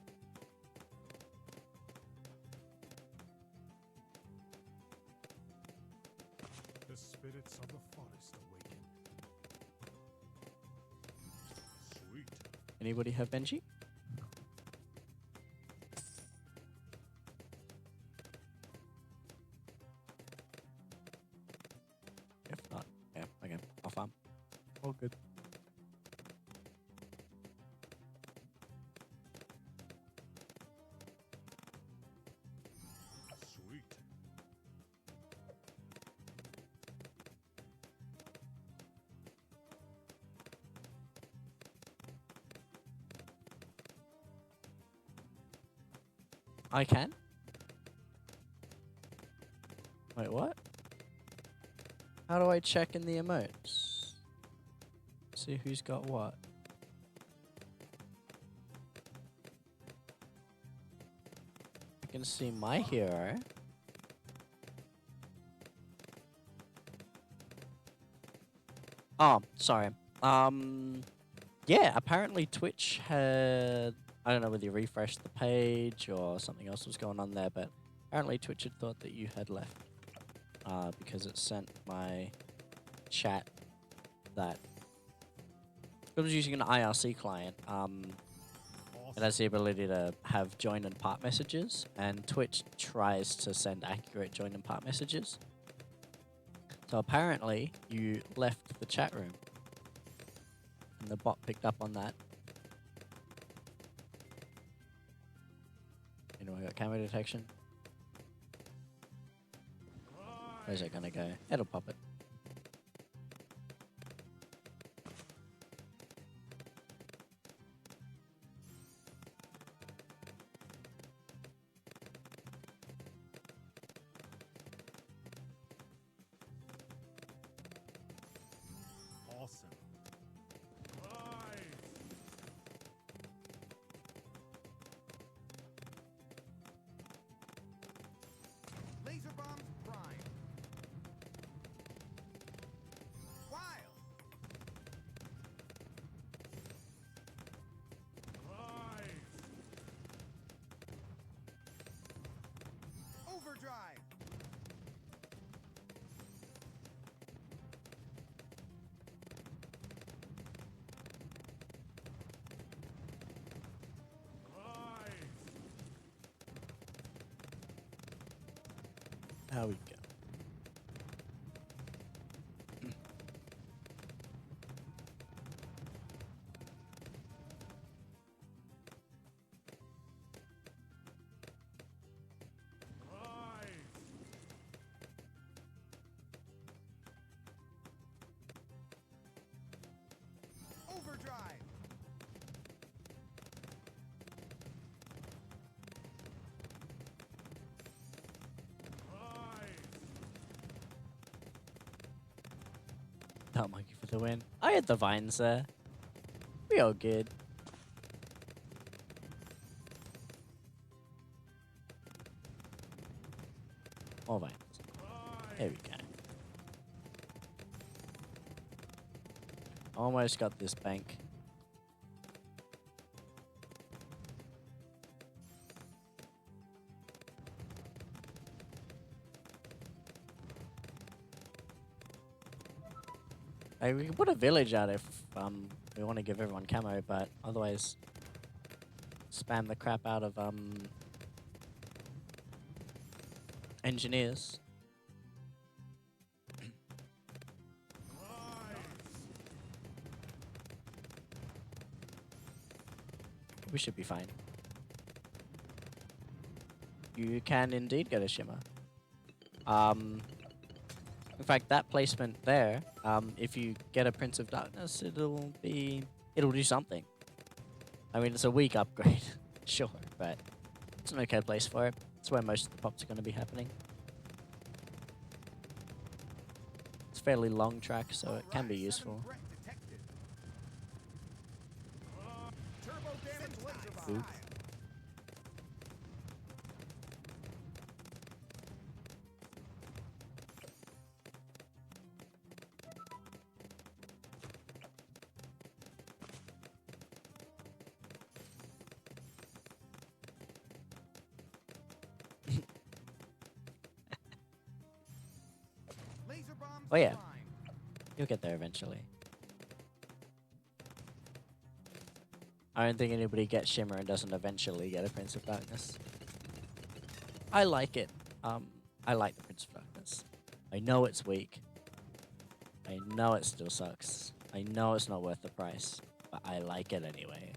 The spirits of the forest awaken. Sweet. Anybody have Benji? If not, yeah, okay, I'll farm. All good. Sweet. I can? Wait, what? How do I check in the emotes? See who's got what? I can see my hero. Oh, sorry. Yeah, apparently Twitch had... I don't know whether you refreshed the page or something else was going on there, but apparently Twitch had thought that you had left. Because it sent my chat that... I was using an IRC client. It has the ability to have join and part messages, and Twitch tries to send accurate join and part messages. So apparently, you left the chat room, and the bot picked up on that. Anyway, I got camera detection. Where's it gonna go? It'll pop it. Awesome. Rise. Laser bombs prime. Wild. Rise. Overdrive. Rise. How we go? Rise. Overdrive. Rise. That monkey for the win. I had the vines there. We all good. More vines. There we go. Almost got this bank. Hey, we can put a village out if we want to give everyone camo, but otherwise spam the crap out of engineers. We should be fine. You can indeed get a shimmer. fact, that placement there, if you get a Prince of Darkness, it'll do something. I mean, it's a weak upgrade, sure, but it's an okay place for it. It's where most of the pops are going to be happening. It's a fairly long track, so it can be useful. Turbo damage laser bomb. Oops. Laser bombs Oh, yeah. fine. You'll get there eventually. I don't think anybody gets Shimmer and doesn't eventually get a Prince of Darkness. I like it. I like the Prince of Darkness. I know it's weak. I know it still sucks. I know it's not worth the price, but I like it anyway.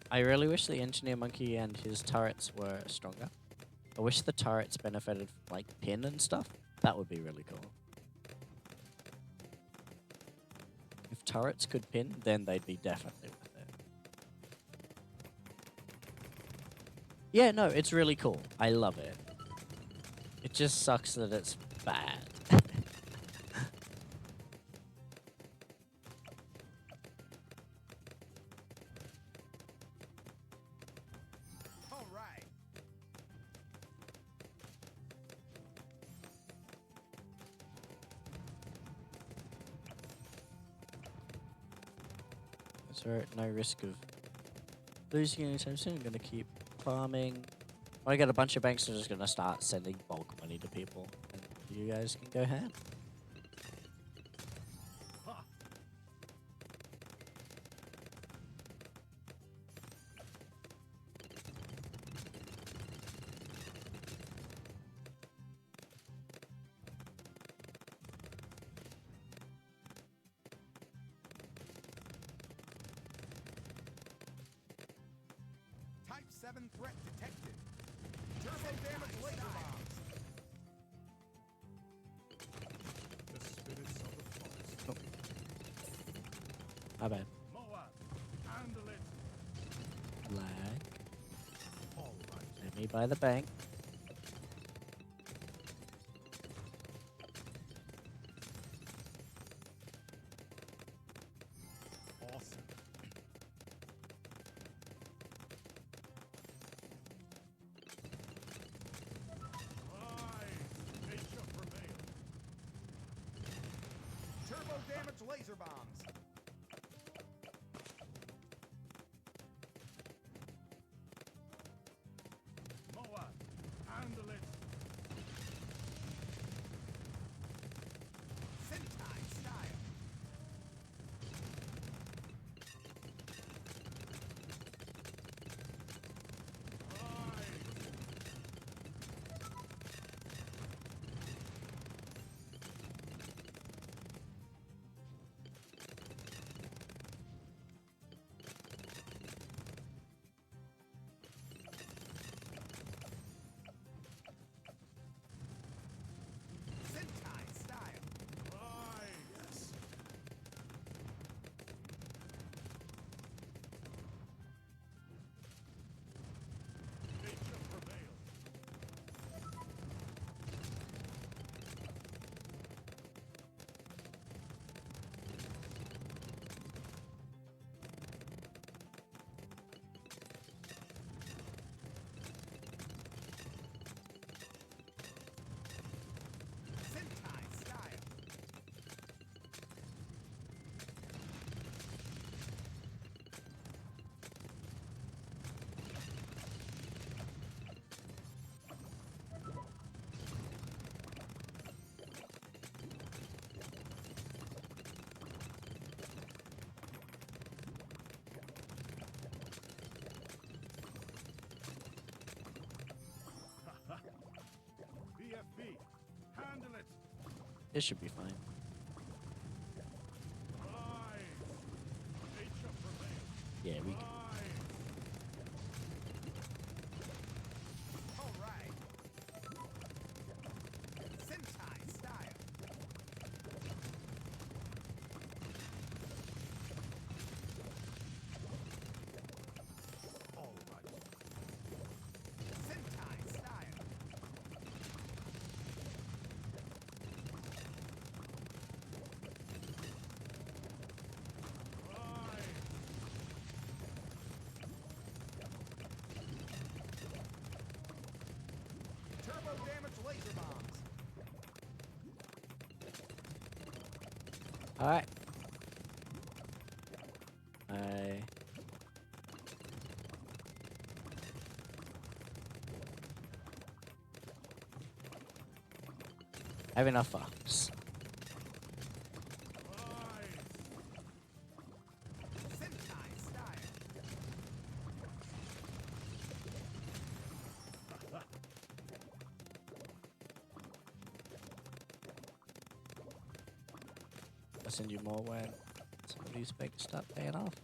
I really wish the Engineer Monkey and his turrets were stronger. I wish the turrets benefited from, like, pin and stuff. That would be really cool. If turrets could pin, then they'd be definitely worth it. Yeah, no, it's really cool. I love it. It just sucks that it's bad. All right. So no risk of losing anytime soon. I'm gonna keep farming. When I get a bunch of banks, I'm just gonna start sending bulk money to people, and you guys can go ahead. Type 7 threat detected. Turbo damage laser bombs. The spirits of the forest. My bad. Moa, handle it. Lag. All right. Let me buy the bank. Awesome. Rise, nature prevail. Turbo damage laser bombs. Moa, handle it. Sentai style. Rise. Sentai style. Rise. Nature prevail. Sentai style. BFB, handle it. This should be fine. Rise. Nature prevail. Yeah, we can. Rise. Alright. I have enough farms. Sentai style. I'll send you more when some of these things start paying off.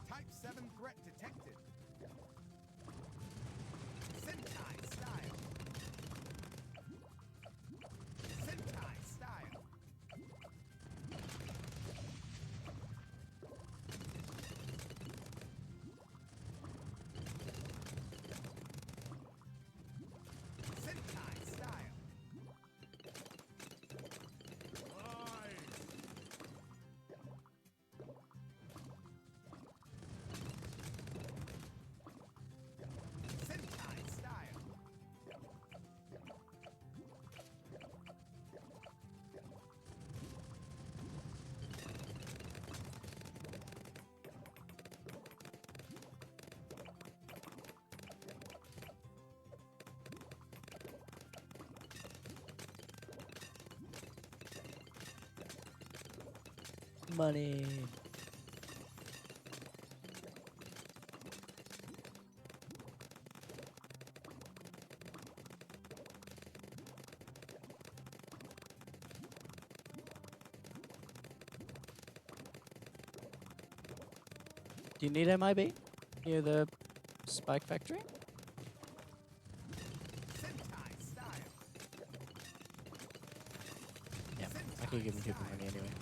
Type 7 threat detected. Sentai style. Sentai style. Sentai style. Sentai style. Money. Do you need MIB near the spike factory? Sentai style. Yeah, I keep giving people money anyway.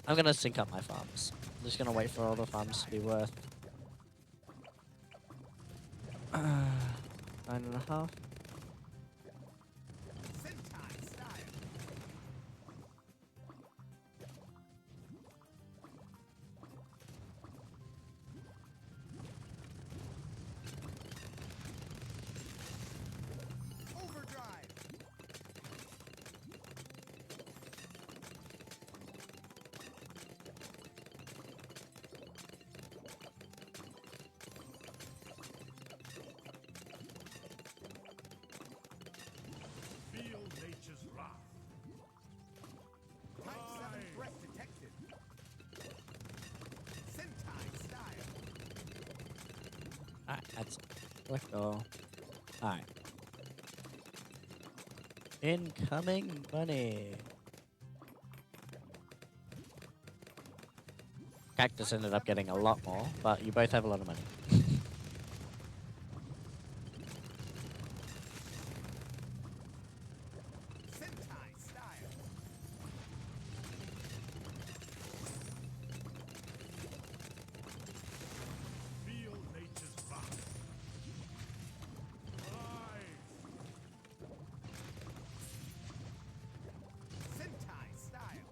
I'm gonna sync up my farms. I'm just gonna wait for all the farms to be worth 9.5. Sentai style. Overdrive. Feel nature's wrath. Type 7 threat detected. Sentai style. Alright, that's collect all. Alright. Incoming money. Cactus ended up getting a lot more, but you both have a lot of money. Sentai style. Feel nature's wrath. Rise. Sentai style.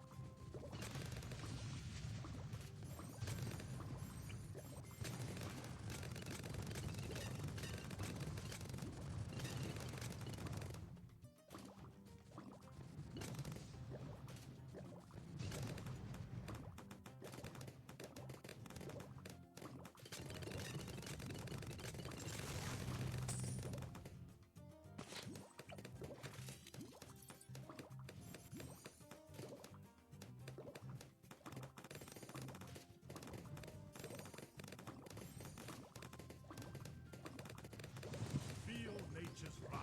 Feel nature's wrath.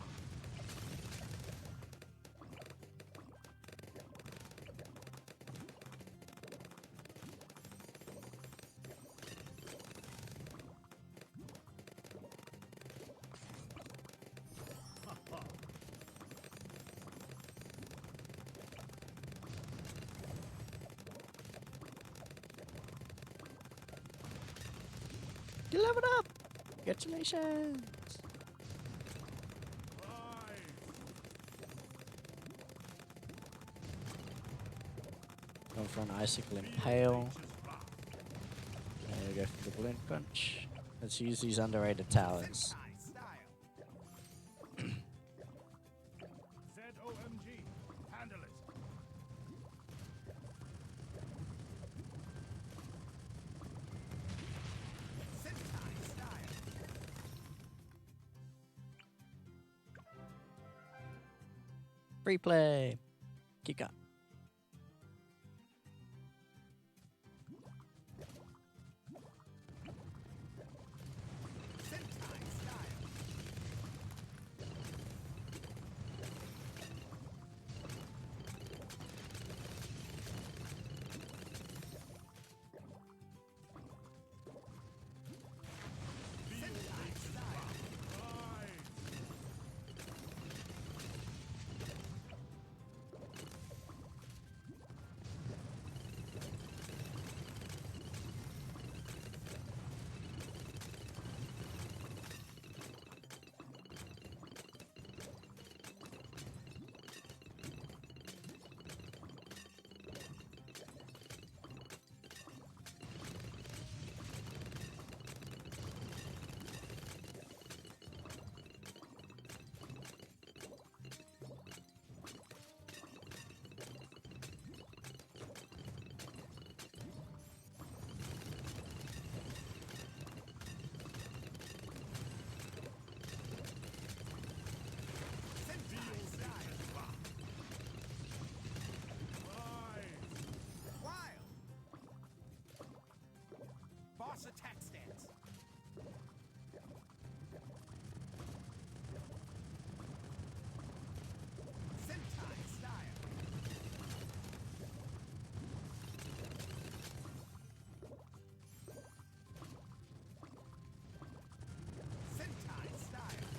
You level up! Congratulations! Going for an icicle impale. There we go for the balloon crunch. Let's use these underrated towers. ZOMG. Handle it. Free play. Kick up. Boss attack stance. Sentai style. Sentai style.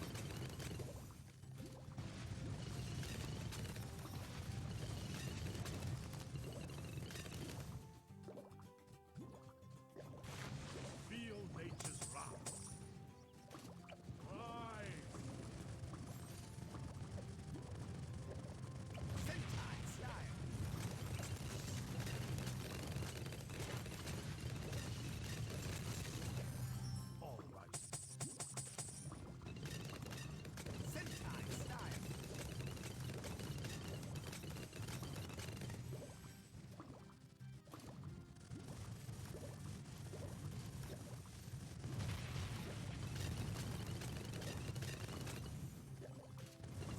Feel nature's wrath. Rise. Sentai style. All right. Sentai style.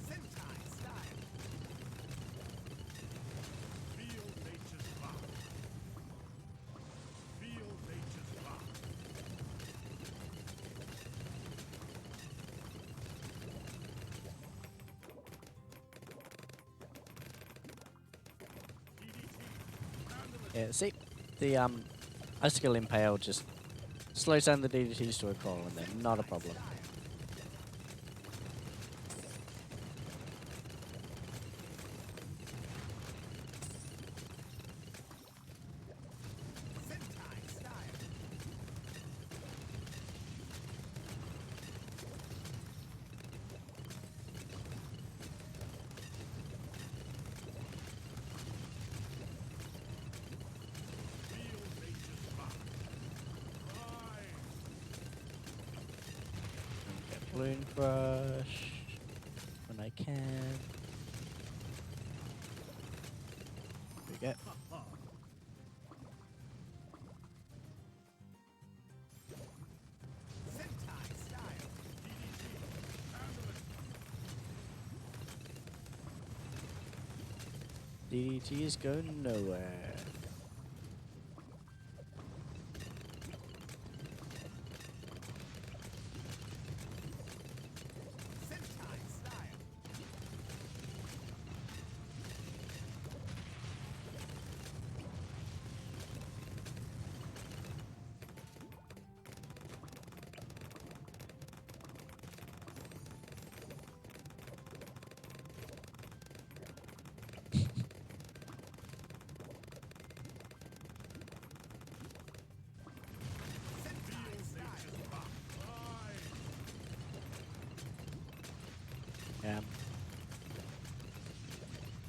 Sentai style. Feel nature's wrath. Feel nature's wrath. DDT. Handle it. Yeah, see, the icicle impale just slows down the DDTs to a crawl, and they're not a problem. Sentai style. Feel nature's wrath. Rise. Get balloon crush when I can. There we go. Sentai style. DDTs go nowhere. Sentai style.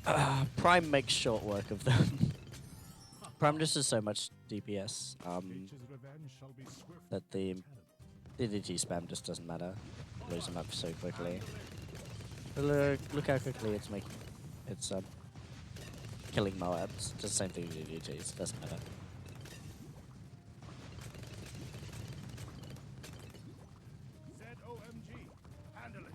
Damn. Prime makes short work of them. Prime just does so much DPS Nature's revenge shall be swift that the and terrible. DDT spam just doesn't matter. Lose them up so quickly. But look how quickly it's making. It's killing Moabs. Just the same thing with DDTs. Doesn't matter. ZOMG. Handle it.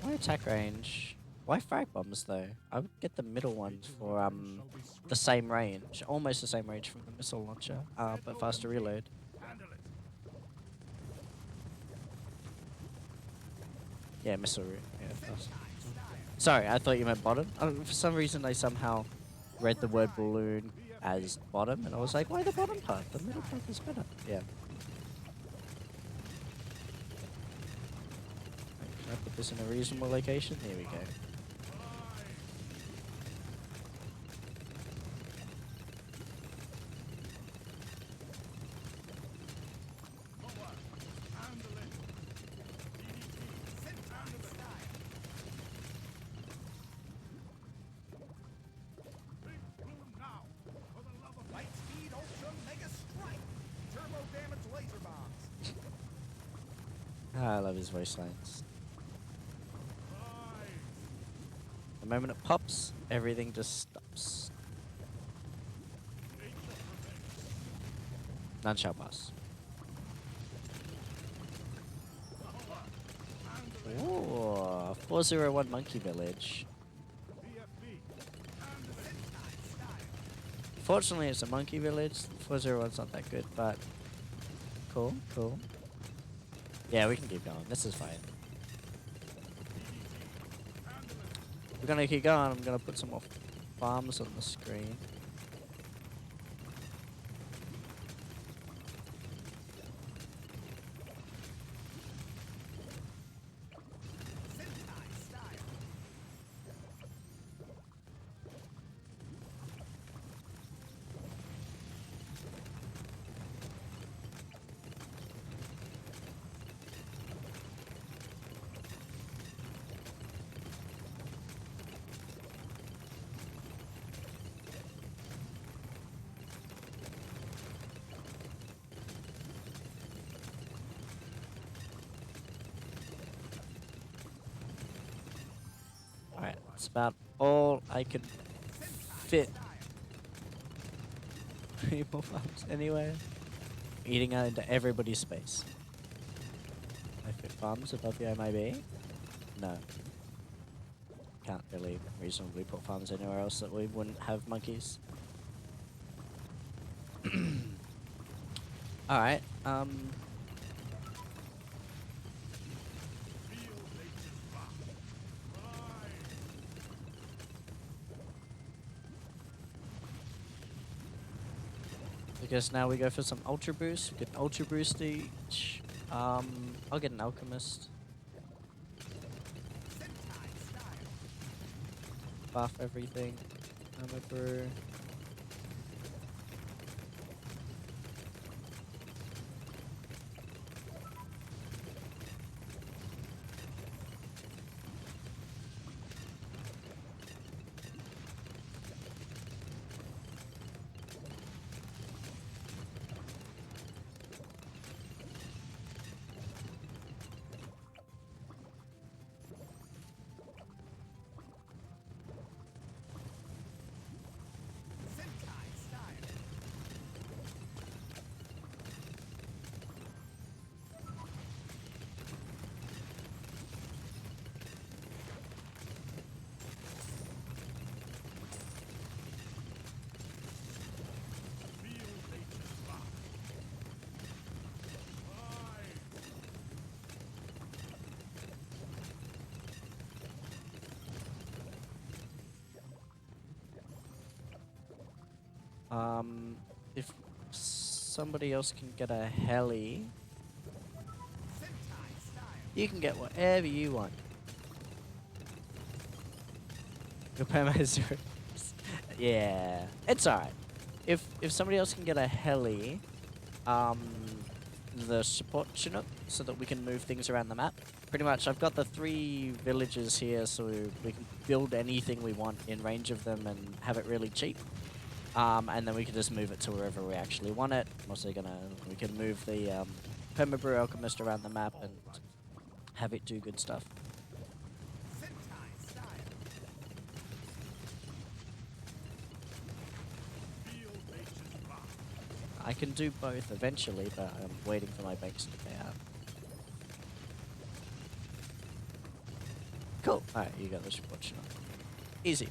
Why attack range? Why frag bombs though? I would get the middle ones for the same range, almost the same range from the missile launcher, but faster reload. Handle it. Yeah, yeah, fast. Sorry, I thought you meant bottom. For some reason, I somehow read the word balloon as bottom, and I was like, why the bottom part? The middle part is better. Yeah. Can I put this in a reasonable location? Here we go. Handle it. DDT. Handle it. Big bloom now. For the love of Light speed ultra mega strike. Turbo damage laser bombs. Ah, I love his voice lines. lies. The moment it pops, everything just stops. Nature protects. None shall pass. Ooh, 401 Monkey Village. BFB. Handle it. Fortunately, it's a monkey village. 401's not that good, but cool, cool. Yeah, we can keep going. This is fine. We're gonna keep going. I'm gonna put some more farms on the screen. Alright, that's about all I could fit. Any more farms anywhere? Eating out into everybody's space. I fit farms above the MIB? No. Can't really reasonably put farms anywhere else that we wouldn't have monkeys. Alright, Feel nature's wrath. Rise. I guess now we go for some Ultra Boost. We get an Ultra Boost each. I'll get an Alchemist. Buff everything. Armor brew. Feel nature's wrath. Rise. If somebody else can get a heli, you can get whatever you want. Your perma is 0. Yeah, it's alright. If somebody else can get a heli, the support Chinook so that we can move things around the map. Pretty much, I've got the 3 villages here so we can build anything we want in range of them and have it really cheap. And then we can just move it to wherever we actually want it. I'm also we can move the Permabrew Alchemist around the map and have it do good stuff. Sentai style. Field nature's rock. I can do both eventually, but I'm waiting for my banks to pay out. Cool. Alright, you got the support Chinook. Easy.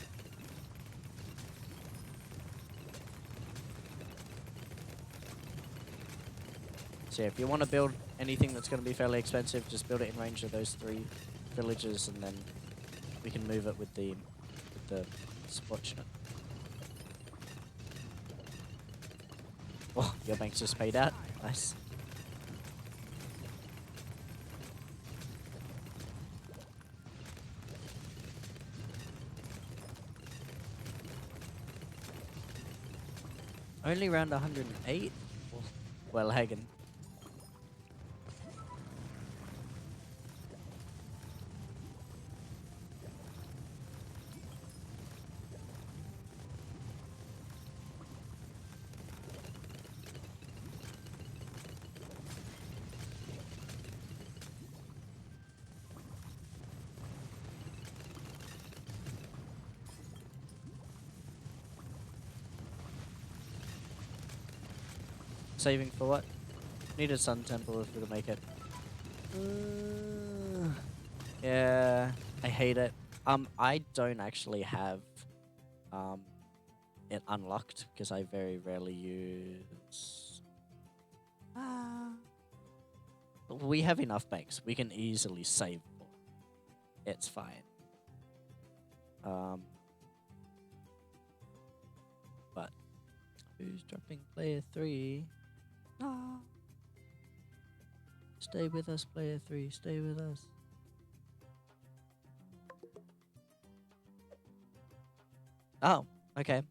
So yeah, if you want to build anything that's going to be fairly expensive, just build it in range of those 3 villages, and then we can move it with the support Chinook. Oh, your bank's just paid out. Nice. Only round 108? Well, Hagen. Saving for what? Need a sun temple if we're to make it. Yeah, I hate it. I don't actually have it unlocked because I very rarely use. We have enough banks. We can easily save more. It's fine. But who's dropping player 3? No. Stay with us, player 3. Stay with us. Oh, okay.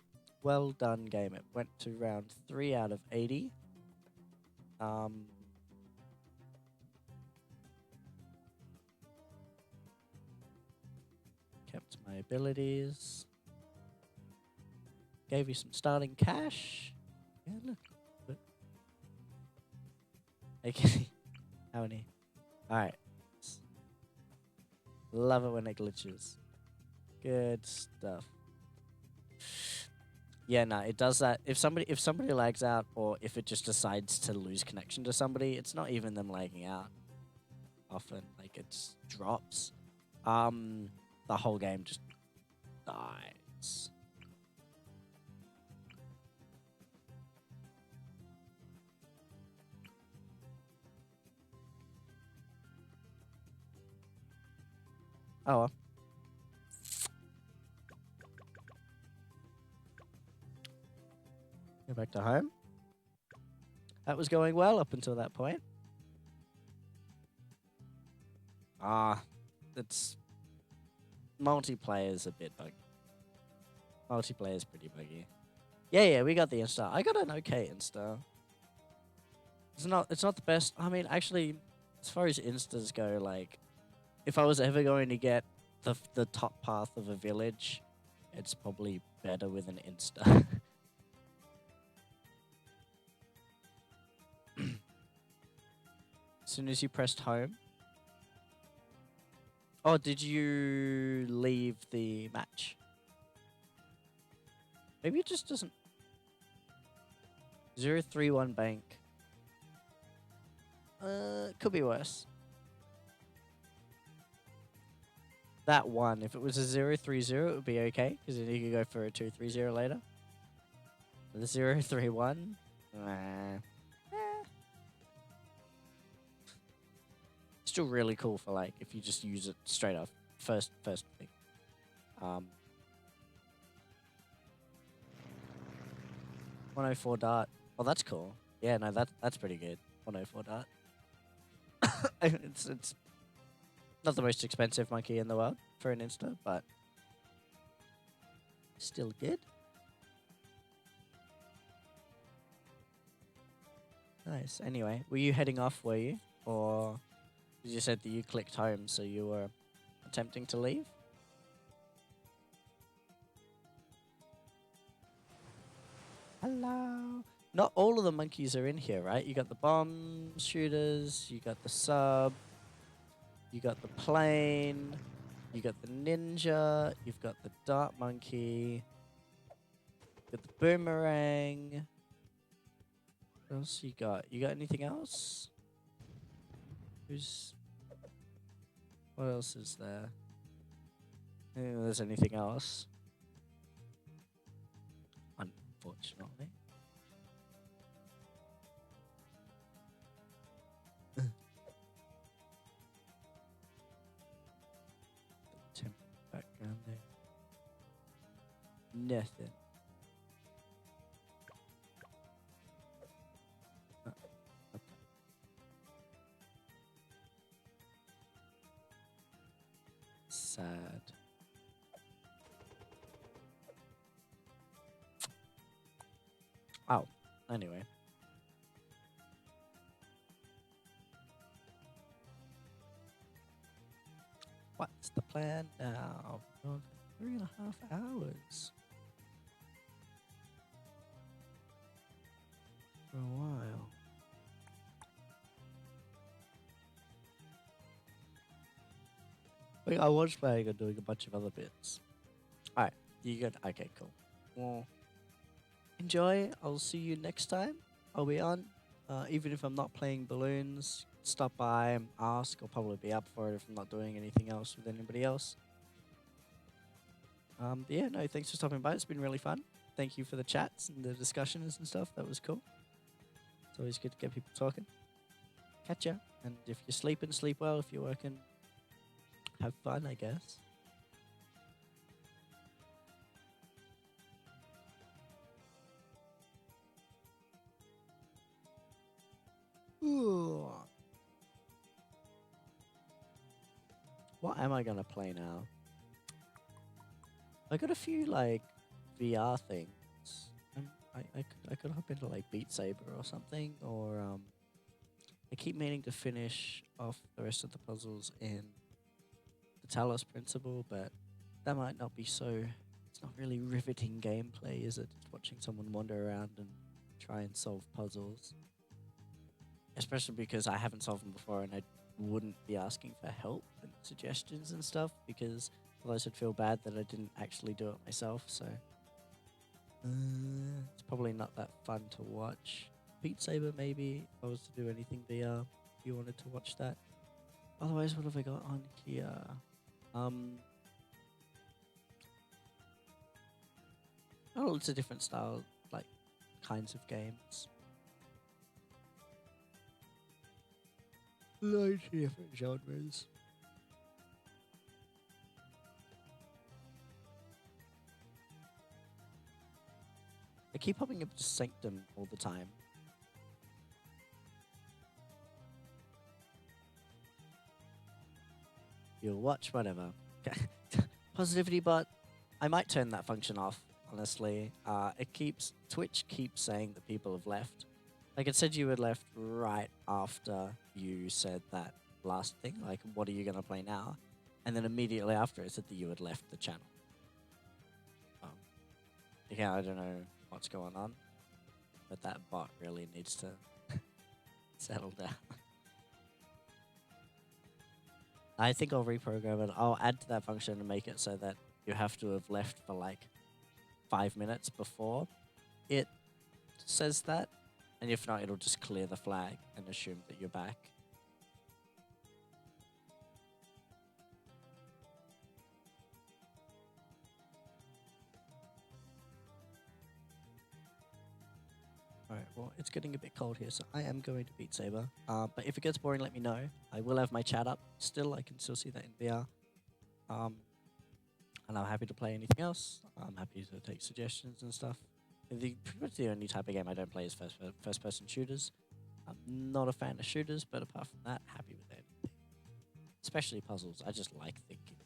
Well done, game. It went to round 3 out of 80. Kept my abilities. Gave you some starting cash. Yeah, look. Okay. How many? Alright. Love it when it glitches. Good stuff. Yeah, no, it does that. If somebody lags out, or if it just decides to lose connection to somebody, it's not even them lagging out. Often, like, it just drops. The whole game just dies. Oh well. Go back to home. That was going well up until that point. It's multiplayer's a bit buggy. Multiplayer's pretty buggy. Yeah, we got the Insta. I got an okay Insta. It's not the best. I mean, actually, as far as Instas go, like, if I was ever going to get the top path of a village, it's probably better with an Insta. As soon as you pressed home. Oh, did you leave the match? Maybe it just doesn't. 031 bank. Could be worse. That one, if it was a 030, it would be okay, because then you could go for a 230 later. The 031, still really cool for, like, if you just use it straight off first thing. 104 dart. Oh, that's cool. Yeah, no, that's pretty good. 104 dart. It's not the most expensive monkey in the world for an Insta, but still good. Nice. Anyway, were you heading off, were you? Or you said that you clicked home, so you were attempting to leave? Hello. Not all of the monkeys are in here, right? You got the bomb shooters, you got the sub, you got the plane, you got the ninja, you've got the dart monkey, you got the boomerang. What else you got? You got anything else? What else is there? I don't think there's anything else. Unfortunately. Temp background there. Nothing. Okay. Sad. Oh, anyway. What's the plan now? Oh, 3.5 hours. For a while. I was planning on doing a bunch of other bits. Alright, you good? Okay, cool. Well, enjoy. I'll see you next time. I'll be on. Even if I'm not playing balloons, stop by, ask. I'll probably be up for it if I'm not doing anything else with anybody else. But yeah, no, thanks for stopping by. It's been really fun. Thank you for the chats and the discussions and stuff. That was cool. It's always good to get people talking. Catch ya. And if you're sleeping, sleep well. If you're working, have fun, I guess. Ooh. What am I gonna play now? I got a few like VR things. I could hop into like Beat Saber or something, or I keep meaning to finish off the rest of the puzzles in the Talos Principle, but that might not be so. It's not really riveting gameplay, is it? Just watching someone wander around and try and solve puzzles. Especially because I haven't solved them before, and I wouldn't be asking for help and suggestions and stuff, because otherwise I'd feel bad that I didn't actually do it myself, so it's probably not that fun to watch. Beat Saber, maybe, if I was to do anything VR, if you wanted to watch that. Otherwise, what have I got on here? Lots of different style, like, kinds of games. Loads of different genres. I keep popping up to Sanctum all the time. You'll watch whatever. Positivity bot. I might turn that function off, honestly. Twitch keeps saying that people have left. Like, it said you had left right after you said that last thing. Like, what are you going to play now? And then immediately after, it said that you had left the channel. Yeah, I don't know what's going on. But that bot really needs to settle down. I think I'll reprogram it. I'll add to that function and make it so that you have to have left for like 5 minutes before it says that. And if not, it'll just clear the flag and assume that you're back. Alright, well, it's getting a bit cold here, so I am going to Beat Saber. But if it gets boring, let me know. I will have my chat up still. I can still see that in VR. And I'm happy to play anything else. I'm happy to take suggestions and stuff. Pretty much the only type of game I don't play is first-person shooters. I'm not a fan of shooters, but apart from that, happy with anything. Especially puzzles. I just like thinking.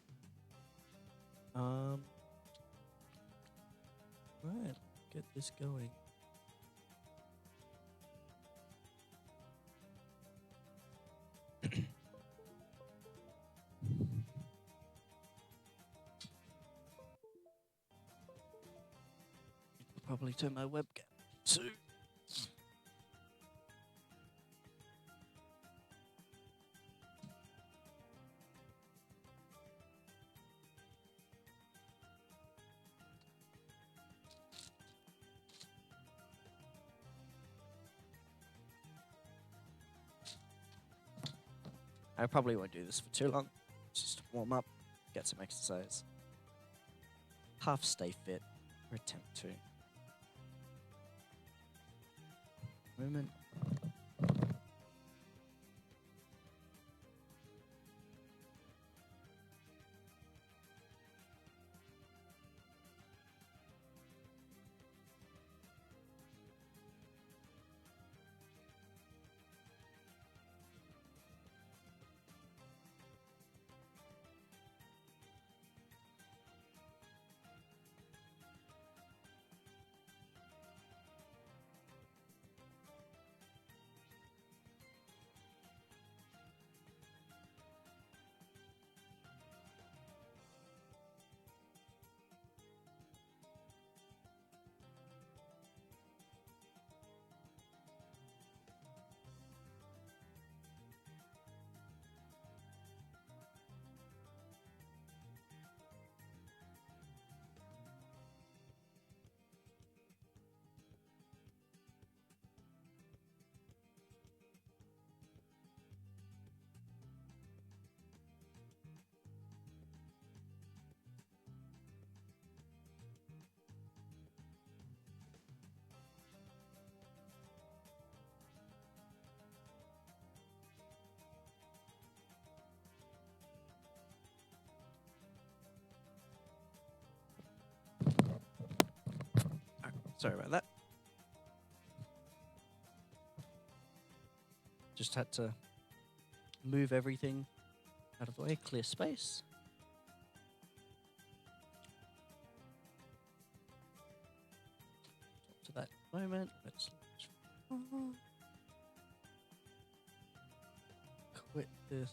Right, get this going. probably turn my webcam too. I probably won't do this for too long. Just warm up, get some exercise. Half stay fit, or attempt to. Moment. Sorry about that. Just had to move everything out of the way, clear space. To that moment, let's quit this.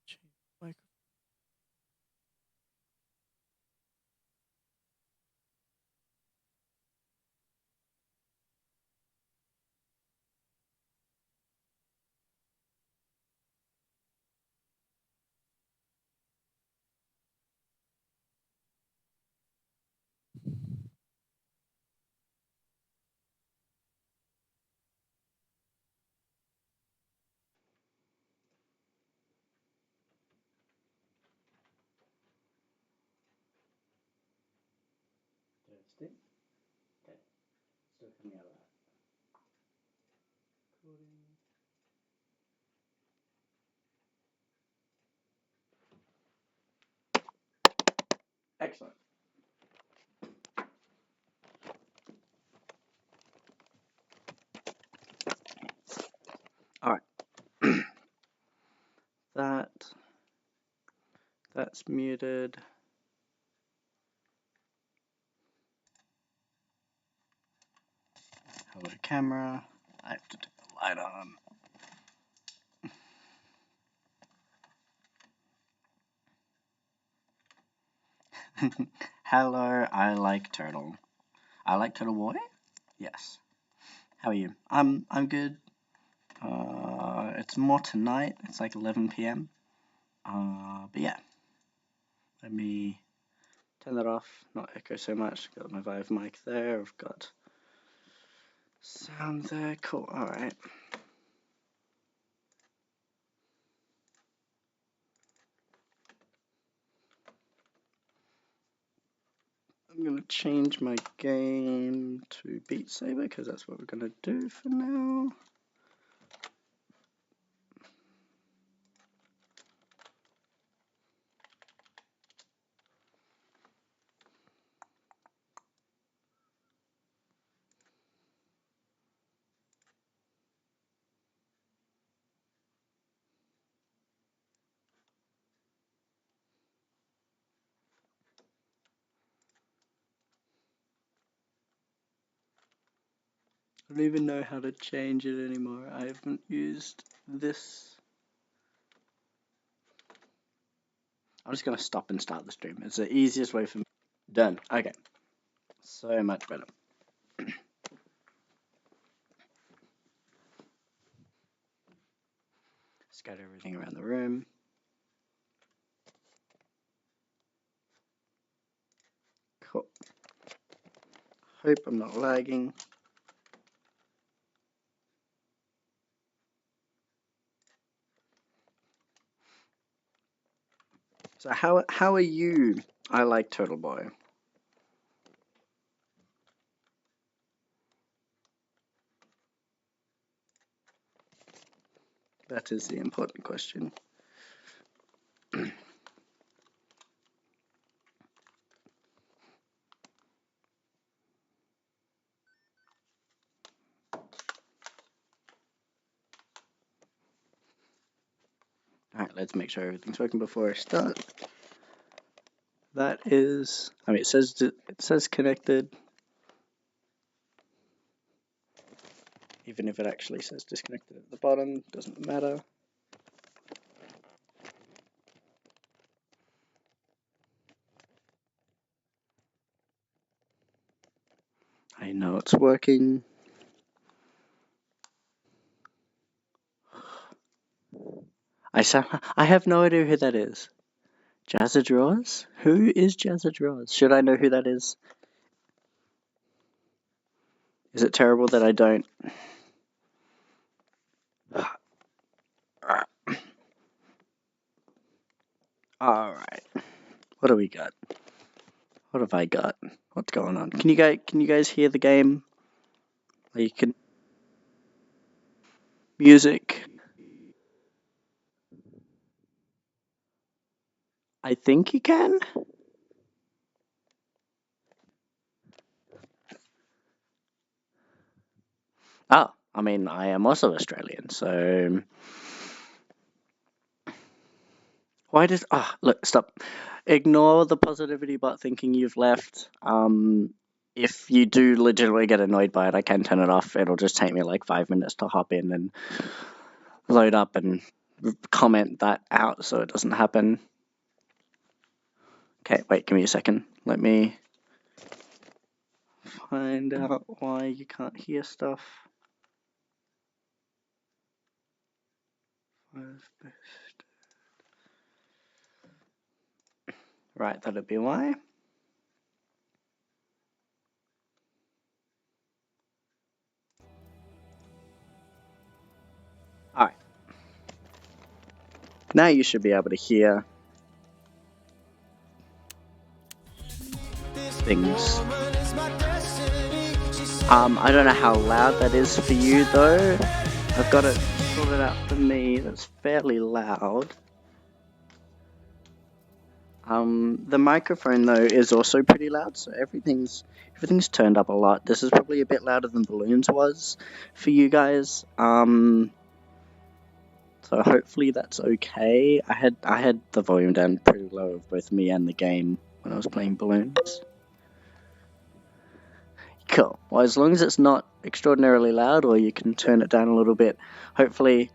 Change microphone. Testing. Okay. Still coming out of that. Recording. Excellent. All right. That's muted. Hello, camera. I have to turn the light on. Hello, I like turtle. I like turtle boy? Yes. How are you? I'm good. It's more tonight. It's like 11 p.m. But yeah. Let me turn that off. Not echo so much. Got my Vive mic there. I've got sound there. Cool. All right. I'm going to change my game to Beat Saber because that's what we're going to do for now. I don't even know how to change it anymore. I haven't used this. I'm just gonna stop and start the stream. It's the easiest way for me. Done. Okay. So much better. Scatter everything around the room. Cool. Hope I'm not lagging. So how are you? I like Turtle Boy. That is the important question. Alright, let's make sure everything's working before I start. That is, I mean, it says connected. Even if it actually says disconnected at the bottom, doesn't matter. I know it's working. I have no idea who that is. Jazzadraws? Who is Jazzadraws? Should I know who that is? Is it terrible that I don't? Alright. What do we got? What have I got? What's going on? Can you guys hear the game? You can music. I think you can. Oh, I mean, I am also Australian, so why does look, stop. Ignore the positivity bot thinking you've left. If you do legitimately get annoyed by it, I can turn it off. It'll just take me like 5 minutes to hop in and load up and comment that out so it doesn't happen. Okay, wait, give me a second. Let me find out why you can't hear stuff. Right, that'll be why. Alright. Now you should be able to hear things. I don't know how loud that is for you though. I've got it sorted out for me. That's fairly loud. The microphone though is also pretty loud, so everything's turned up a lot. This is probably a bit louder than Balloons was for you guys. So hopefully that's okay. I had the volume down pretty low of both me and the game when I was playing Balloons. Cool. Well, as long as it's not extraordinarily loud, or you can turn it down a little bit, hopefully you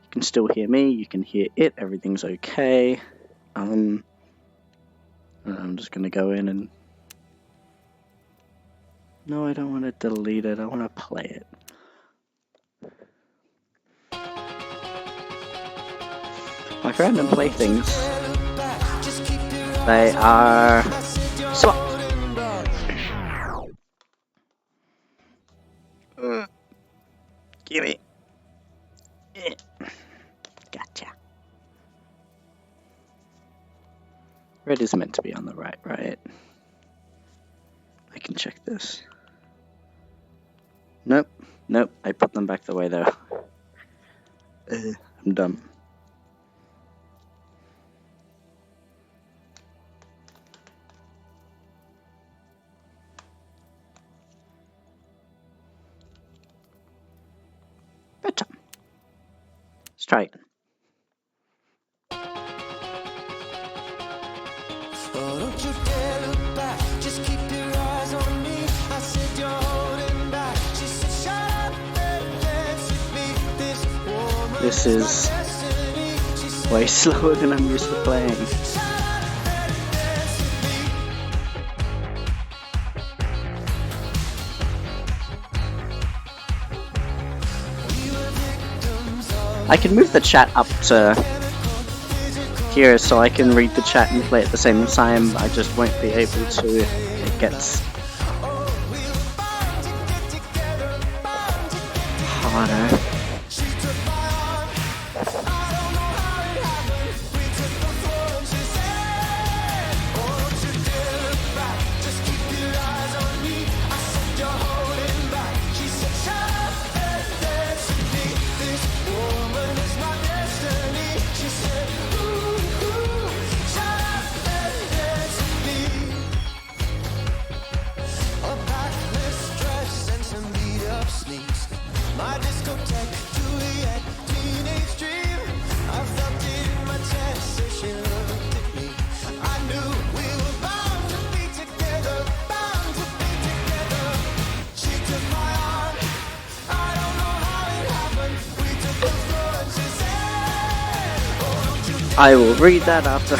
can still hear me, you can hear it, everything's okay. I'm just gonna go in and... No, I don't want to delete it, I want to play it. Like random playthings, they are swapped. Gimme. Gotcha. Red is meant to be on the right, right? I can check this. Nope, nope, I put them back the way they are. I'm dumb. Better. Let's try it. This is way slower than I'm used to playing. I can move the chat up to here so I can read the chat and play at the same time. I just won't be able to if it gets harder. I will read that after.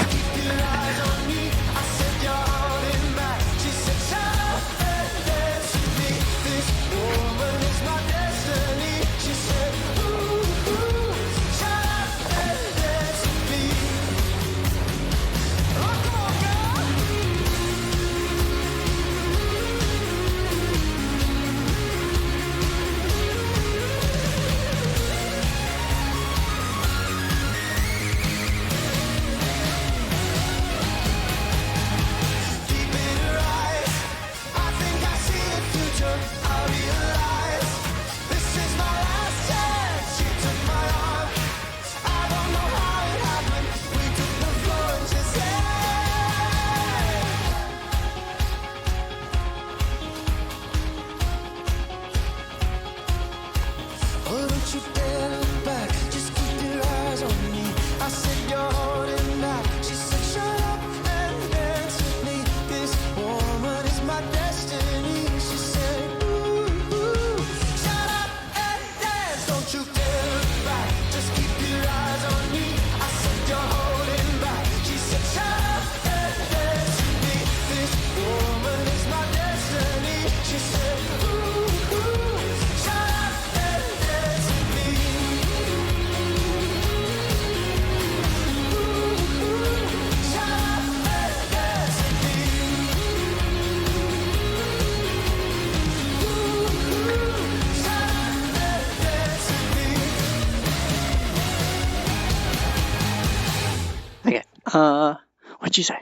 What'd you say?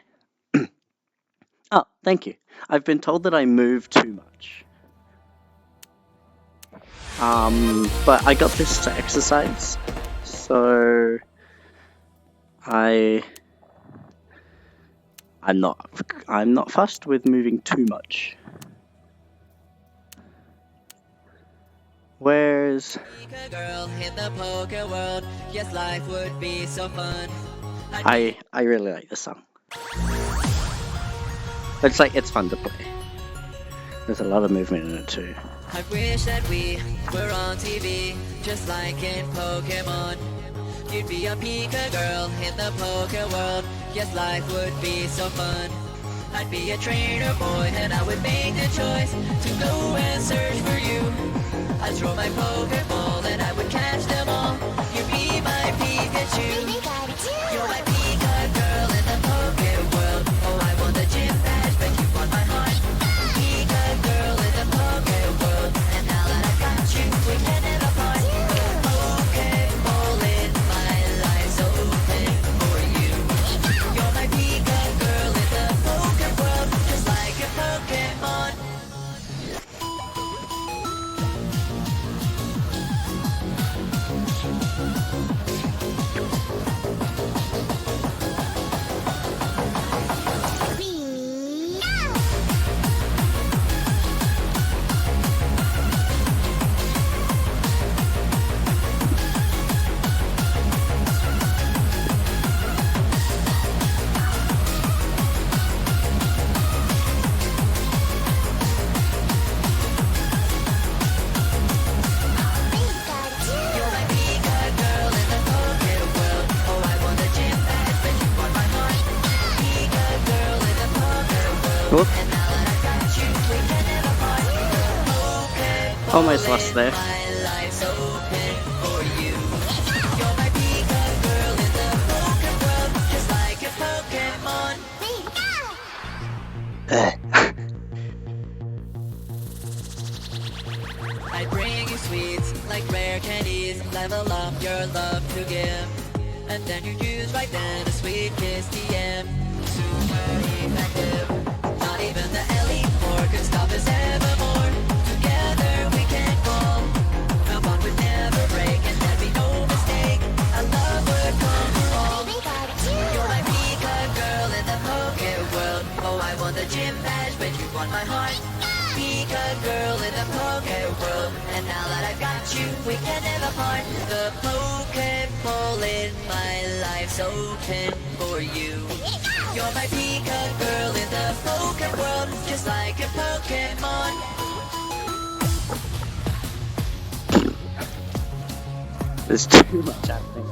Oh, thank you. I've been told that I move too much. But I got this to exercise, so I'm not fussed with moving too much. Where's girl in the poker world? Yes, life would be so fun. I really like this song. It's fun to play. There's a lot of movement in it too. I wish that we were on TV, just like in Pokemon. You'd be a Pika girl in the poker world. Yes, life would be so fun. I'd be a trainer boy and I would make the choice to go and search for you. I'd throw my Pokeball and I would catch them all. You'd be my Pikachu. You're my Pika girl in the poker world. Oh, I want the gym badge, but you want my heart. Pika girl in the poker world. And now that I got you, we can never part. Pokeball in my life's open for you. You're my Pika girl in the poker world, just like a Pokemon. Almost lost there. I bring you sweets like rare candies, level up your love to give. And then you use right then a sweet kiss TM. Super effective. Not even the LE4 could stop us evermore. Together we can fall. The bond would never break and there'd be no mistake. A love would conquer all. You're my peacock girl in the poke world. Oh, I won the gym badge, but you won my heart. Peacock girl in the poke world. And now that I've got you, we can never part. The Pokeball in my life's open for you. You're my peacock girl in the poke world, just like a Pokemon. There's too much happening.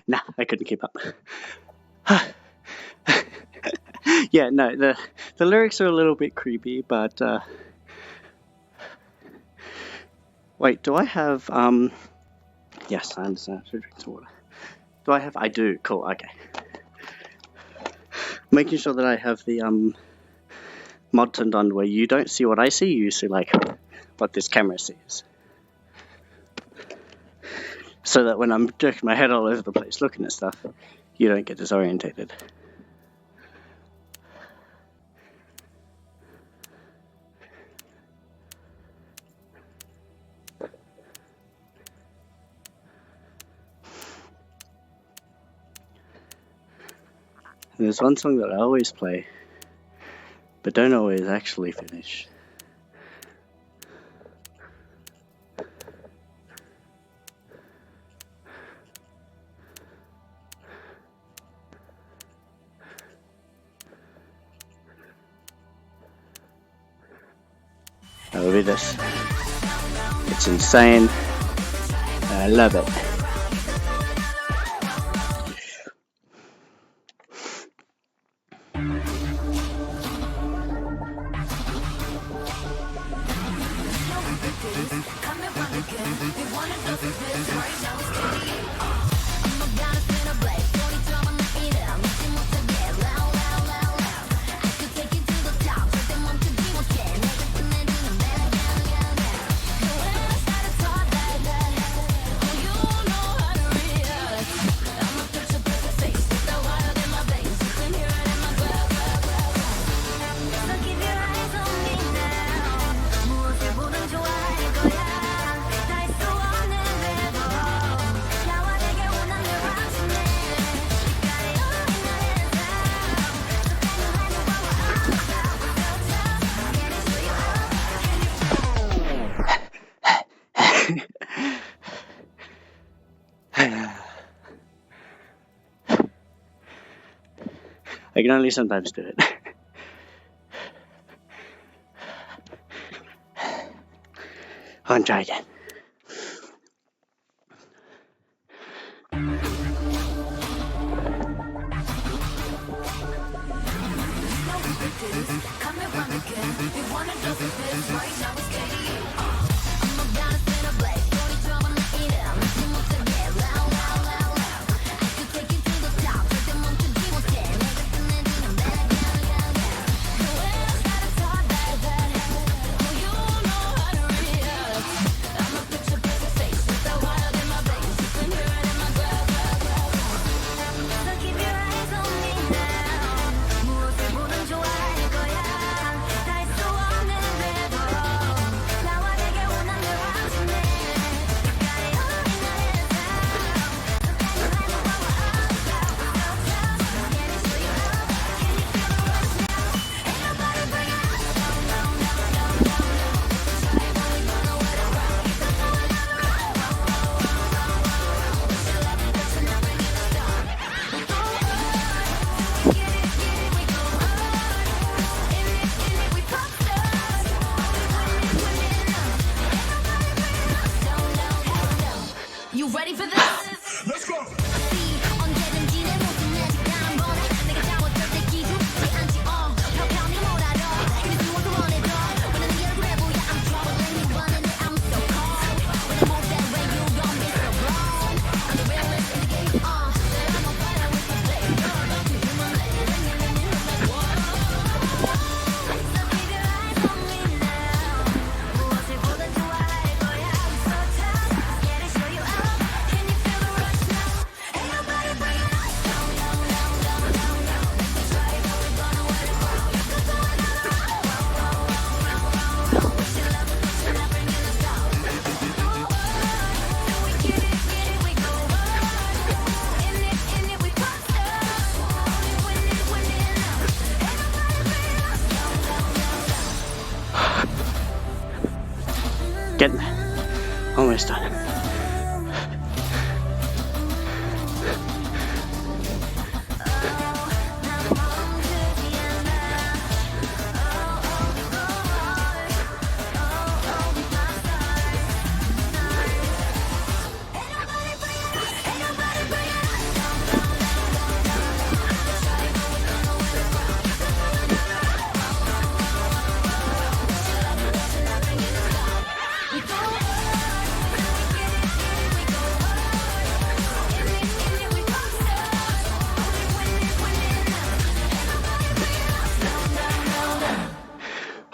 Nah, I couldn't keep up. Yeah, no, the lyrics are a little bit creepy, but wait, do I have yes, I understand. I should drink some water. Do I have? I do. Cool. Okay. Making sure that I have the mod turned on where you don't see what I see, you see like what this camera sees. So that when I'm jerking my head all over the place looking at stuff, you don't get disorientated. And there's one song that I always play, but don't always actually finish. That will be this. It's insane, and I love it. I can only sometimes do it. I'll try again. Getting there. Almost done.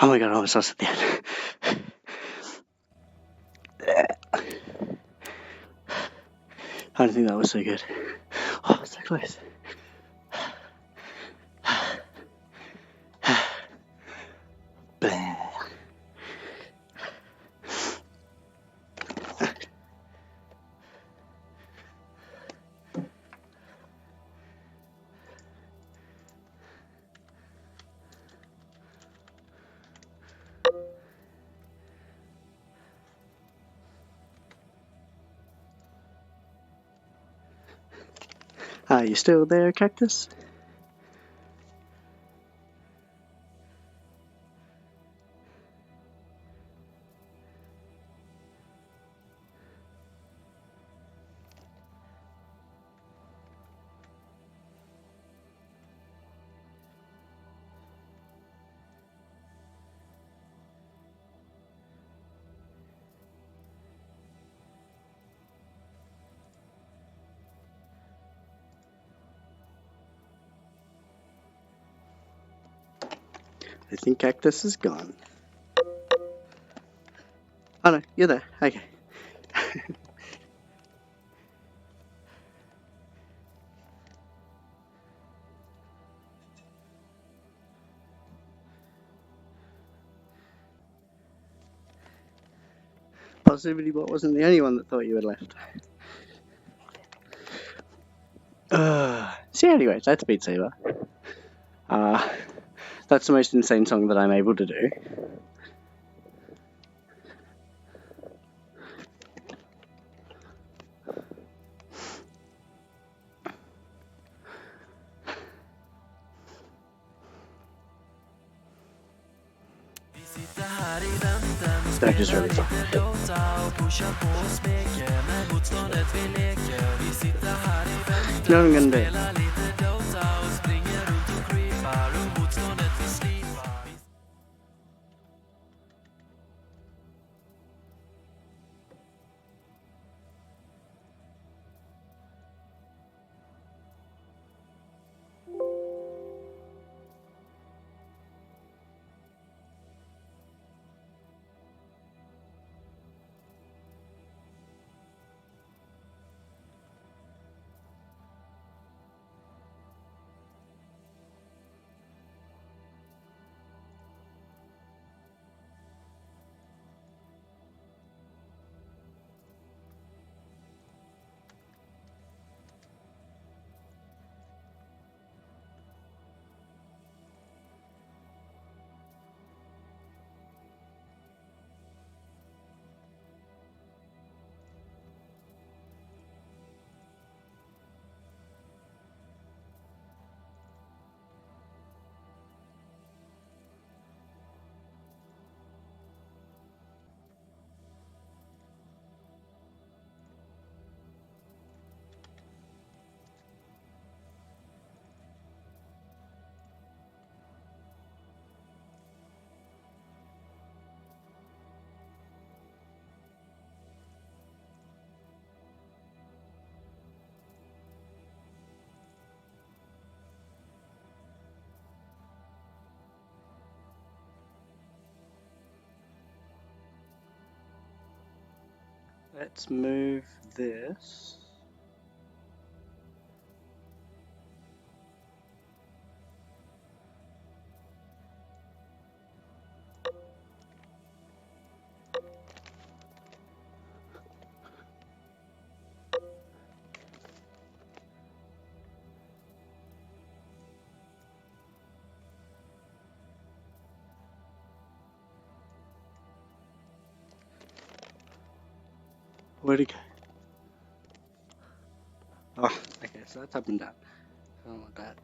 Oh my god, I almost lost at the end. I don't think that was so good. Oh, so close. Blah. Are you still there, Cactus? I think Cactus is gone. Oh no, you're there. Okay. Positivity Bot wasn't the only one that thought you had left. So anyways, that's Beat Saber. That's the most insane song that I'm able to do. That is really fun. You know what I'm gonna do? Let's move this. Where'd he go? Oh, okay, so that's up and down. I don't want that.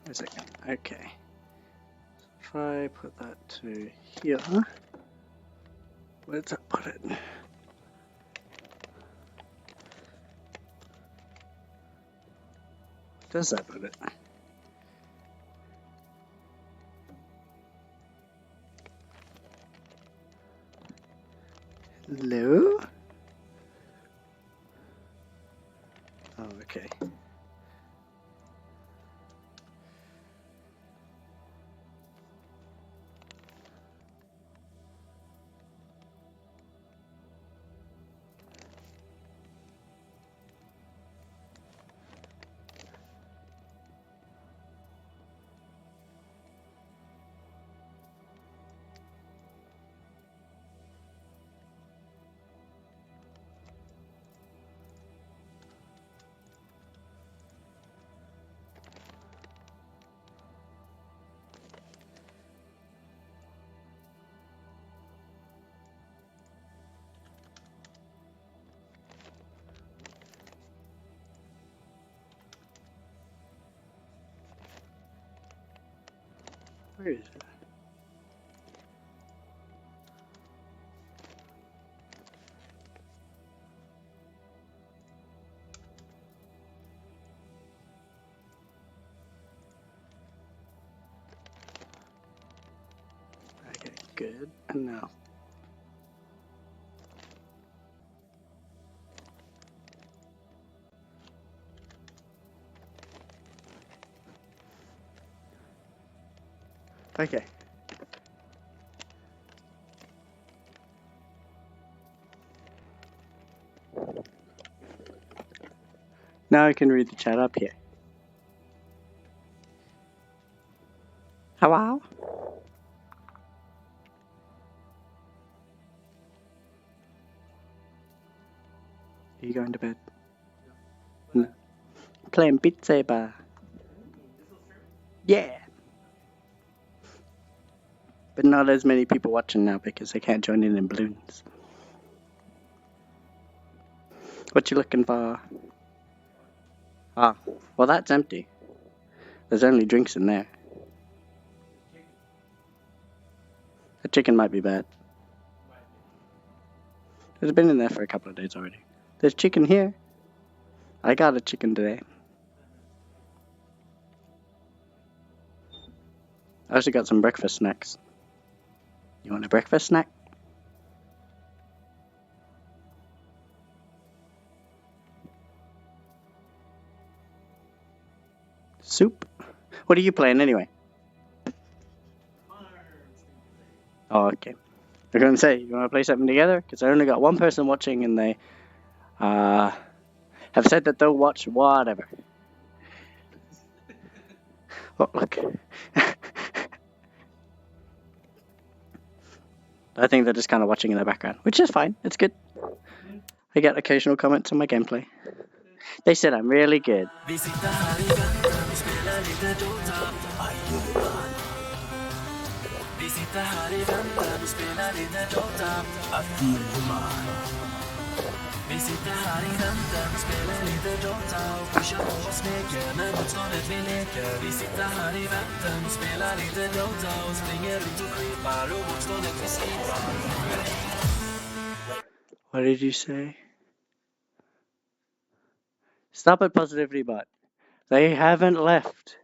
Wait a second. Okay. If I put that to here, where does that put it? Does that put it? Hello? Oh, okay. Where is it? Okay, good. And now. Okay. Now I can read the chat up here. Hello? Are you going to bed? No. Playing Beat Saber. Yeah. But not as many people watching now because they can't join in balloons. What you looking for? Ah, well that's empty. There's only drinks in there. The chicken might be bad. It's been in there for a couple of days already. There's chicken here. I got a chicken today. I also got some breakfast snacks. You want a breakfast snack? Soup? What are you playing anyway? Oh, okay. I was going to say, you want to play something together? Because I only got one person watching and they have said that they'll watch whatever. Oh, look. I think they're just kind of watching in the background, which is fine. It's good. I get occasional comments on my gameplay. They said I'm really good. Vi sitter här i väntan, spelar lite Dota och pushar på och smeker när motståndet vi leker. Vi sitter här i väntan, spelar lite Dota och springer runt och creepar och motståndet vi slipar. What did you say? Stop it, Positivity Bot. They haven't left.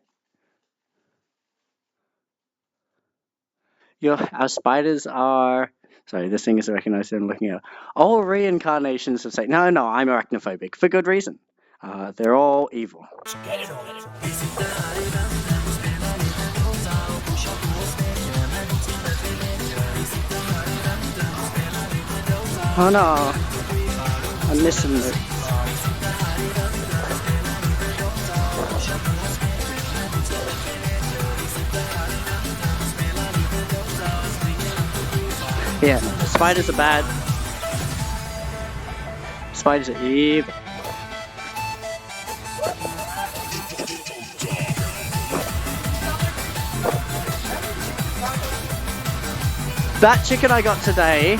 Our spiders are... Sorry, this thing isn't recognized. I'm looking at it. All reincarnations of Satan. No, I'm arachnophobic. For good reason. They're all evil. Oh no. I'm missing it. Yeah, spiders are bad. Spiders are evil. That chicken I got today,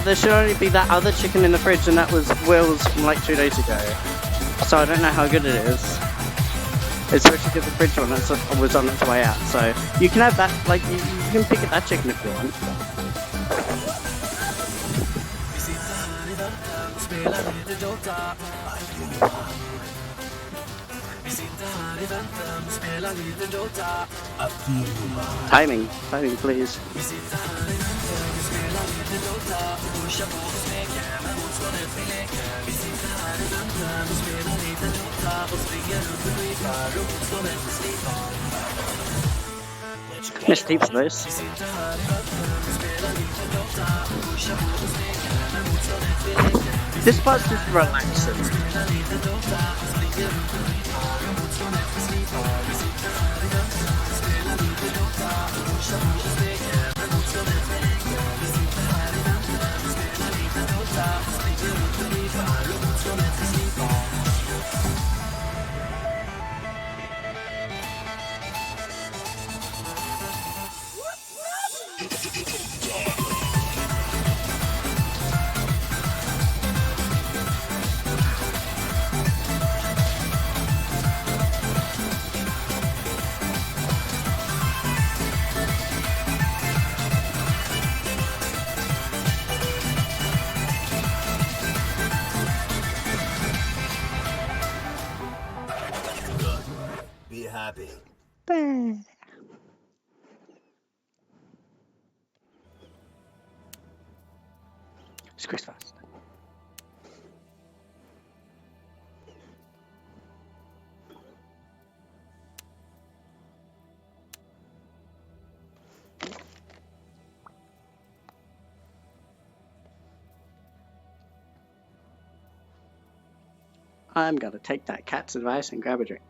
there should only be that other chicken in the fridge, and that was Will's from like 2 days ago. So I don't know how good it is. Especially because the fridge one was on its way out. So you can have that, like, you can pick at that chicken if you want. Vi sitter här i väntan och spelar lite Dota. Vi sitter här i väntan och spelar lite Dota. Timing, please. Vi sitter här i väntan och spelar lite Dota. Pushar på och smeker med motståndet vi leker. Vi sitter här i väntan och spelar lite Dota. Och springer runt och skipar och motståndet vi slipar. Let's sleep for this. Vi sitter här i väntan och spelar lite Dota. Pushar på och smeker med motståndet vi leker. This part's just relaxing. Spelar lite Dota och springer runt och skipar och motståndet vi slipar. Vi sitter här i väntan och spelar lite Dota. Pushar på och smeker med motståndet vi leker. Vi sitter här i väntan och spelar lite Dota. Och springer runt och skipar och motståndet vi slipar. Be happy. Squigz fast. I'm gonna take that cat's advice and grab a drink.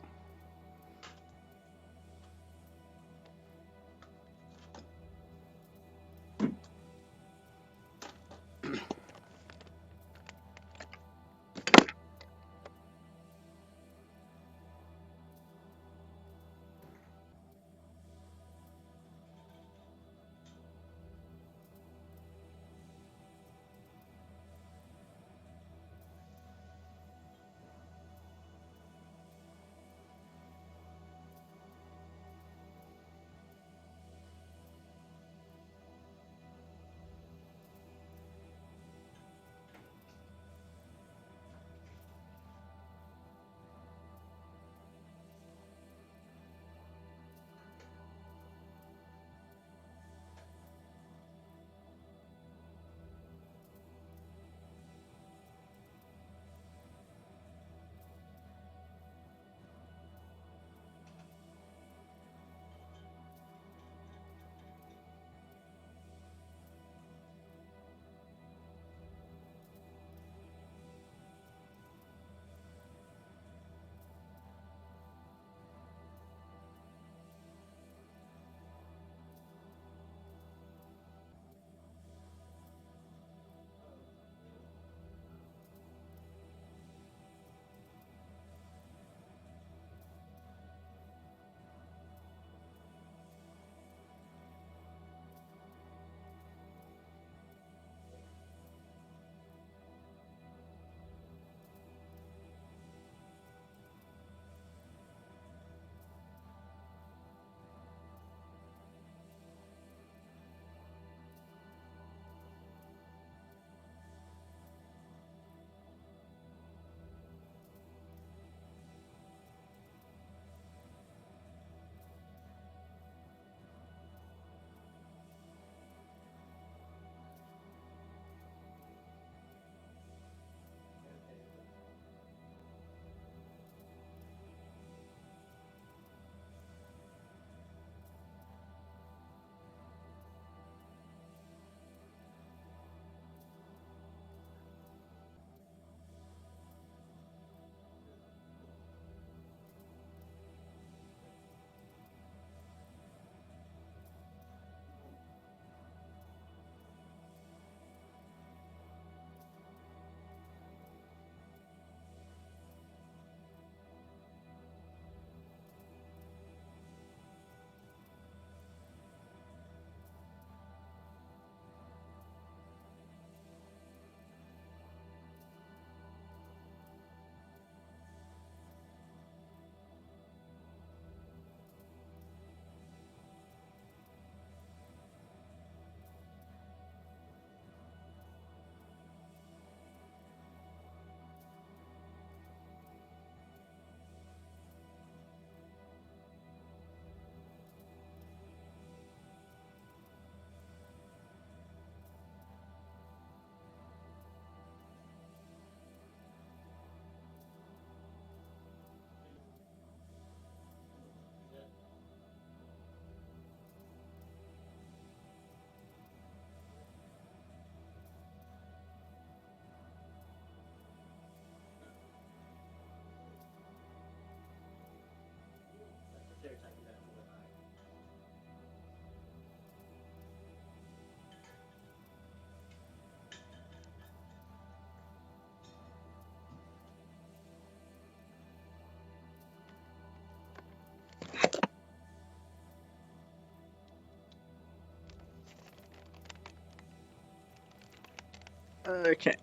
Okay,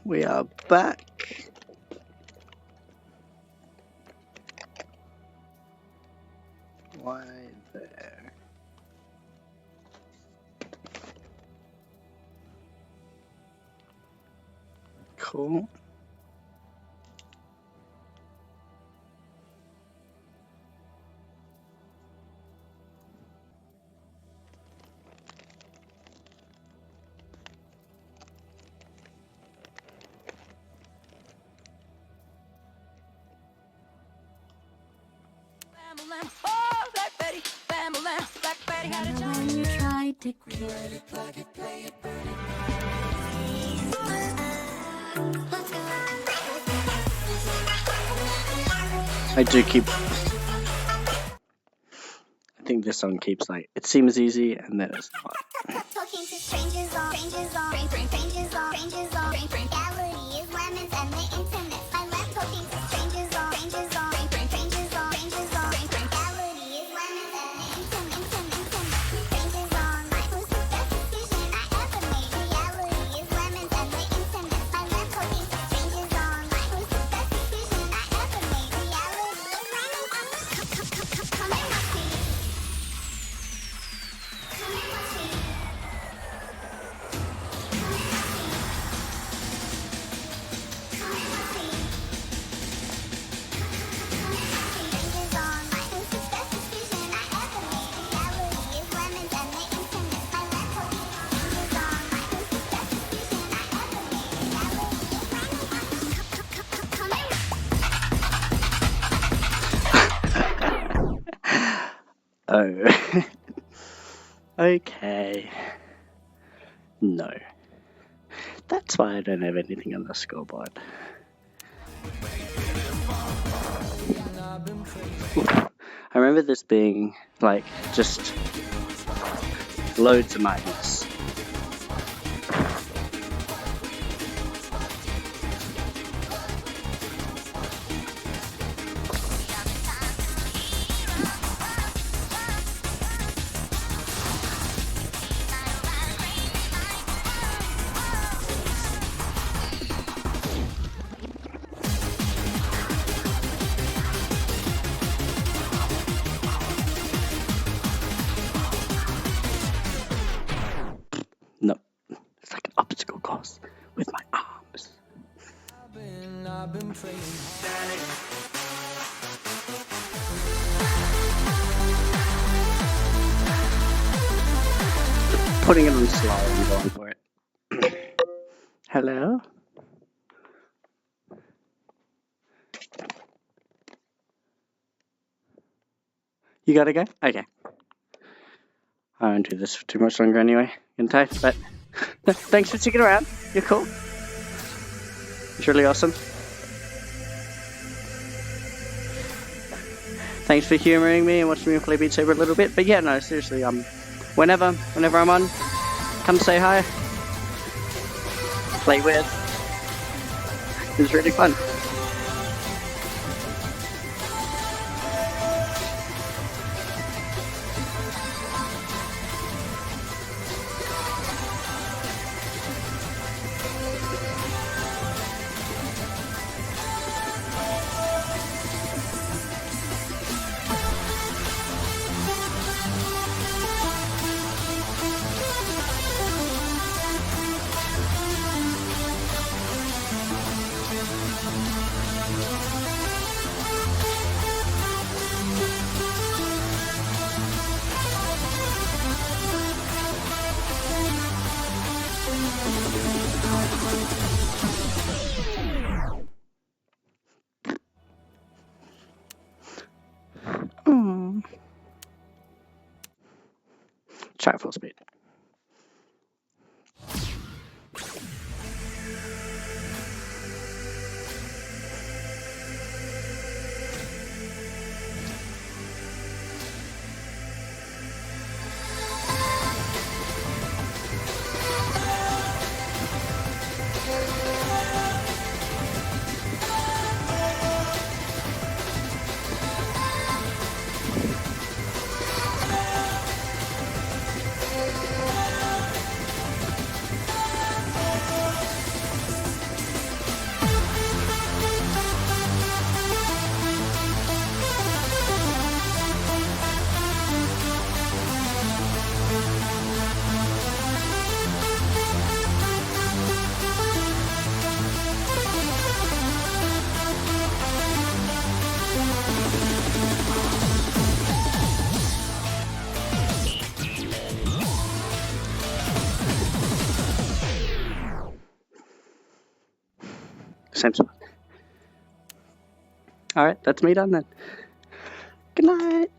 we are back. Why there? Cool. Oh, Black Betty, Bam-a-lam, Black Betty had a job. When you tried to kill it, I do keep. I think this song keeps like it seems easy and then it's not. talking to strangers on, strangers on, strangers on, strangers on, reality is lemons and the internet. I love talking to strangers on, strangers on, strangers on, strangers on, reality is lemons and the internet. Strangers on, life was the best decision I ever made. Reality is lemons and the internet. I love talking to strangers on, life was the best decision I ever made. Reality is lemons and come and watch me. Come and watch me. Oh. Okay. No. That's why I don't have anything on the scoreboard. I remember this being like just loads of minus. No, it's like an obstacle course with my arms. I've been praying. Putting it on slow and going for it. Hello? You gotta go? Okay. I won't do this for too much longer anyway, in time, but thanks for sticking around. You're cool. It's really awesome. Thanks for humouring me and watching me play Beat Saber a little bit. But yeah, no, seriously, whenever I'm on, come say hi. Play with. It's really fun. Try it full speed. Alright, that's me done then. Good night.